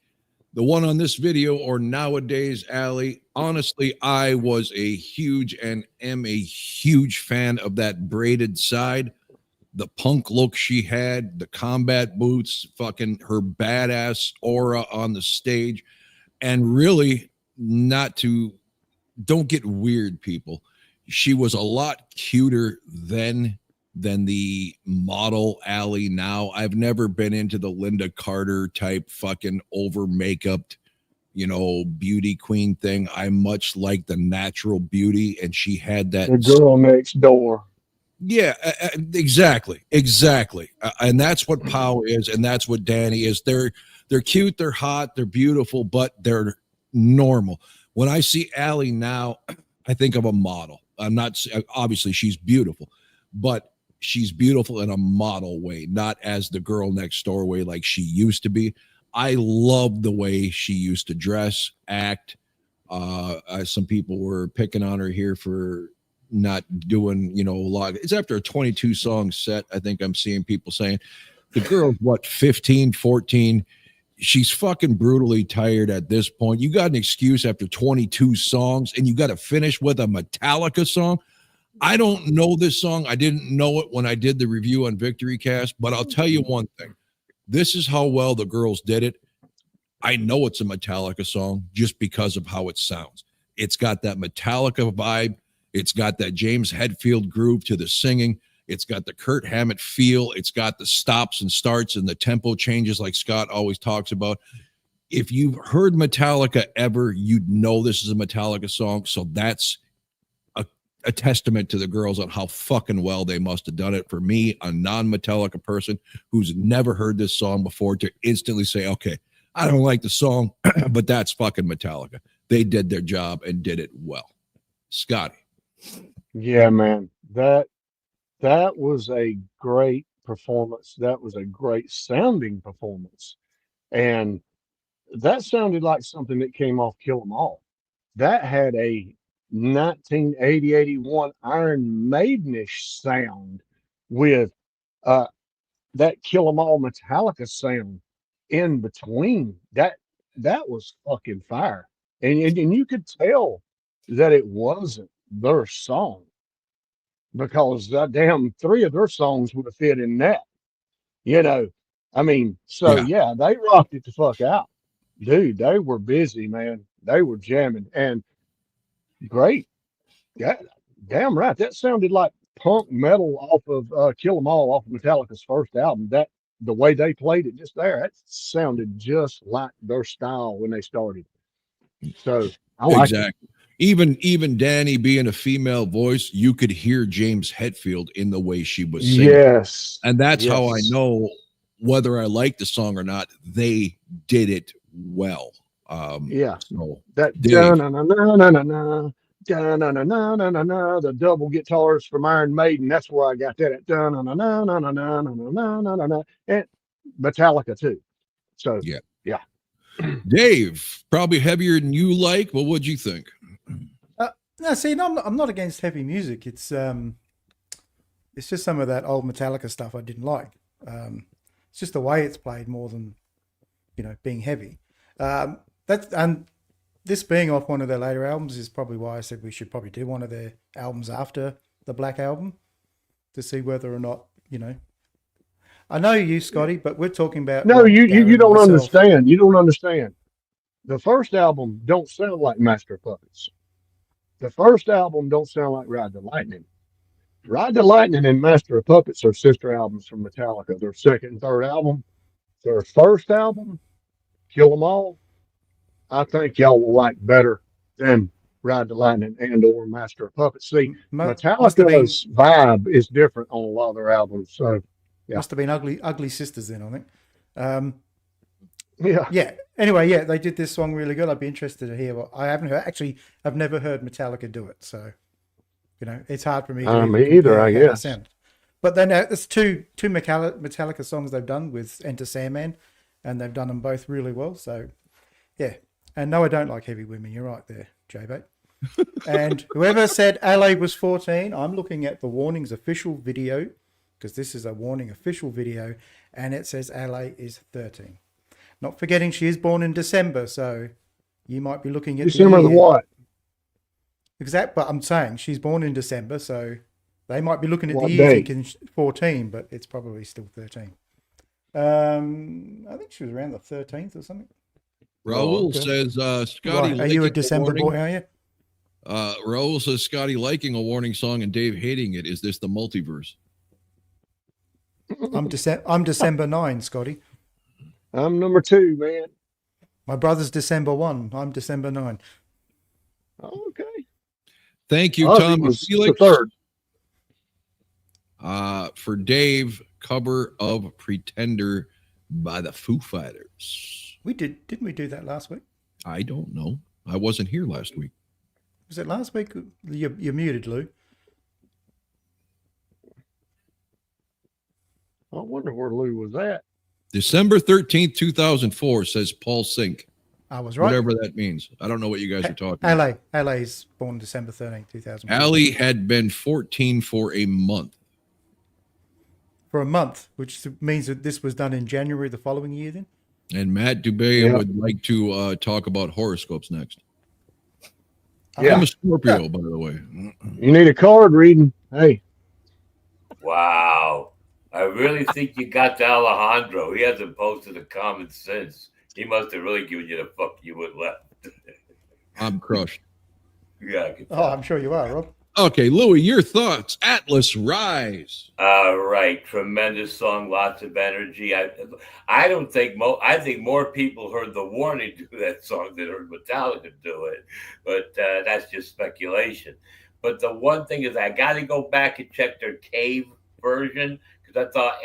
The one on this video or nowadays alley? Honestly, I was a huge and am a huge fan of that braided side. The punk look she had, the combat boots, fucking her badass aura on the stage. And really, don't get weird, people. She was a lot cuter then than the model alley now. I've never been into the Linda Carter type fucking over makeuped, beauty queen thing. I much like the natural beauty, and she had that. The girl next door. Yeah, exactly. And that's what Power is, and that's what Danny is. They're cute, they're hot, they're beautiful, but they're normal. When I see Allie now, I think of a model. I'm not obviously she's beautiful, but she's beautiful in a model way, not as the girl next door way like she used to be. I love the way she used to dress, act. Some people were picking on her here for not doing, a lot. It's after a 22 song set. I think I'm seeing people saying the girl's 15, 14. She's fucking brutally tired at this point. You got an excuse after 22 songs and you got to finish with a Metallica song. I don't know this song. I didn't know it when I did the review on Victory Cast, but I'll tell you one thing. This is how well the girls did it. I know it's a Metallica song just because of how it sounds. It's got that Metallica vibe. It's got that James Hetfield groove to the singing. It's got the Kurt Hammett feel. It's got the stops and starts and the tempo changes like Scott always talks about. If you've heard Metallica ever, you'd know this is a Metallica song. So that's a testament to the girls on how fucking well they must have done it. For me, a non-Metallica person who's never heard this song before, to instantly say, okay, I don't like the song, but that's fucking Metallica. They did their job and did it well. Scotty. Yeah, man. That was a great performance. That was a great sounding performance. And that sounded like something that came off Kill 'Em All. That had a 1980-81 Iron Maidenish sound with that Kill 'Em All Metallica sound in between. That was fucking fire. And you could tell that it wasn't their song, because damn 3 of their songs would have fit in that. I mean, so yeah, they rocked it the fuck out. Dude, they were busy, man. They were jamming and great. Yeah, damn right. That sounded like punk metal off of Kill 'Em All off of Metallica's first album. That the way they played it just there, that sounded just like their style when they started. So I like exactly. Even Danny being a female voice, you could hear James Hetfield in the way she was singing. Yes. And that's how I know whether I like the song or not. They did it well. Yeah. So that the double guitars from Iron Maiden. That's where I got that at. And Metallica too. So yeah. Dave, probably heavier than you like. Well, what'd you think? No, see, no, I'm not against heavy music. It's just some of that old Metallica stuff I didn't like. It's just the way it's played more than being heavy. And this being off one of their later albums is probably why I said we should probably do one of their albums after the Black Album to see whether or not I know you, Scotty, but we're talking about you don't understand. You don't understand. The first album don't sound like Master of Puppets. The first album don't sound like Ride the Lightning. Ride the Lightning and Master of Puppets are sister albums from Metallica. Their second and third album. Their first album, Kill 'Em All, I think y'all will like better than Ride the Lightning and or Master of Puppets. See, Metallica's vibe is different on a lot of their albums. So yeah. Must have been ugly sisters then, I think. Yeah. Anyway, they did this song really good. I'd be interested to hear what I haven't heard. Actually, I've never heard Metallica do it, so it's hard for me to me either, I guess. Sound. But then there's two Metallica songs they've done with Enter Sandman, and they've done them both really well. So yeah, and no, I don't like heavy women. You're right there, J-Bait. And whoever said LA was 14, I'm looking at the Warning's official video, because this is a Warning official video, and it says LA is 13. Not forgetting she is born in December, so you might be looking at December the year. what? Exact, but I'm saying she's born in December, so they might be looking at What the year date? thinking 14, but it's probably still 13. I think she was around the 13th or something. Raul okay. says Scotty. Right. Are you a liking December warning. boy, are you? Raul says Scotty liking a warning song and Dave hating it. Is this the multiverse? I'm December 9, Scotty. I'm number 2, man. My brother's December 1. I'm December 9. Okay. Thank you, Ozzy Tom was the Felix. 3rd. For Dave, cover of Pretender by the Foo Fighters. Didn't we do that last week? I don't know. I wasn't here last week. Was it last week? You're muted, Lou. I wonder where Lou was at. December 13th, 2004, says Paul Sink. I was right. Whatever that means. I don't know what you guys are talking about. LA's born December 13th, 2000. Allie had been 14 for a month. For a month, which means that this was done in January the following year then? And Matt Dubé would like to talk about horoscopes next. Yeah. I'm a Scorpio, by the way. You need a card reading. Hey, Wow. I really think you got to Alejandro. He hasn't posted a comment since. He must have really given you the fuck you would left. I'm crushed. Yeah, I can Oh, I'm sure you are, Rob. Okay, Louis, your thoughts. Atlas Rise. Right, tremendous song, lots of energy. I don't think I think more people heard the Warning do that song than heard Metallica do it, but that's just speculation. But the one thing is, I got to go back and check their Cave version because I thought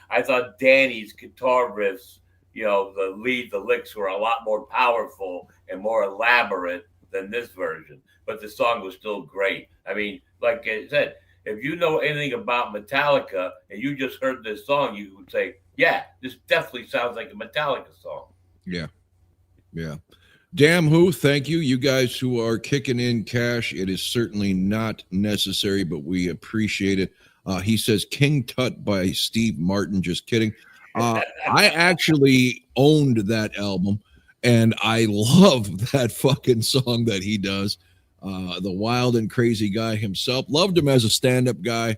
I thought Danny's guitar riffs, the licks were a lot more powerful and more elaborate than this version. But the song was still great. I mean, like I said, if you know anything about Metallica and you just heard this song, you would say, yeah, this definitely sounds like a Metallica song. Yeah. Damn who, thank you. You guys who are kicking in cash, it is certainly not necessary, but we appreciate it. He says King Tut by Steve Martin. Just kidding. I actually owned that album, and I love that fucking song that he does. The wild and crazy guy himself. Loved him as a stand-up guy.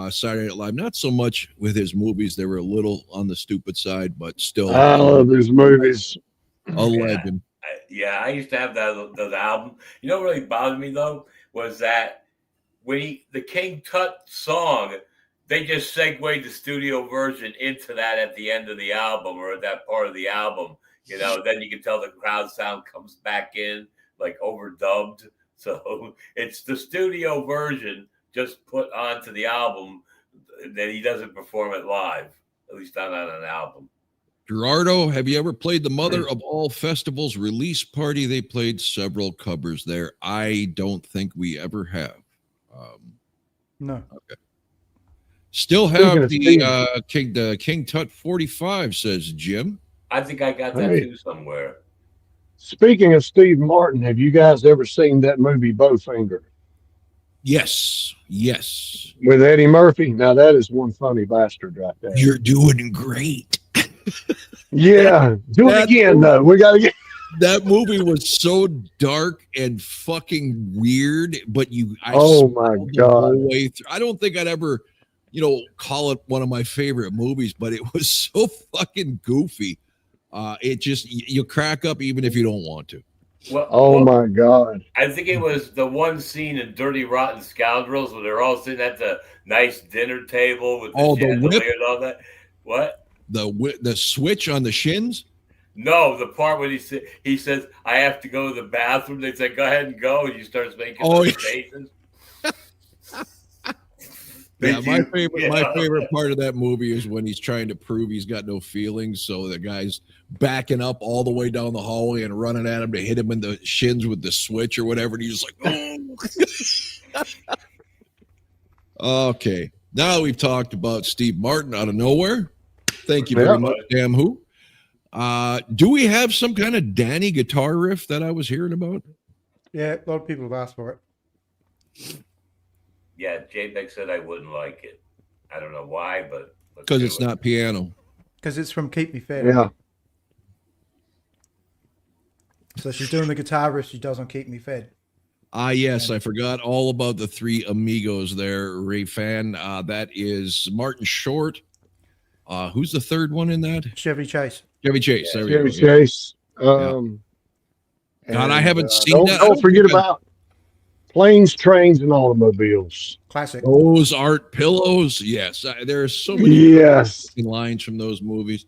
Saturday Night Live, not so much with his movies. They were a little on the stupid side, but still. I love his movies. A legend. I used to have that album. You know what really bothered me, though, was that when the King Tut song, they just segued the studio version into that at the end of the album or at that part of the album. Then you can tell the crowd sound comes back in, like overdubbed. So it's the studio version just put onto the album that he doesn't perform it live, at least not on an album. Gerardo, have you ever played the Mother of All Festivals release party? They played several covers there. I don't think we ever have. No. Okay. Still have the King Tut 45, says Jim. I think I got that too somewhere. Speaking of Steve Martin, have you guys ever seen that movie Bowfinger? Yes. With Eddie Murphy? Now that is one funny bastard right there. You're doing great. Yeah. Do it again, though. We got to get. That movie was so dark and fucking weird, but I don't think I'd ever, call it one of my favorite movies, but it was so fucking goofy. It just, you crack up even if you don't want to. Well, my God. I think it was the one scene in Dirty Rotten Scoundrels where they're all sitting at the nice dinner table with the chandelier and all that. What? The switch on the shins? No, the part when he says, I have to go to the bathroom. They say, go ahead and go. And he starts making faces. Yeah, my favorite part of that movie is when he's trying to prove he's got no feelings. So the guy's backing up all the way down the hallway and running at him to hit him in the shins with the switch or whatever. And he's just like, oh. Okay. Now we've talked about Steve Martin out of nowhere. Thank you very much, Damn Who. Do we have some kind of Danny guitar riff that I was hearing about? Yeah, a lot of people have asked for it. Yeah, J-Beck said I wouldn't like it. I don't know why, but let's Because do it's it. not piano. Because it's from Keep Me Fed. Yeah. So she's doing the guitar riff she does on Keep Me Fed. Ah, yes, I forgot all about the three amigos there, Ray Fan. That is Martin Short. Who's the third one in that? Chevy Chase. Chevy Chase. There we go. Chevy Yeah. Chase. God, I and, haven't seen that. I Don't don't forget think I've- about Planes, Trains, and Automobiles. Classic. Those Art Pillows. Yes, there are so many Yes. lines from those movies.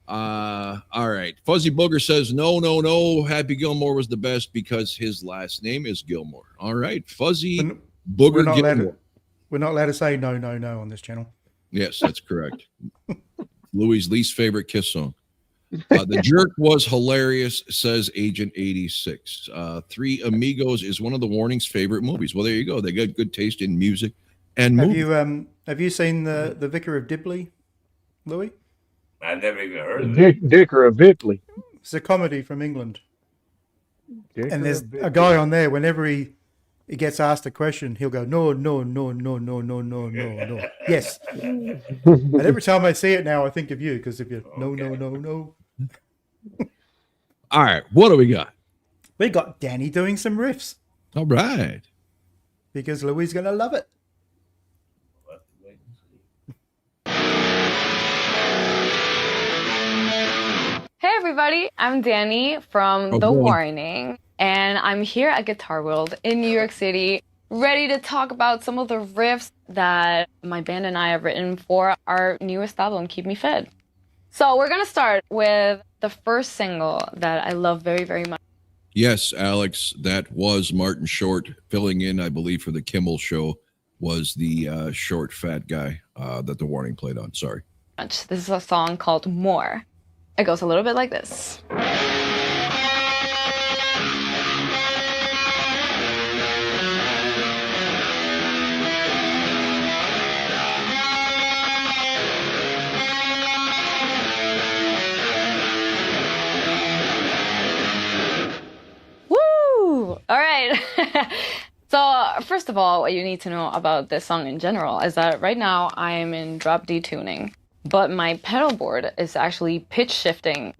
All right. Fuzzy Booger says, no. Happy Gilmore was the best because his last name is Gilmore. All right. Fuzzy We're Booger not allowed Gilmore. to, we're not allowed to say no on this channel. Yes, that's correct. Louis' least favorite Kiss song. The Jerk was hilarious, says Agent 86. Three Amigos is one of the Warning's favorite movies. Well, there you go. They got good taste in music and Have movies. have you seen the Vicar of Dibley, Louis? I've never even heard of it. Dicker of Bipley. It's a comedy from England. Dicker And there's of a Bipley. guy on there, whenever he gets asked a question, he'll go, no. Yes. And every time I see it now, I think of you because if you no. All right. What do we got? We got Danny doing some riffs All right. because Louis is going to love it. We'll have to wait and see. Hey everybody, I'm Danny from Oh, The boy. Warning, and I'm here at Guitar World in New York City, ready to talk about some of the riffs that my band and I have written for our newest album, Keep Me Fed. So we're gonna start with the first single that I love very, very much. Yes, Alex, that was Martin Short filling in, I believe, for the Kimmel show, was the short, fat guy that the Warning played on. Sorry. This is a song called More. It goes a little bit like this. Woo! All right. So, first of all, what you need to know about this song in general is that right now I am in drop D tuning, but my pedal board is actually pitch shifting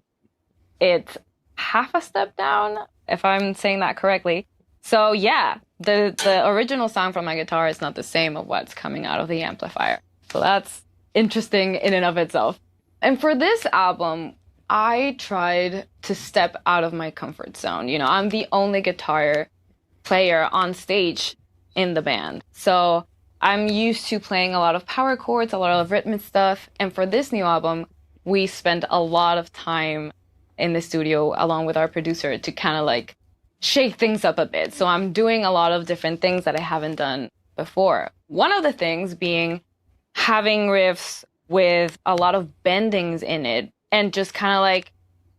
it half a step down, if I'm saying that correctly. So, yeah, the original sound from my guitar is not the same of what's coming out of the amplifier. So that's interesting in and of itself. And for this album, I tried to step out of my comfort zone. You know, I'm the only guitar player on stage in the band. So I'm used to playing a lot of power chords, a lot of rhythmic stuff. And for this new album, we spent a lot of time in the studio along with our producer to kind of like shake things up a bit. So I'm doing a lot of different things that I haven't done before. One of the things being having riffs with a lot of bendings in it and just kind of like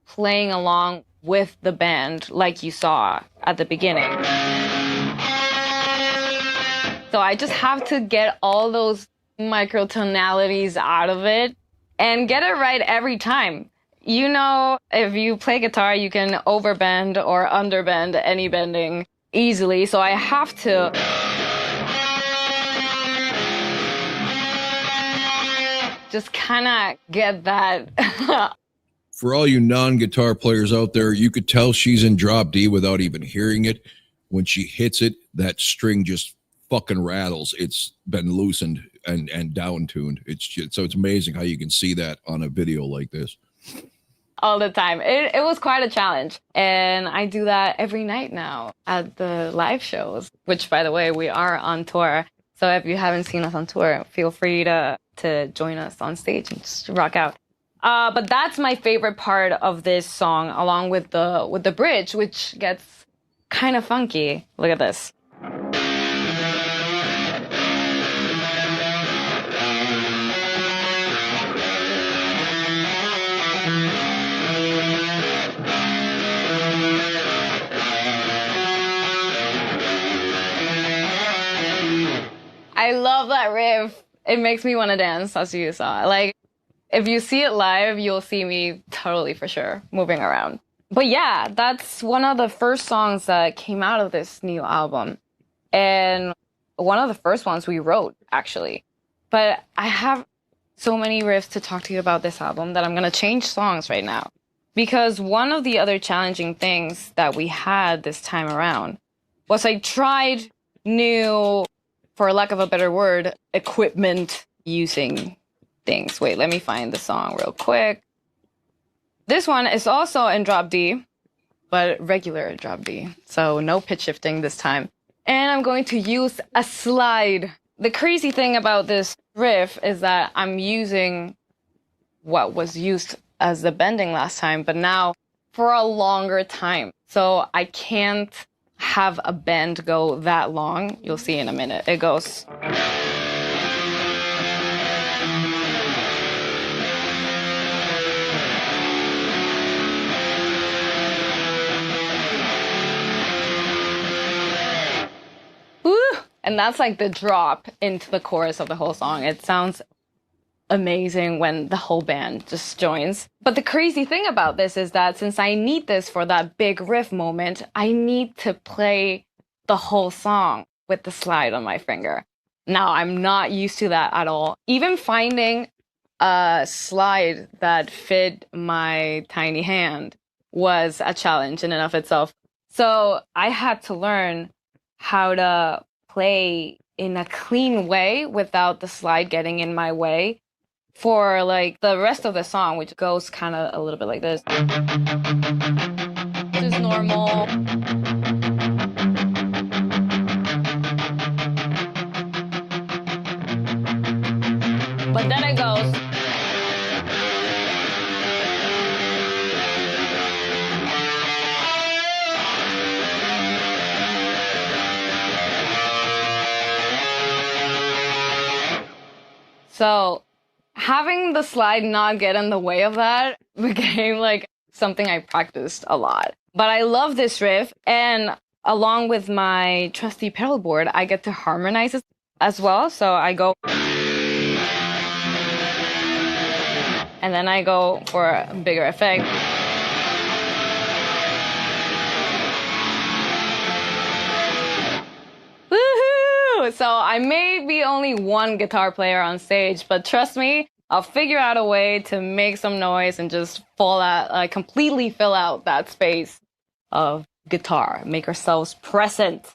playing along with the band like you saw at the beginning. So I just have to get all those microtonalities out of it and get it right every time. You know, if you play guitar, you can overbend or underbend any bending easily. So I have to just kind of get that. For all you non-guitar players out there, you could tell she's in drop D without even hearing it. When she hits it, that string just fucking rattles. It's been loosened and down tuned. So it's amazing how you can see that on a video like this. All the time. It was quite a challenge. And I do that every night now at the live shows, which, by the way, we are on tour. So if you haven't seen us on tour, feel free to join us on stage and just rock out. But that's my favorite part of this song, along with the bridge, which gets kind of funky. Look at this. I love that riff. It makes me want to dance, as you saw. Like, if you see it live, you'll see me totally for sure moving around. But yeah, that's one of the first songs that came out of this new album. And one of the first ones we wrote, actually. But I have so many riffs to talk to you about this album that I'm going to change songs right now. Because one of the other challenging things that we had this time around was I tried new, for lack of a better word, equipment using things. Wait, let me find the song real quick. This one is also in drop D, but regular drop D. So no pitch shifting this time. And I'm going to use a slide. The crazy thing about this riff is that I'm using what was used as the bending last time, but now for a longer time. So I can't have a bend go that long. You'll see in a minute. It goes. Woo! And that's like the drop into the chorus of the whole song. It sounds amazing when the whole band just joins. But the crazy thing about this is that since I need this for that big riff moment, I need to play the whole song with the slide on my finger. Now, I'm not used to that at all. Even finding a slide that fit my tiny hand was a challenge in and of itself. So I had to learn how to play in a clean way without the slide getting in my way for like the rest of the song, which goes kind of a little bit like this. This is normal. But then it goes. So having the slide not get in the way of that became like something I practiced a lot. But I love this riff, and along with my trusty pedal board, I get to harmonize it as well. So I go, and then I go for a bigger effect. Woohoo! So I may be only one guitar player on stage, but trust me, I'll figure out a way to make some noise and just completely fill out that space of guitar, make ourselves present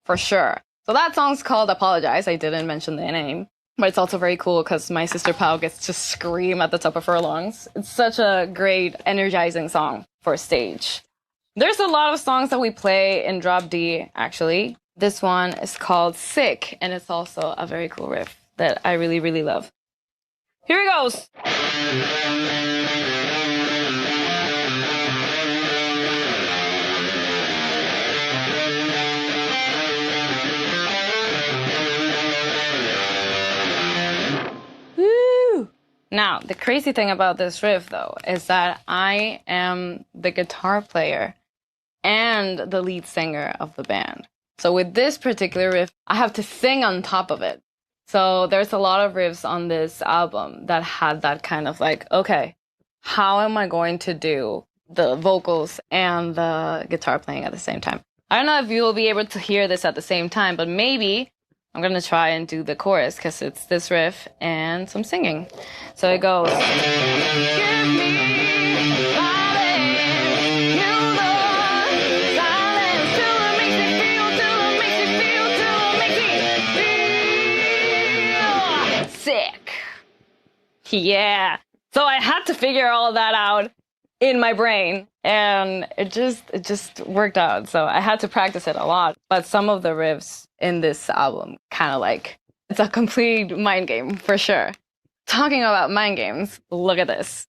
for sure. So that song's called Apologize. I didn't mention the name, but it's also very cool because my sister Pau gets to scream at the top of her lungs. It's such a great, energizing song for stage. There's a lot of songs that we play in drop D, actually. This one is called Sick, and it's also a very cool riff that I really, really love. Here it goes. Woo! Now, the crazy thing about this riff, though, is that I am the guitar player and the lead singer of the band. So with this particular riff, I have to sing on top of it. So there's a lot of riffs on this album that had that kind of like, okay, how am I going to do the vocals and the guitar playing at the same time? I don't know if you will be able to hear this at the same time, but maybe I'm going to try and do the chorus because it's this riff and some singing. So it goes. Give me violin, you know, silence till it makes me feel, till it makes me feel, till it makes me feel sick. Yeah. So I had to figure all that out in my brain, and it just worked out. So I had to practice it a lot. But some of the riffs in this album kind of like, it's a complete mind game for sure. Talking about mind games, look at this.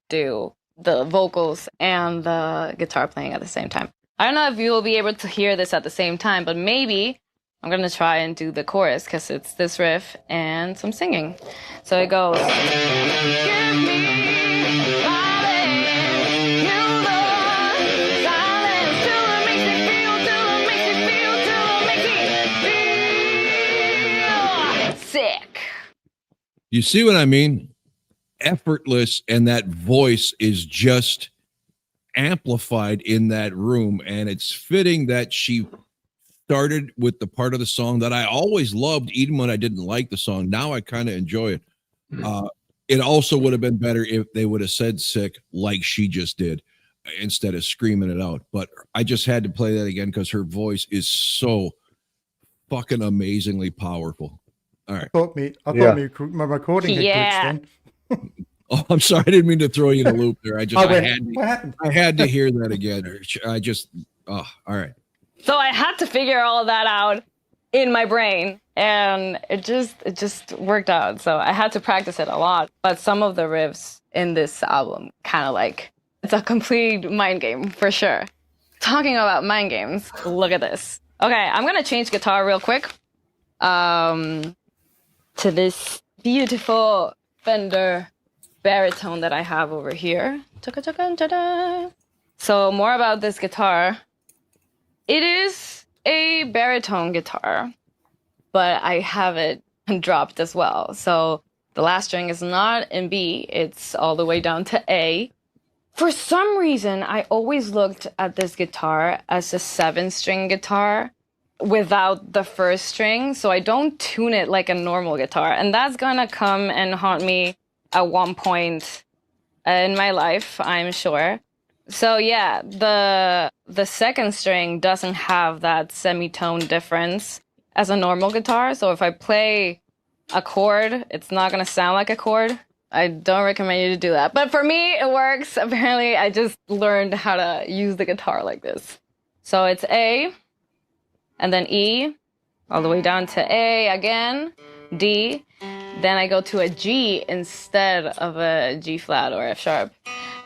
Do the vocals and the guitar playing at the same time. I don't know if you will be able to hear this at the same time, but maybe I'm going to try and do the chorus because it's this riff and some singing. So it goes. Give me violin, you know, silence till it makes me feel, till it makes me feel, till it makes me feel sick. You see what I mean? Effortless, and that voice is just amplified in that room, and it's fitting that she started with the part of the song that I always loved, even when I didn't like the song. Now I kind of enjoy it. It also would have been better if they would have said sick like she just did instead of screaming it out. But I just had to play that again because her voice is so fucking amazingly powerful. All right. I thought my recording had Yeah. glitched then. Oh, I'm sorry. I didn't mean to throw you in a loop there. What happened? I had to hear that again. All right. So I had to figure all of that out in my brain, and it just worked out. So I had to practice it a lot. But some of the riffs in this album kind of like, it's a complete mind game for sure. Talking about mind games, look at this. Okay, I'm gonna change guitar real quick to this beautiful Fender baritone that I have over here. So more about this guitar. It is a baritone guitar, but I have it dropped as well. So the last string is not in B, it's all the way down to A. For some reason, I always looked at this guitar as a 7-string guitar without the first string, so I don't tune it like a normal guitar. And that's gonna come and haunt me at one point in my life, I'm sure. So yeah, the second string doesn't have that semitone difference as a normal guitar. So if I play a chord, it's not gonna sound like a chord. I don't recommend you to do that. But for me, it works. Apparently, I just learned how to use the guitar like this. So it's A, and then E, all the way down to A again, D. Then I go to a G instead of a G flat or F sharp,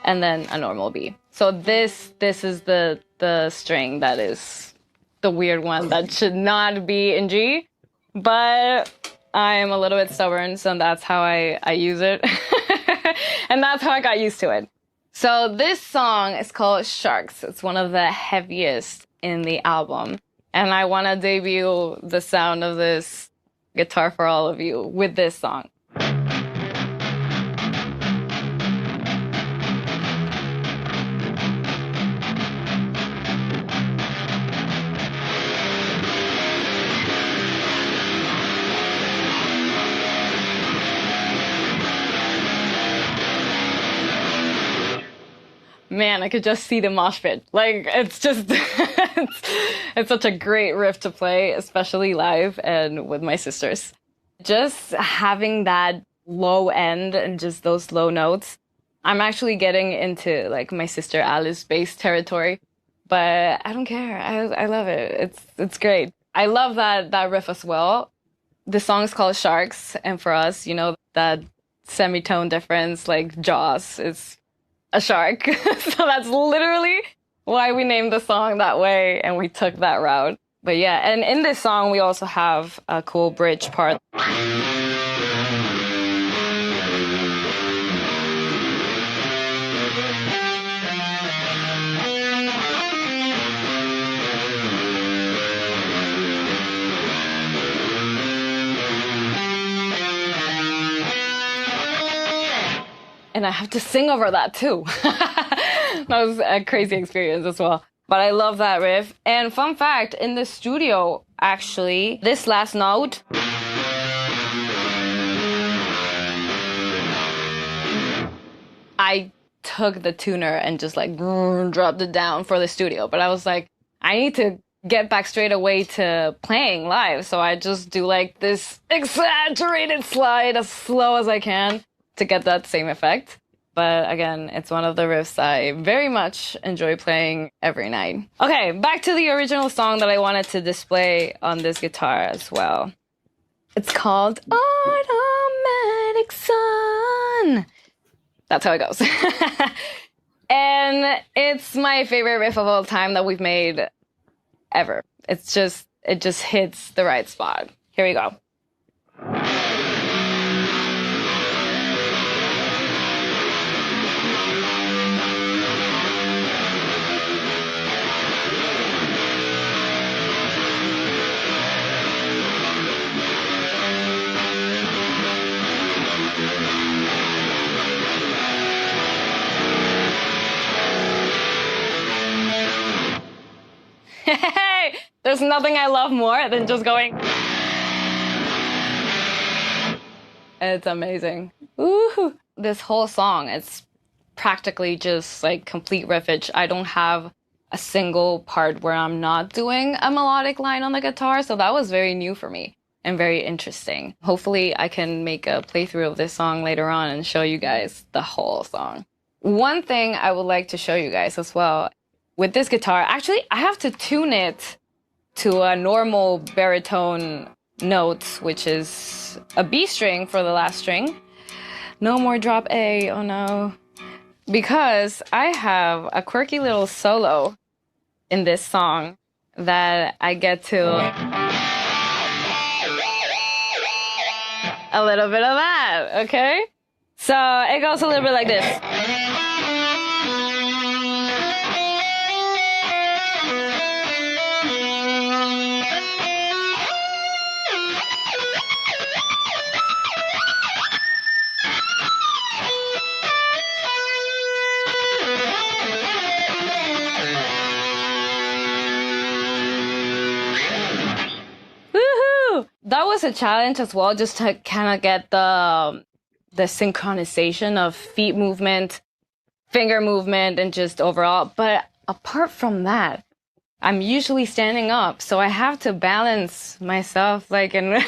and then a normal B. So this is the string that is the weird one that should not be in G, but I'm a little bit stubborn, so that's how I use it. And that's how I got used to it. So this song is called Sharks. It's one of the heaviest in the album. And I want to debut the sound of this guitar for all of you with this song. Man, I could just see the mosh pit. Like, it's just, it's such a great riff to play, especially live and with my sisters. Just having that low end and just those low notes. I'm actually getting into like my sister Alice bass territory, but I don't care. I love it. It's great. I love that riff as well. The song is called Sharks, and for us, you know, that semitone difference, like Jaws, is a shark. So that's literally why we named the song that way, and we took that route. But yeah, and in this song, we also have a cool bridge part. And I have to sing over that too. That was a crazy experience as well. But I love that riff. And fun fact, in the studio, actually, this last note, I took the tuner and just like dropped it down for the studio. But I was like, I need to get back straight away to playing live. So I just do like this exaggerated slide as slow as I can to get that same effect. But again, it's one of the riffs I very much enjoy playing every night. Okay, back to the original song that I wanted to display on this guitar as well. It's called Automatic Sun. That's how it goes. And it's my favorite riff of all time that we've made ever. It just hits the right spot. Here we go. There's nothing I love more than just going. It's amazing. Ooh. This whole song, it's practically just like complete riffage. I don't have a single part where I'm not doing a melodic line on the guitar, so that was very new for me and very interesting. Hopefully I can make a playthrough of this song later on and show you guys the whole song. One thing I would like to show you guys as well, with this guitar, actually I have to tune it to a normal baritone note, which is a B string for the last string. No more drop A, oh no. Because I have a quirky little solo in this song that I get to a little bit of that, okay? So it goes a little bit like this. That was a challenge as well, just to kind of get the synchronization of feet movement, finger movement, and just overall. But apart from that, I'm usually standing up, so I have to balance myself like in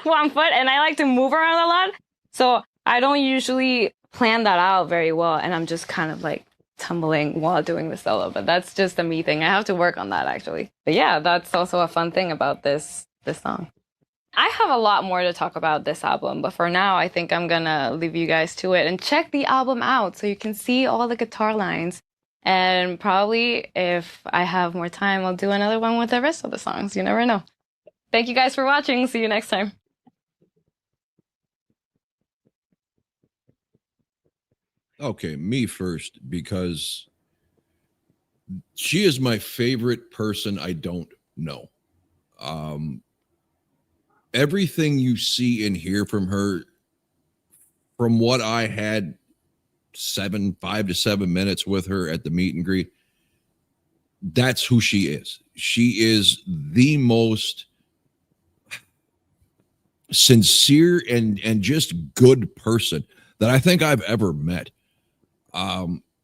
one foot, and I like to move around a lot. So I don't usually plan that out very well, and I'm just kind of like tumbling while doing the solo. But that's just a me thing. I have to work on that actually. But yeah, that's also a fun thing about this song. I have a lot more to talk about this album, but for now, I think I'm gonna leave you guys to it and check the album out so you can see all the guitar lines. And probably if I have more time, I'll do another one with the rest of the songs. You never know. Thank you guys for watching. See you next time. Okay, me first, because she is my favorite person I don't know. Everything you see and hear from her, from what I had 5 to 7 minutes with her at the meet and greet, that's who she is. She is the most sincere and just good person that I think I've ever met.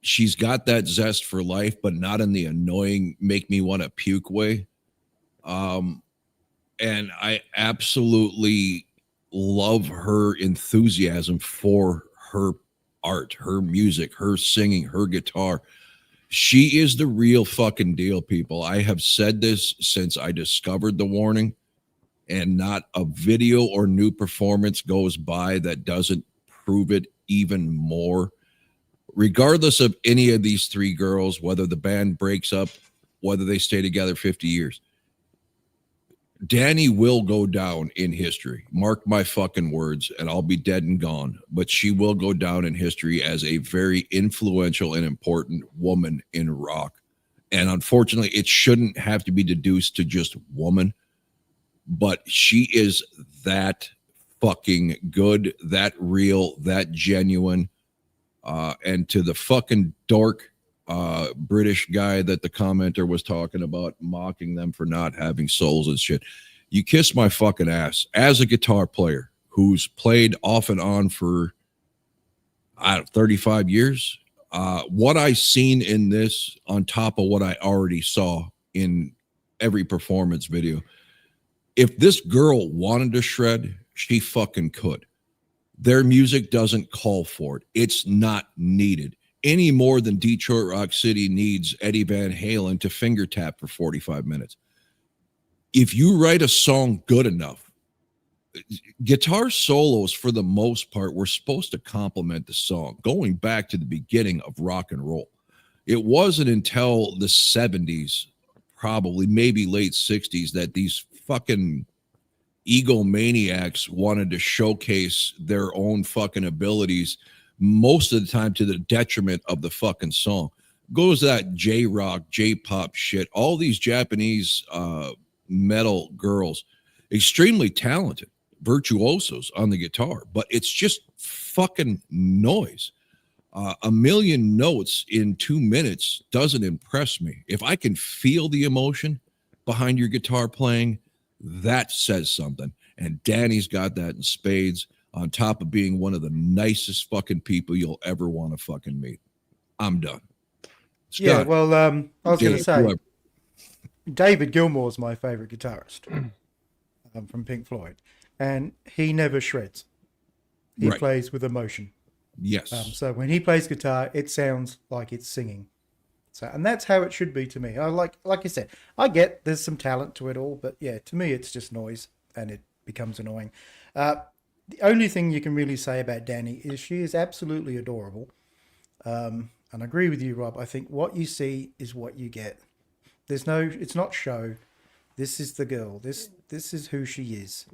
She's got that zest for life, but not in the annoying, make me want to puke way. And I absolutely love her enthusiasm for her art, her music, her singing, her guitar. She is the real fucking deal, people. I have said this since I discovered The Warning, and not a video or new performance goes by that doesn't prove it even more. Regardless of any of these three girls, whether the band breaks up, whether they stay together 50 years, Danny will go down in history. Mark my fucking words, and I'll be dead and gone. But she will go down in history as a very influential and important woman in rock. And unfortunately, it shouldn't have to be deduced to just woman. But she is that fucking good, that real, that genuine. And to the fucking dork British guy that the commenter was talking about, mocking them for not having souls and shit, you kiss my fucking ass. As a guitar player who's played off and on for 35 years, what I seen in this, on top of what I already saw in every performance video, if this girl wanted to shred, she fucking could. Their music doesn't call for it. It's not needed any more than Detroit Rock City needs Eddie Van Halen to finger tap for 45 minutes. If you write a song good enough, guitar solos for the most part were supposed to complement the song, going back to the beginning of rock and roll. It wasn't until the 70s, probably maybe late 60s, that these fucking egomaniacs wanted to showcase their own fucking abilities, most of the time to the detriment of the fucking song. Goes that J-rock, J-pop shit. All these Japanese metal girls, extremely talented, virtuosos on the guitar, but it's just fucking noise. A million notes in 2 minutes doesn't impress me. If I can feel the emotion, behind your guitar playing, that says something. And Danny's got that in spades, on top of being one of the nicest fucking people you'll ever want to fucking meet. I'm done. Scott, Yeah, well, I was going to Dave, say, whoever. David Gilmour's my favorite guitarist from Pink Floyd, and he never shreds. He Right. plays with emotion. Yes. So when he plays guitar, it sounds like it's singing. So, and that's how it should be to me. I like I said, I get there's some talent to it all, but yeah, to me it's just noise, and it becomes annoying. The only thing you can really say about Danny is she is absolutely adorable. And I agree with you, Rob. I think what you see is what you get. It's not show. This is the girl. This is who she is.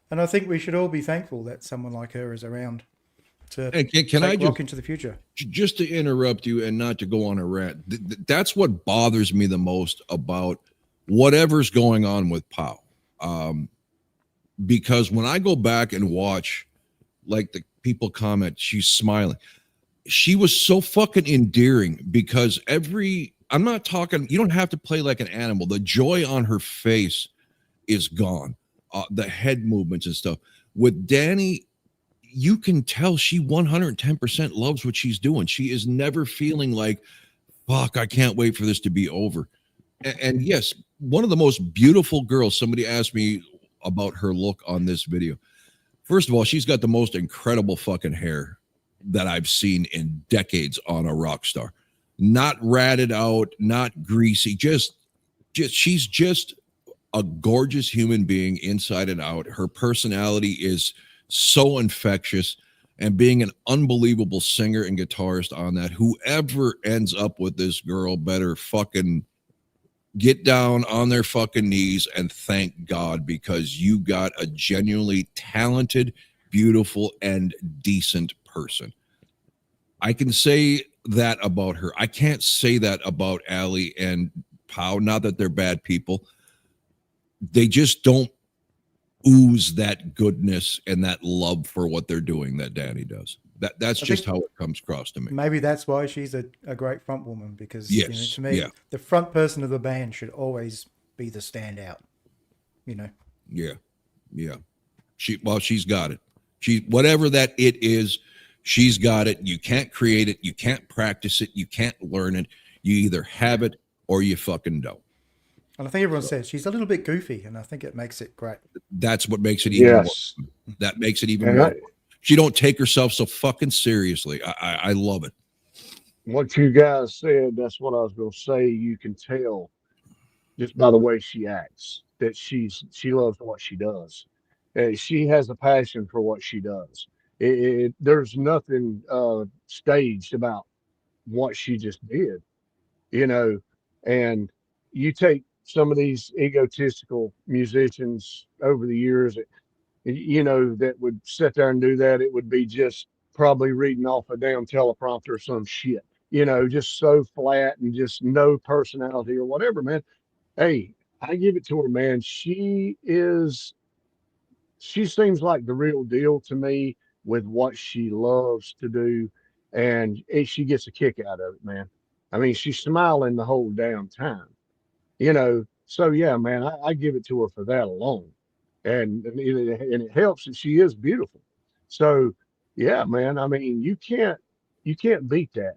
And I think we should all be thankful that someone like her is around to And can take I rock just into the future. just to interrupt you and not to go on a rant, that's what bothers me the most about whatever's going on with Pow. Because when I go back and watch, like the people comment, she's smiling. She was so fucking endearing because I'm not talking, you don't have to play like an animal. The joy on her face is gone. The head movements and stuff. With Danny, you can tell she 110% loves what she's doing. She is never feeling like, fuck, I can't wait for this to be over. And yes, one of the most beautiful girls. Somebody asked me about her look on this video. First of all, she's got the most incredible fucking hair that I've seen in decades on a rock star. Not ratted out, not greasy, just she's just a gorgeous human being inside and out. Her personality is so infectious, and being an unbelievable singer and guitarist on that. Whoever ends up with this girl better fucking get down on their fucking knees and thank God, because you got a genuinely talented, beautiful, and decent person. I can say that about her. I can't say that about Allie and Pow. Not that they're bad people. They just don't ooze that goodness and that love for what they're doing that Danny does. That's just how it comes across to me. Maybe that's why she's a great front woman, because Yes, to me, yeah. the front person of the band should always be the standout. Yeah. She's got it. She, whatever that it is, she's got it. You can't create it. You can't practice it. You can't learn it. You either have it or you fucking don't. And I think everyone says she's a little bit goofy, and I think it makes it great. That's what makes it even Yes. more. That makes it even And more. She don't take herself so fucking seriously. I love it. what you guys said, that's what I was going to say. You can tell just by the way she acts that she loves what she does. She has a passion for what she does. There's nothing staged about what she just did, and you take some of these egotistical musicians over the years that would sit there and do that. It would be just probably reading off a damn teleprompter or some shit, just so flat and just no personality or whatever, man. Hey, I give it to her, man. She seems like the real deal to me with what she loves to do, and she gets a kick out of it, man. I mean, she's smiling the whole damn time, So yeah, man, I give it to her for that alone, and it helps that she is beautiful. So yeah, man. I mean, you can't beat that,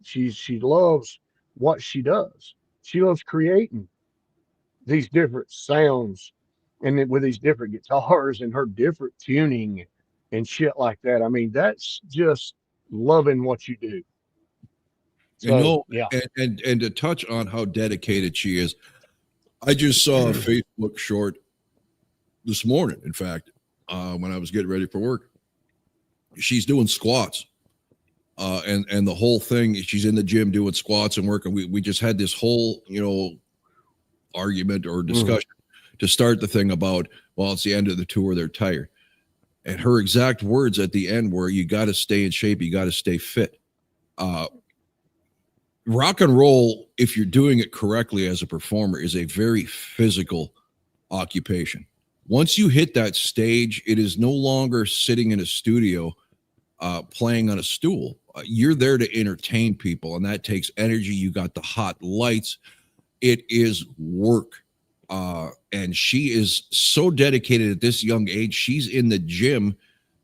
she loves what she does. She loves creating these different sounds, and then with these different guitars and her different tuning and shit like that. I mean, that's just loving what you do. So, yeah. And to touch on how dedicated she is, I just saw a Facebook short this morning, in fact, when I was getting ready for work. She's doing squats. And the whole thing, she's in the gym doing squats and working. We just had this whole, argument or discussion to start the thing about, well, it's the end of the tour, they're tired. And her exact words at the end were, you got to stay in shape, you got to stay fit. Rock and roll, if you're doing it correctly as a performer, is a very physical occupation. Once you hit that stage, it is no longer sitting in a studio playing on a stool. You're there to entertain people, and that takes energy. You got the hot lights. it is work. And she is so dedicated at this young age. She's in the gym,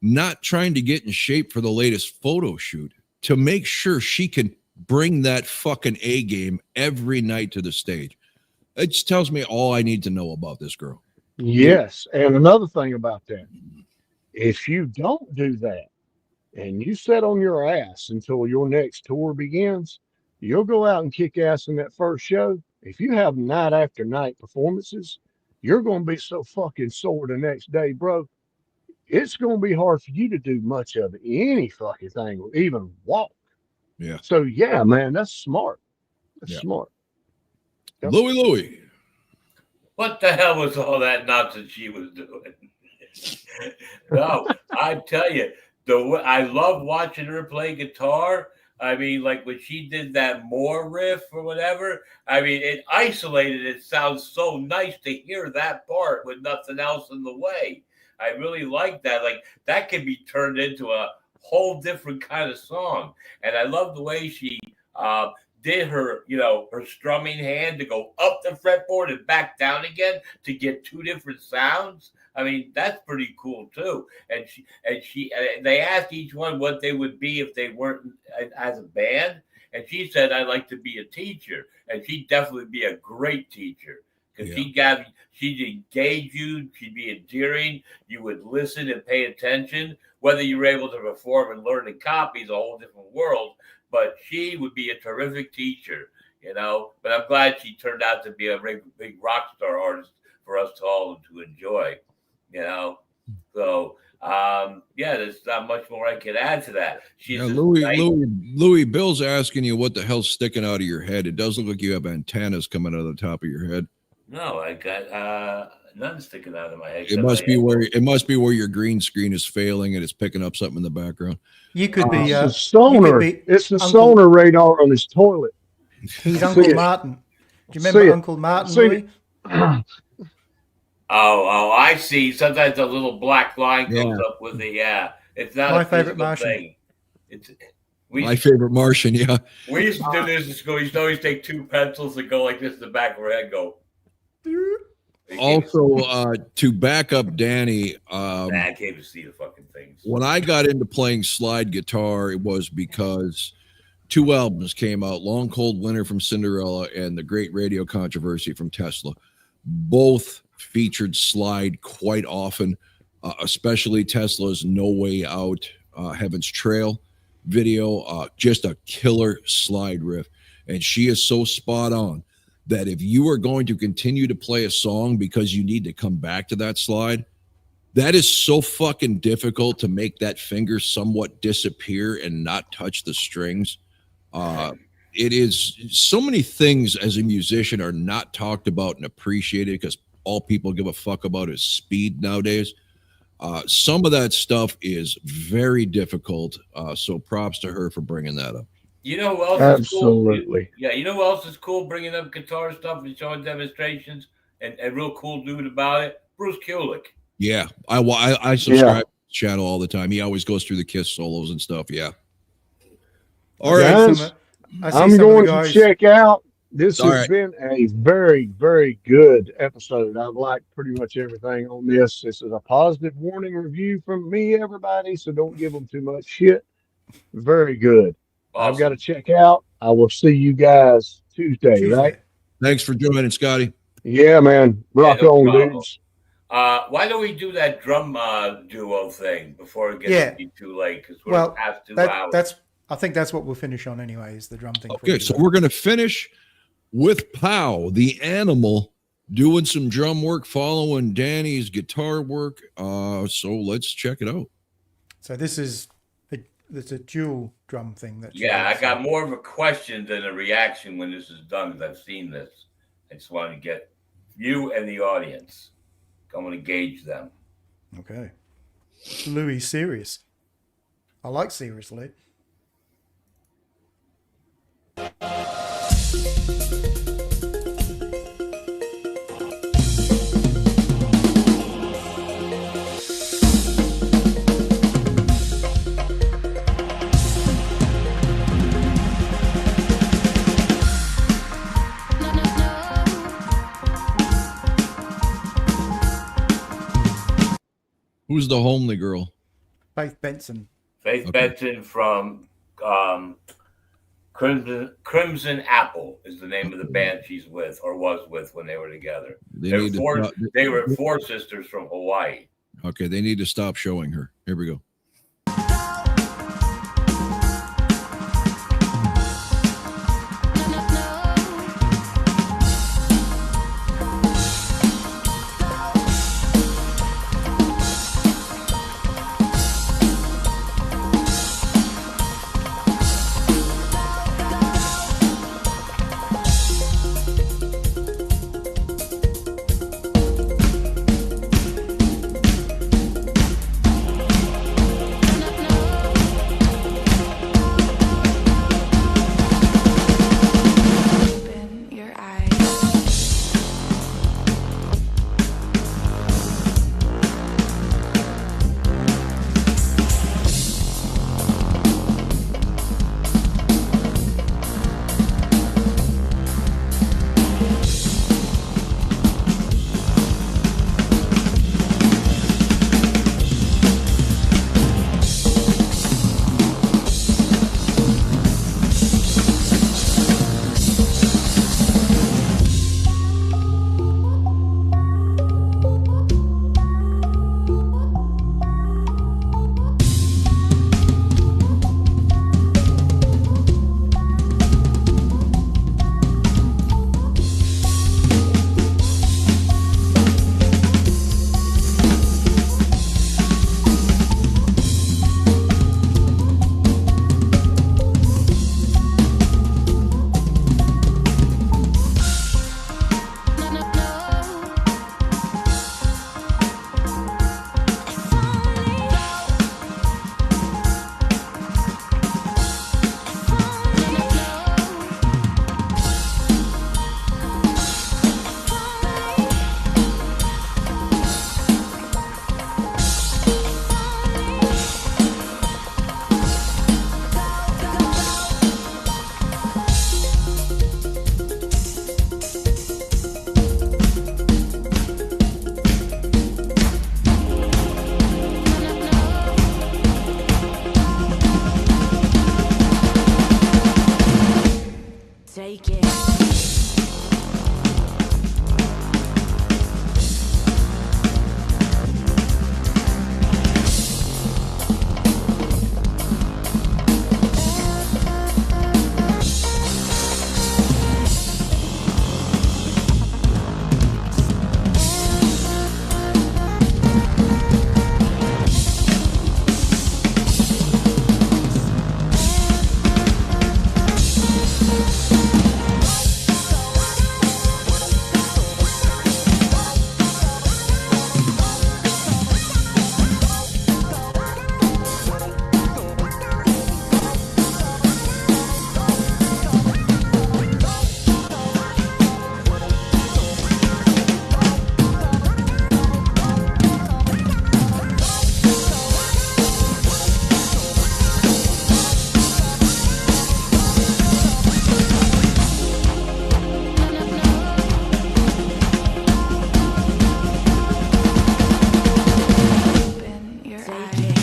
not trying to get in shape for the latest photo shoot, to make sure she can bring that fucking A game every night to the stage. It just tells me all I need to know about this girl. Yes. And another thing about that, if you don't do that and you sit on your ass until your next tour begins, you'll go out and kick ass in that first show. If you have night after night performances, you're going to be so fucking sore the next day, bro. It's going to be hard for you to do much of it, any fucking thing, or even walk. Yeah. So, yeah, man, that's smart. That's Yeah. smart. Yep. Louie. What the hell was all that nonsense she was doing? No, I tell you, I love watching her play guitar. I mean, like when she did that More riff or whatever, I mean, it isolated. It sounds so nice to hear that part with nothing else in the way. I really like that. Like that could be turned into a whole different kind of song. And I love the way she did her, her strumming hand to go up the fretboard and back down again to get two different sounds. I mean, that's pretty cool too. And they asked each one what they would be if they weren't as a band. And she said, "I'd like to be a teacher." And she'd definitely be a great teacher because she'd engage you. She'd be endearing. You would listen and pay attention. Whether you were able to perform and learn and copy is a whole different world. But she would be a terrific teacher, But I'm glad she turned out to be a big rock star artist for us all to enjoy. So there's not much more I could add to that. Louis, Bill's asking you what the hell's sticking out of your head. It does look like you have antennas coming out of the top of your head. No, I got nothing sticking out of my head. It must be where your green screen is failing and it's picking up something in the background. You could be it's a sonar. It's a sonar radar on his toilet. He's Uncle Martin. Do you remember Uncle Martin, Louis? Oh, I see. Sometimes a little black line goes up with the It's not my a favorite Martian thing. My favorite Martian, yeah. We used to do this in school. We used to always take two pencils and go like this in the back of our head. Go. Also, to back up Danny, I can't even see the fucking things. When I got into playing slide guitar, it was because two albums came out: Long Cold Winter from Cinderella and The Great Radio Controversy from Tesla. Both featured slide quite often, especially Tesla's No Way Out, Heaven's Trail video. Just a killer slide riff. And she is so spot on that if you are going to continue to play a song because you need to come back to that slide, that is so fucking difficult to make that finger somewhat disappear and not touch the strings. It is so many things as a musician are not talked about and appreciated because all people give a fuck about is speed nowadays. Some of that stuff is very difficult. So props to her for bringing that up. You know who else Absolutely. is cool? Yeah, you know who else is cool bringing up guitar stuff and showing demonstrations and real cool dude about it? Bruce Kulick. Yeah, I subscribe to his channel all the time. He always goes through the Kiss solos and stuff. Yeah. All right. Guys, I'm going to check out. This has been a very, very good episode. I've liked pretty much everything on this. This is a positive warning review from me, everybody, so don't give them too much shit. Very good. Awesome. I've got to check out. I will see you guys Tuesday, right? Thanks for joining, Scotty. Yeah, man. Rock on, dudes. Why don't we do that drum duo thing before it gets to be too late? Because we're past 2 hours. I think that's what we'll finish on anyway, is the drum thing. Okay, so we're going to finish with Pow, the animal, doing some drum work, following Danny's guitar work. So let's check it out. So this is it's a dual drum thing. I got more of a question than a reaction when this is done because I've seen this. I just want to get you and the audience. I'm going to gauge them. Okay. Louis, serious. I like seriously. Who's the homely girl? Faith Benson. Faith Okay. Benson from Crimson Apple is the name of the band she's with or was with when they were together. They They were need to four. stop- They were four sisters from Hawaii. Okay, they need to stop showing her. Here we go. Open your eyes. Take it. Open your eyes.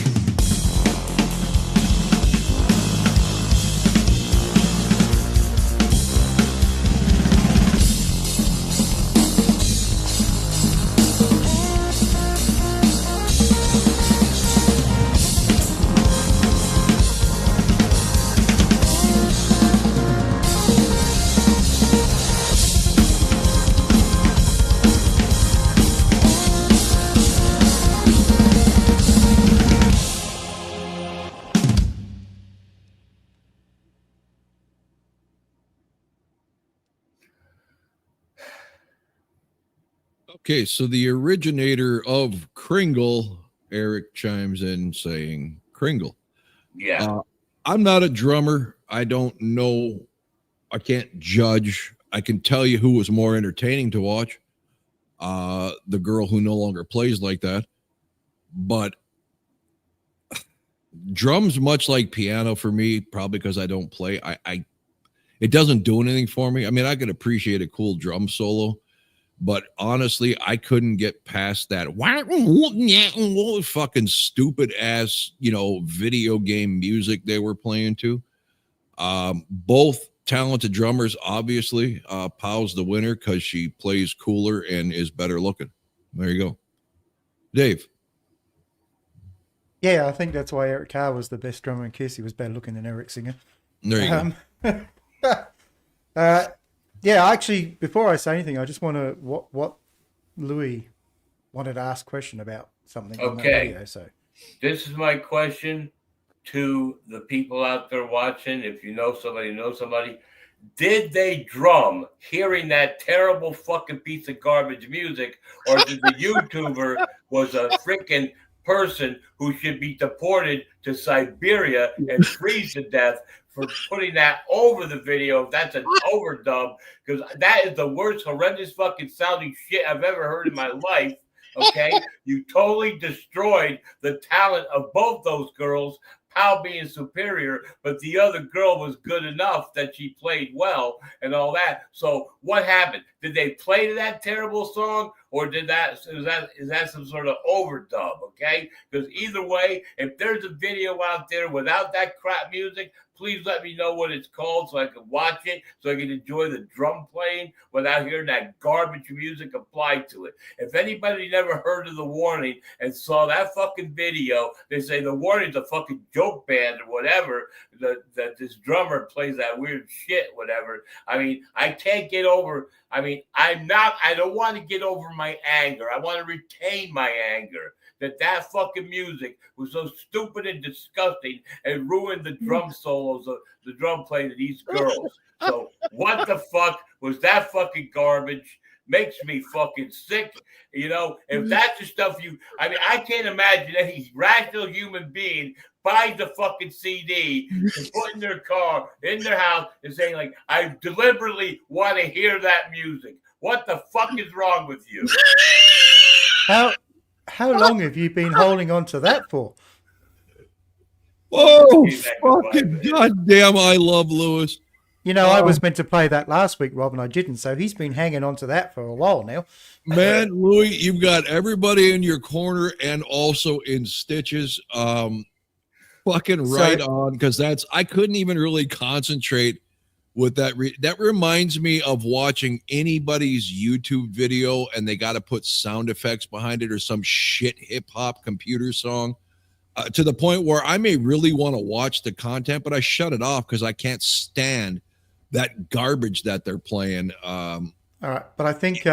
Okay, so the originator of Kringle, Eric chimes in saying Kringle. Yeah. I'm not a drummer. I don't know. I can't judge. I can tell you who was more entertaining to watch. The girl who no longer plays like that. But drums, much like piano for me, probably because I don't play, it doesn't do anything for me. I mean, I could appreciate a cool drum solo, But honestly, I couldn't get past that fucking stupid ass, video game music they were playing to. Both talented drummers, obviously. Pow's the winner because she plays cooler and is better looking. There you go. Dave. Yeah, I think that's why Eric Carr was the best drummer in Kiss. He was better looking than Eric Singer. There you go. Yeah, actually, before I say anything, I just want to what Louis wanted to ask a question about something on that Okay. video. So This is my question to the people out there watching. If you know somebody, did they drum hearing that terrible fucking piece of garbage music, or did the YouTuber was a freaking person who should be deported to Siberia and freeze to death for putting that over the video? That's an overdub, because that is the worst horrendous fucking sounding shit I've ever heard in my life. Okay, you totally destroyed the talent of both those girls. Pal being superior, but the other girl was good enough that she played well and all that. So what happened? Did they play to that terrible song, or is that some sort of overdub? Okay, because either way, if there's a video out there without that crap music, please let me know what it's called so I can watch it, so I can enjoy the drum playing without hearing that garbage music applied to it. If anybody never heard of The Warning and saw that fucking video, they say The Warning's a fucking joke band or whatever, that this drummer plays that weird shit, whatever. I mean, I can't get over, I don't want to get over my anger. I want to retain my anger. That fucking music was so stupid and disgusting and ruined the drum solos of the drum playing of these girls. So what the fuck was that fucking garbage? Makes me fucking sick. If that's the stuff I can't imagine any rational human being buys the fucking CD and put in their car, in their house, and saying, like, I deliberately want to hear that music. What the fuck is wrong with you? how long have you been holding on to that for? Oh, fucking goddamn, I love Lewis. I was meant to play that last week, Rob, and I didn't. So he's been hanging on to that for a while now. Man, Louis, you've got everybody in your corner and also in stitches. Fucking right on, because I couldn't even really concentrate with that. That reminds me of watching anybody's YouTube video and they got to put sound effects behind it or some shit hip hop computer song. To the point where I may really want to watch the content, but I shut it off because I can't stand that garbage that they're playing. All right, but I think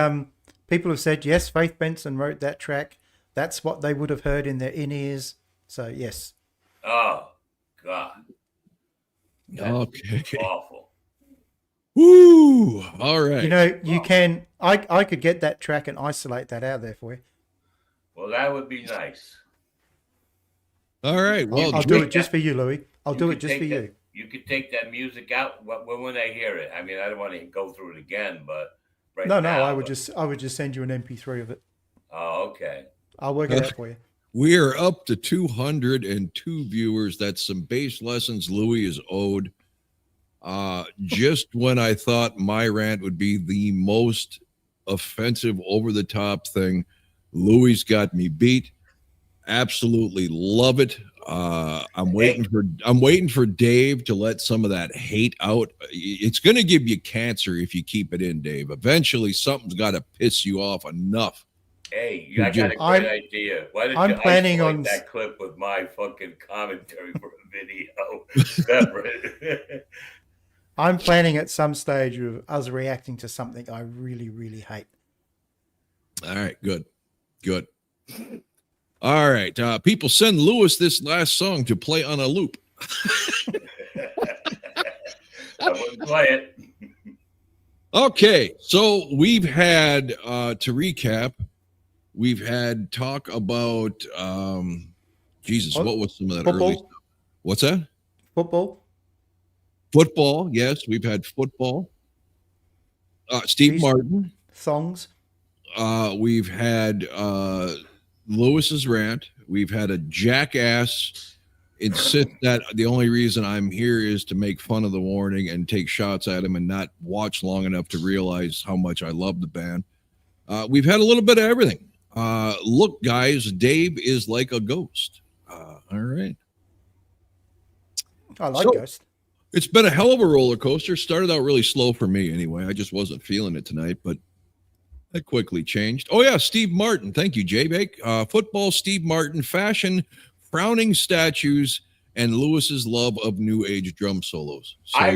people have said, yes, Faith Benson wrote that track. That's what they would have heard in their in-ears. So, yes. Oh, God. That's okay. awful. Woo! All right. You can... I could get that track and isolate that out there for you. Well, that would be nice. All right. Well, I'll do it just for you, Louis. I'll do it just for you. You could take that music out when I hear it. I mean, I don't want to go through it again, but No, I would just send you an MP3 of it. Oh, okay. I'll work it out for you. We are up to 202 viewers. That's some bass lessons Louis is owed. Just when I thought my rant would be the most offensive, over-the-top thing, Louis got me beat. Absolutely love it. I'm waiting for Dave to let some of that hate out. It's going to give you cancer if you keep it in, Dave. Eventually, something's got to piss you off enough. Hey, I got a great idea. Why don't you isolate that clip with my fucking commentary for a video separate? I'm planning at some stage of us reacting to something I really, really hate. All right, good. All right, people, send Lewis this last song to play on a loop. I wouldn't play it. Okay, so we've had, to recap, we've had talk about, Jesus, what was some of that football? early stuff? What's that? Football, yes, we've had football. Steve Martin. Songs. We've had Lewis's rant. We've had a jackass insist that the only reason I'm here is to make fun of The Warning and take shots at him and not watch long enough to realize how much I love the band. We've had a little bit of everything. Look, guys, Dave is like a ghost. All right. I like So- Ghost. It's been a hell of a roller coaster. Started out really slow for me anyway. I just wasn't feeling it tonight, but that quickly changed. Oh, yeah, Steve Martin. Thank you, J-Bake. Football, Steve Martin, fashion, frowning statues, and Lewis's love of new age drum solos. So I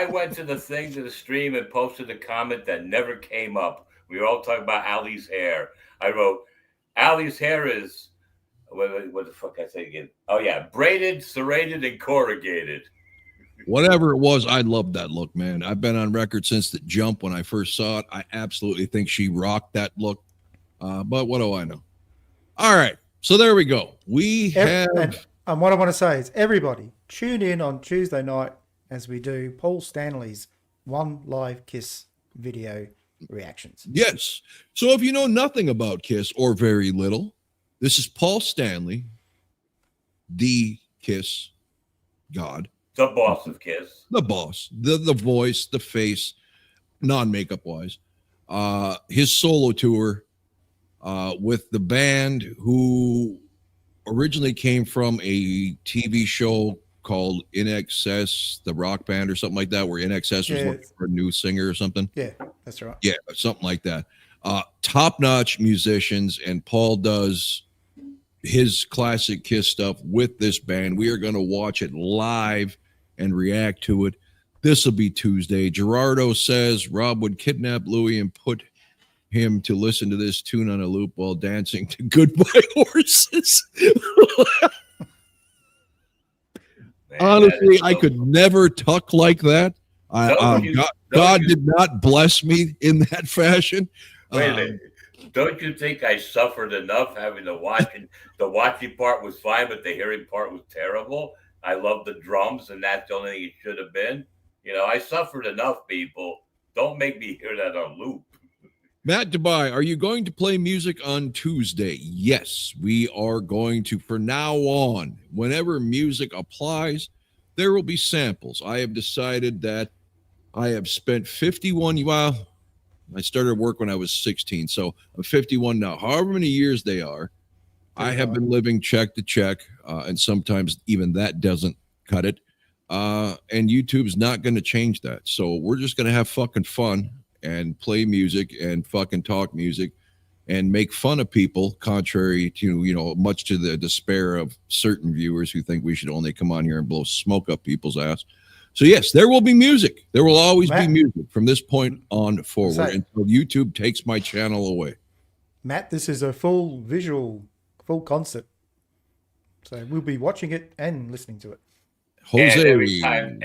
went to the thing to the stream and posted a comment that never came up. We were all talking about Ali's hair. I wrote, Ali's hair is what the fuck I say again? Oh yeah, braided, serrated, and corrugated. whatever it was, I loved that look, man. I've been on record since the jump when I first saw it. I absolutely think she rocked that look. But what do I know? All right. So there we go. We have And what I want to say is, everybody, tune in on Tuesday night as we do Paul Stanley's One Live Kiss video reactions. yes. So if you know nothing about Kiss or very little, this is Paul Stanley, the Kiss God, The boss of Kiss. the boss, the voice, the face, non-makeup wise. His solo tour with the band who originally came from a TV show called In Excess, the rock band or something like that, where In Excess was Yeah. looking for a new singer or something. Yeah, that's right. Yeah, something like that. Top-notch musicians, and Paul does his classic Kiss stuff with this band. We are going to watch it live and react to it. This will be Tuesday. Gerardo says Rob would kidnap Louis and put him to listen to this tune on a loop while dancing to Goodbye Horses. Man, Honestly, that I is so- could never tuck like that. Don't you- God you- did not bless me in that fashion. Wait a minute. Don't you think I suffered enough having to watch it? The watching part was fine, but the hearing part was terrible. I love the drums, and that's the only thing it should have been. You know, I suffered enough, people. Don't make me hear that on loop. Matt Dubai, are you going to play music on Tuesday? Yes, we are going to. For now on, whenever music applies, there will be samples. I have decided that I have spent 51, well, I started work when I was 16, so I'm 51 now. However many years they are, I have been living check to check, and sometimes even that doesn't cut it. And YouTube's not going to change that. So we're just going to have fucking fun and play music and fucking talk music and make fun of people, contrary to, you know, much to the despair of certain viewers who think we should only come on here and blow smoke up people's ass. So yes, there will be music. There will always be Matt, music from this point on forward say- until YouTube takes my channel away. Matt, this is a full visual, full concert. So we'll be watching it and listening to it. And every Jose, time,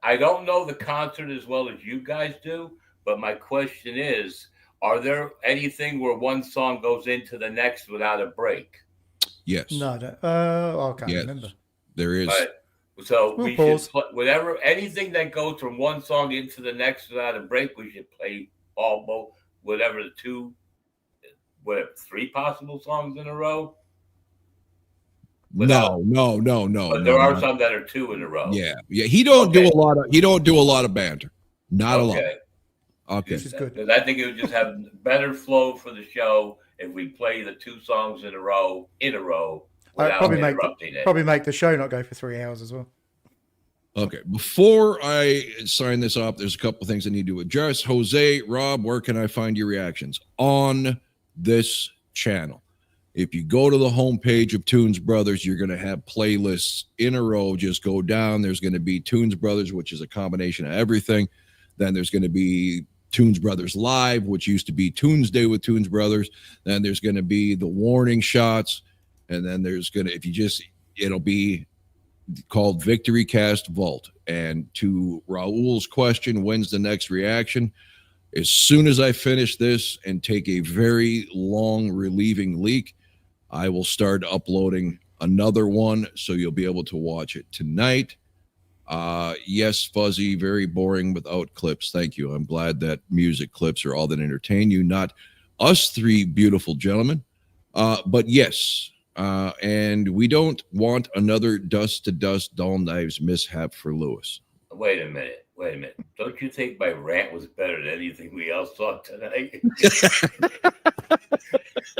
I don't know the concert as well as you guys do, but my question is, are there anything where one song goes into the next without a break? yes, No, I don't. I can't yes, remember. there is. But so We'll we pause. should whatever anything that goes from one song into the next without a break, we should play all both whatever the two, whatever 3 possible songs in a row. No. But there are some that are 2 in a row. Yeah. He don't do Okay. a lot of banter. Not a lot. Okay. Okay. Which is good. Because I think it would just have better flow for the show if we play the 2 songs in a row without Probably make the show not go for 3 hours as well. Okay. Before I sign this off, there's a couple things I need to address. Jose, Rob, where can I find your reactions? On this channel. If you go to the homepage of Tunes Brothers, you're going to have playlists in a row. Just go down. There's going to be Tunes Brothers, which is a combination of everything. Then there's going to be Tunes Brothers Live, which used to be Tunes Day with Tunes Brothers. Then there's going to be the warning shots. And then there's going to, it'll be called Victory Cast Vault. And to Raul's question, when's the next reaction? As soon as I finish this and take a very long relieving leak, I will start uploading another one, so you'll be able to watch it tonight. Yes, Fuzzy, very boring without clips. Thank you. I'm glad that music clips are all that entertain you, not us 3 beautiful gentlemen. But yes, and we don't want another dust to dust dull knives mishap for Lewis. Wait a minute. Wait a minute. Don't you think my rant was better than anything we else saw tonight?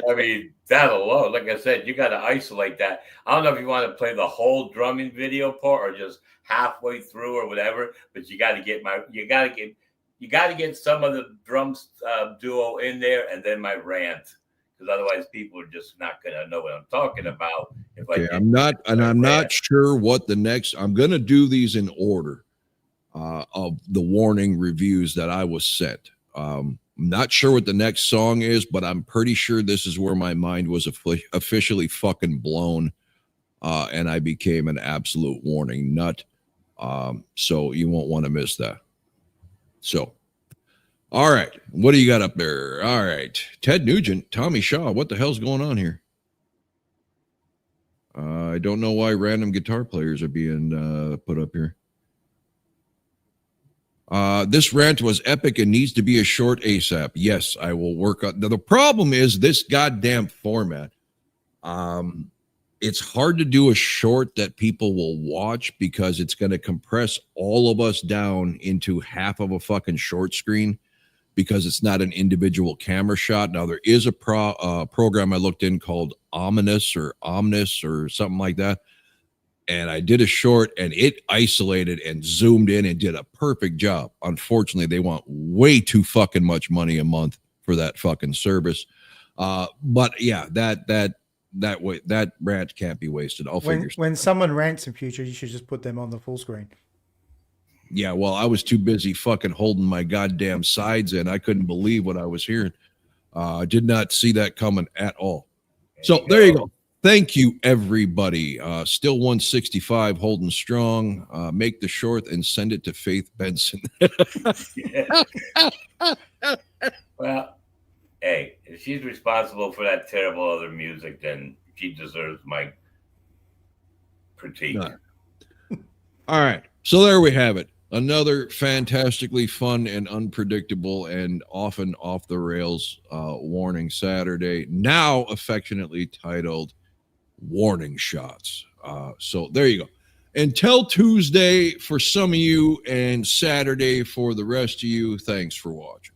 I mean, that alone, like I said, you got to isolate that. I don't know if you want to play the whole drumming video part or just halfway through or whatever, but you got to get some of the drums duo in there and then my rant, because otherwise people are just not going to know what I'm talking about. If Okay, I'm not sure what the next. I'm going to do these in order of the warning reviews that I was sent. I'm not sure what the next song is, but I'm pretty sure this is where my mind was officially fucking blown, and I became an absolute warning nut. So you won't want to miss that. So, all right, what do you got up there? All right, Ted Nugent, Tommy Shaw, what the hell's going on here? I don't know why random guitar players are being put up here. This rant was epic and needs to be a short ASAP. Yes, I will work on. Now, the problem is this goddamn format. It's hard to do a short that people will watch because it's going to compress all of us down into half of a fucking short screen because it's not an individual camera shot. Now, there is a program I looked in called Omnis or something like that. And I did a short and it isolated and zoomed in and did a perfect job. Unfortunately, they want way too fucking much money a month for that fucking service. But yeah, that rant can't be wasted. I'll figure. When someone rants in future, you should just put them on the full screen. Yeah, well, I was too busy fucking holding my goddamn sides in. I couldn't believe what I was hearing. I did not see that coming at all. So there you go. Thank you, everybody. Still 165 holding strong. Make the short and send it to Faith Benson. Well, hey, if she's responsible for that terrible other music, then she deserves my critique. No. All right. So there we have it. Another fantastically fun and unpredictable and often off the rails warning Saturday, now affectionately titled Warning Shots. So there you go. Until Tuesday for some of you and Saturday for the rest of you, thanks for watching.